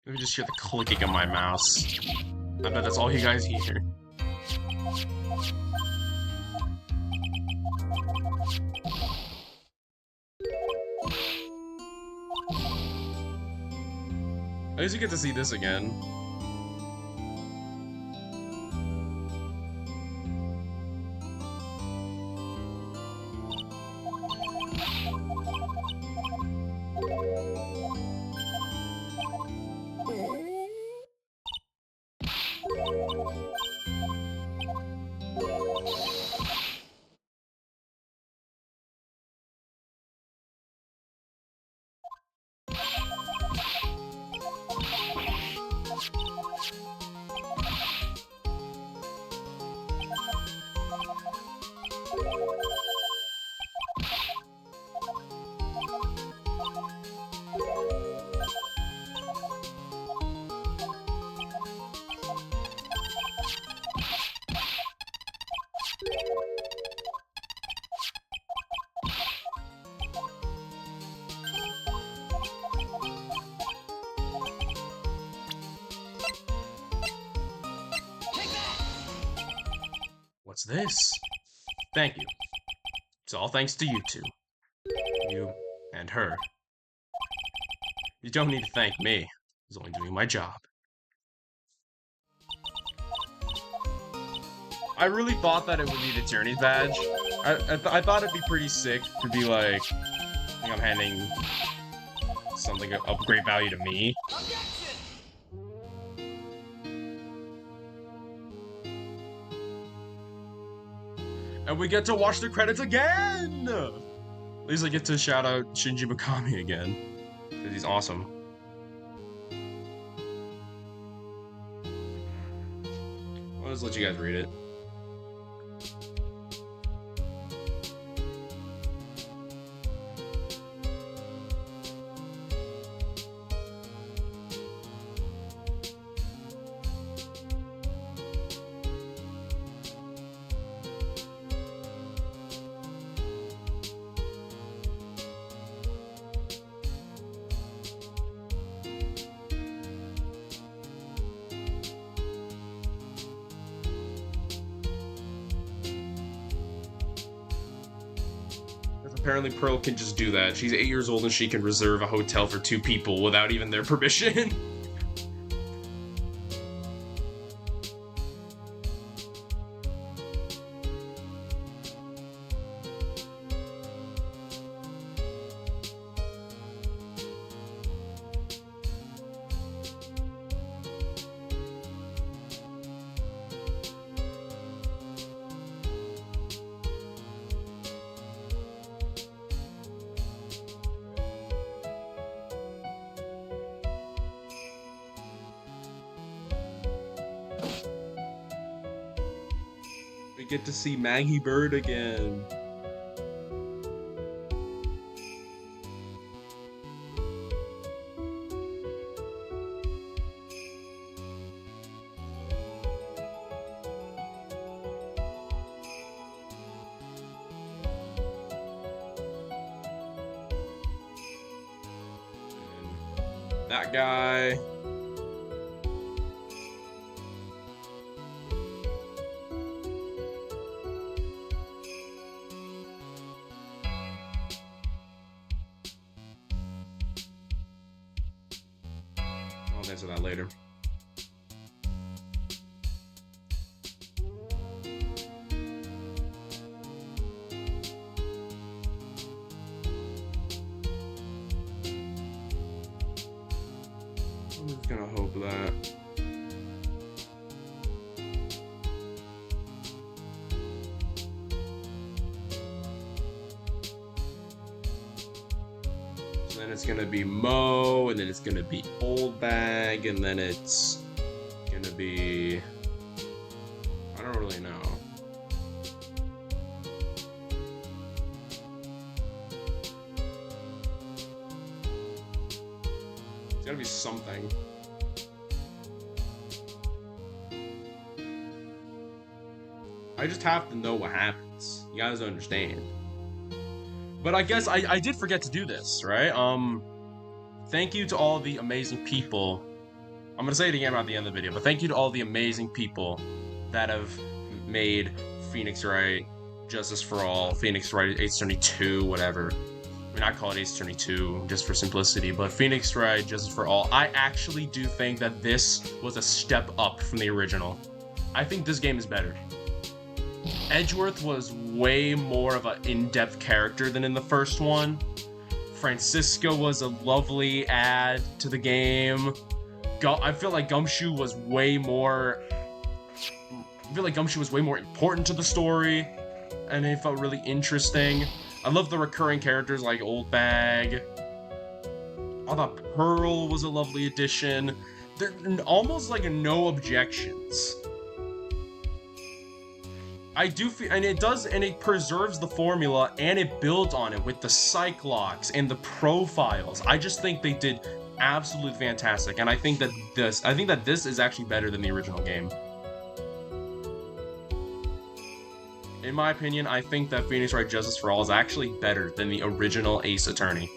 You can just hear the clicking of my mouse. I bet that's all you guys hear. At least you get to see this again. What's this? Thank you. It's all thanks to you two. You and her. You don't need to thank me. I was only doing my job. I really thought that it would be the journey badge. I thought it'd be pretty sick to be like, I think I'm handing something of great value to me. Objection! And we get to watch the credits again! At least I get to shout out Shinji Mikami again. Because he's awesome. I'll just let you guys read it. Apparently Pearl can just do that. She's 8 years old and she can reserve a hotel for 2 people without even their permission. We get to see Maggie Bird again. That guy. I'll answer that later. I'm just gonna hope that. So then it's gonna be Mo, and then it's gonna be Old Bag, and then it's gonna be. I don't really know. It's gotta be something. I just have to know what happens. You guys understand. But I guess I did forget to do this, right? Thank you to all the amazing people. I'm gonna say it again at the end of the video, but thank you to all the amazing people that have made Phoenix Wright, Justice for All, Phoenix Wright 872, whatever. I mean, I call it 872 just for simplicity, but Phoenix Wright, Justice for All. I actually do think that this was a step up from the original. I think this game is better. Edgeworth was way more of an in-depth character than in the first one. Francisco was a lovely add to the game. I feel like Gumshoe was way more... I feel like Gumshoe was way more important to the story, and it felt really interesting. I love the recurring characters like Old Bag. I thought Pearl was a lovely addition. There almost like no objections. I do feel, and it preserves the formula, and it builds on it with the Cyclops and the profiles. I just think they did absolutely fantastic, and I think that this is actually better than the original game. In my opinion, I think that Phoenix Wright Justice for All is actually better than the original Ace Attorney.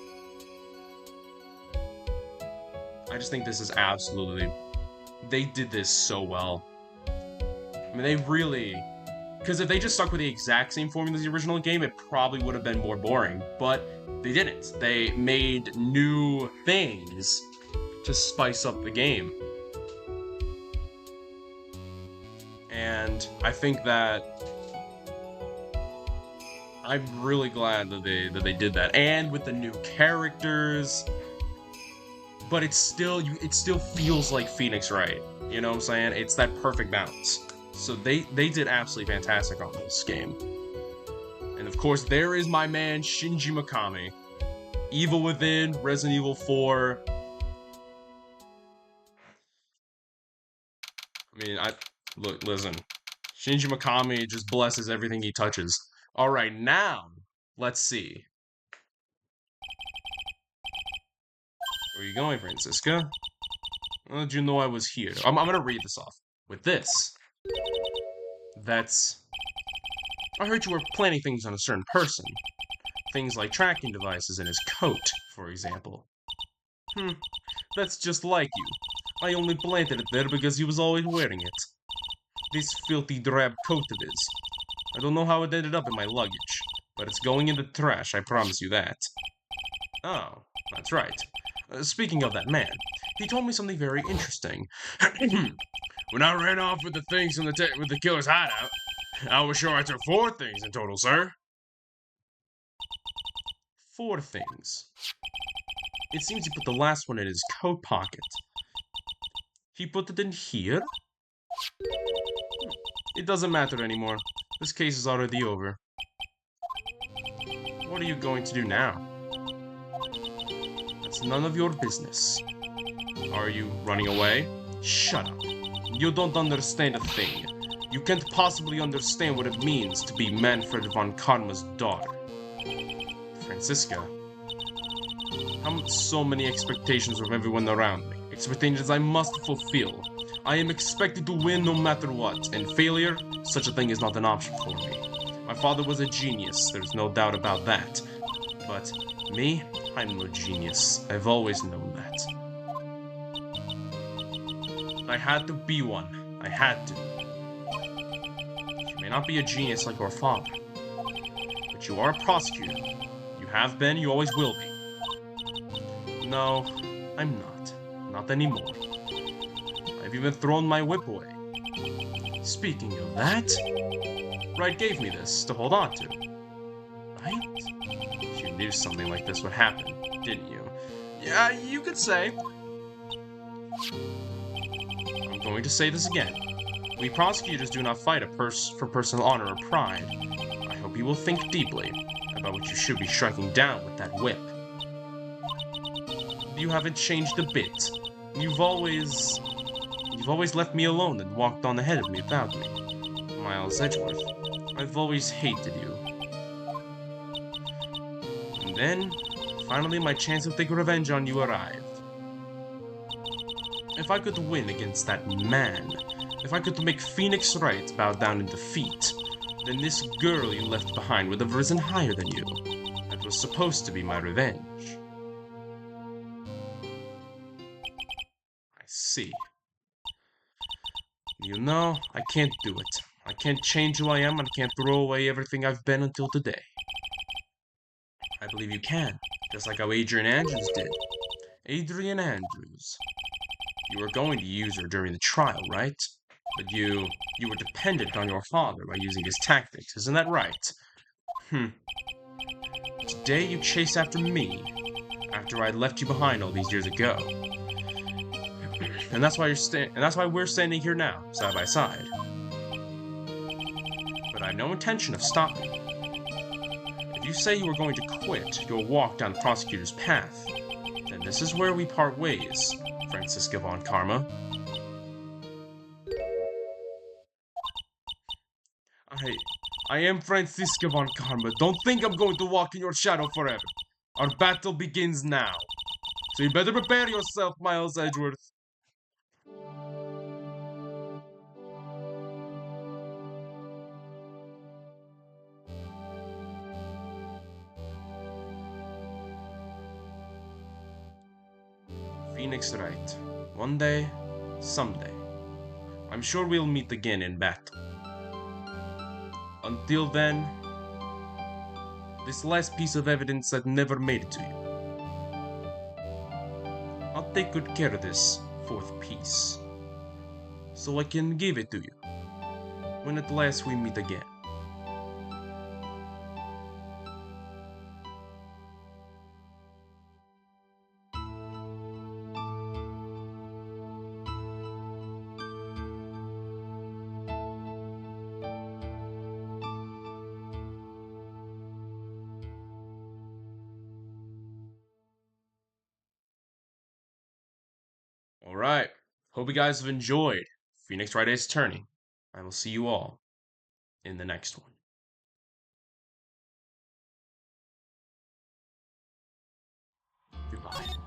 I just think this is absolutely... They did this so well. I mean, they really... Because if they just stuck with the exact same formula as the original game, it probably would have been more boring. But they didn't. They made new things to spice up the game. And I think that... I'm really glad that they did that, and with the new characters. But it still feels like Phoenix Wright. You know what I'm saying? It's that perfect balance. So they did absolutely fantastic on this game. And of course, there is my man Shinji Mikami, Evil Within, Resident Evil 4. I mean, listen. Shinji Mikami just blesses everything he touches. All right, now, let's see. Where are you going, Francisca? How did you know I was here? I'm gonna read this off with this. That's... I heard you were planning things on a certain person. Things like tracking devices in his coat, for example. That's just like you. I only planted it there because he was always wearing it. This filthy drab coat of his. I don't know how it ended up in my luggage, but it's going in the trash, I promise you that. Oh, that's right. Speaking of that man, he told me something very interesting. When I ran off with the things from with the killer's hideout, I was sure I took 4 things in total, sir. 4 things. It seems he put the last one in his coat pocket. He put it in here? It doesn't matter anymore. This case is already over. What are you going to do now? That's none of your business. Are you running away? Shut up. You don't understand a thing. You can't possibly understand what it means to be Manfred von Karma's daughter. Francisca. So many expectations from everyone around me. Expectations I must fulfill. I am expected to win no matter what, and failure, such a thing is not an option for me. My father was a genius, there's no doubt about that. But me, I'm no genius. I've always known that. I had to be one. I had to. You may not be a genius like your father, but you are a prosecutor. You have been, you always will be. No, I'm not. Not anymore. I've even thrown my whip away. Speaking of that, Wright gave me this to hold on to. Right? You knew something like this would happen, didn't you? Yeah, you could say. I'm going to say this again. We prosecutors do not fight for personal honor or pride. I hope you will think deeply about what you should be striking down with that whip. You haven't changed a bit. You've always left me alone and walked on ahead of me without me. Miles Edgeworth, I've always hated you. And then, finally my chance to take revenge on you arrived. If I could win against that man, if I could make Phoenix Wright bow down in defeat, then this girl you left behind would have risen higher than you. That was supposed to be my revenge. I see. You know, I can't do it. I can't change who I am, and I can't throw away everything I've been until today. I believe you can, just like how Adrian Andrews did. Adrian Andrews. You were going to use her during the trial, right? But you were dependent on your father by using his tactics, isn't that right? Today you chase after me, after I left you behind all these years ago. And that's why we're standing here now, side by side. But I have no intention of stopping. If you say you are going to quit your walk down the prosecutor's path, then this is where we part ways, Franziska von Karma. I am Franziska von Karma. Don't think I'm going to walk in your shadow forever. Our battle begins now. So you better prepare yourself, Miles Edgeworth. Phoenix Wright. One day, someday, I'm sure we'll meet again in battle. Until then, this last piece of evidence that never made it to you. I'll take good care of this fourth piece, so I can give it to you when at last we meet again. Alright, hope you guys have enjoyed Phoenix Wright Ace Attorney. I will see you all in the next one. Goodbye.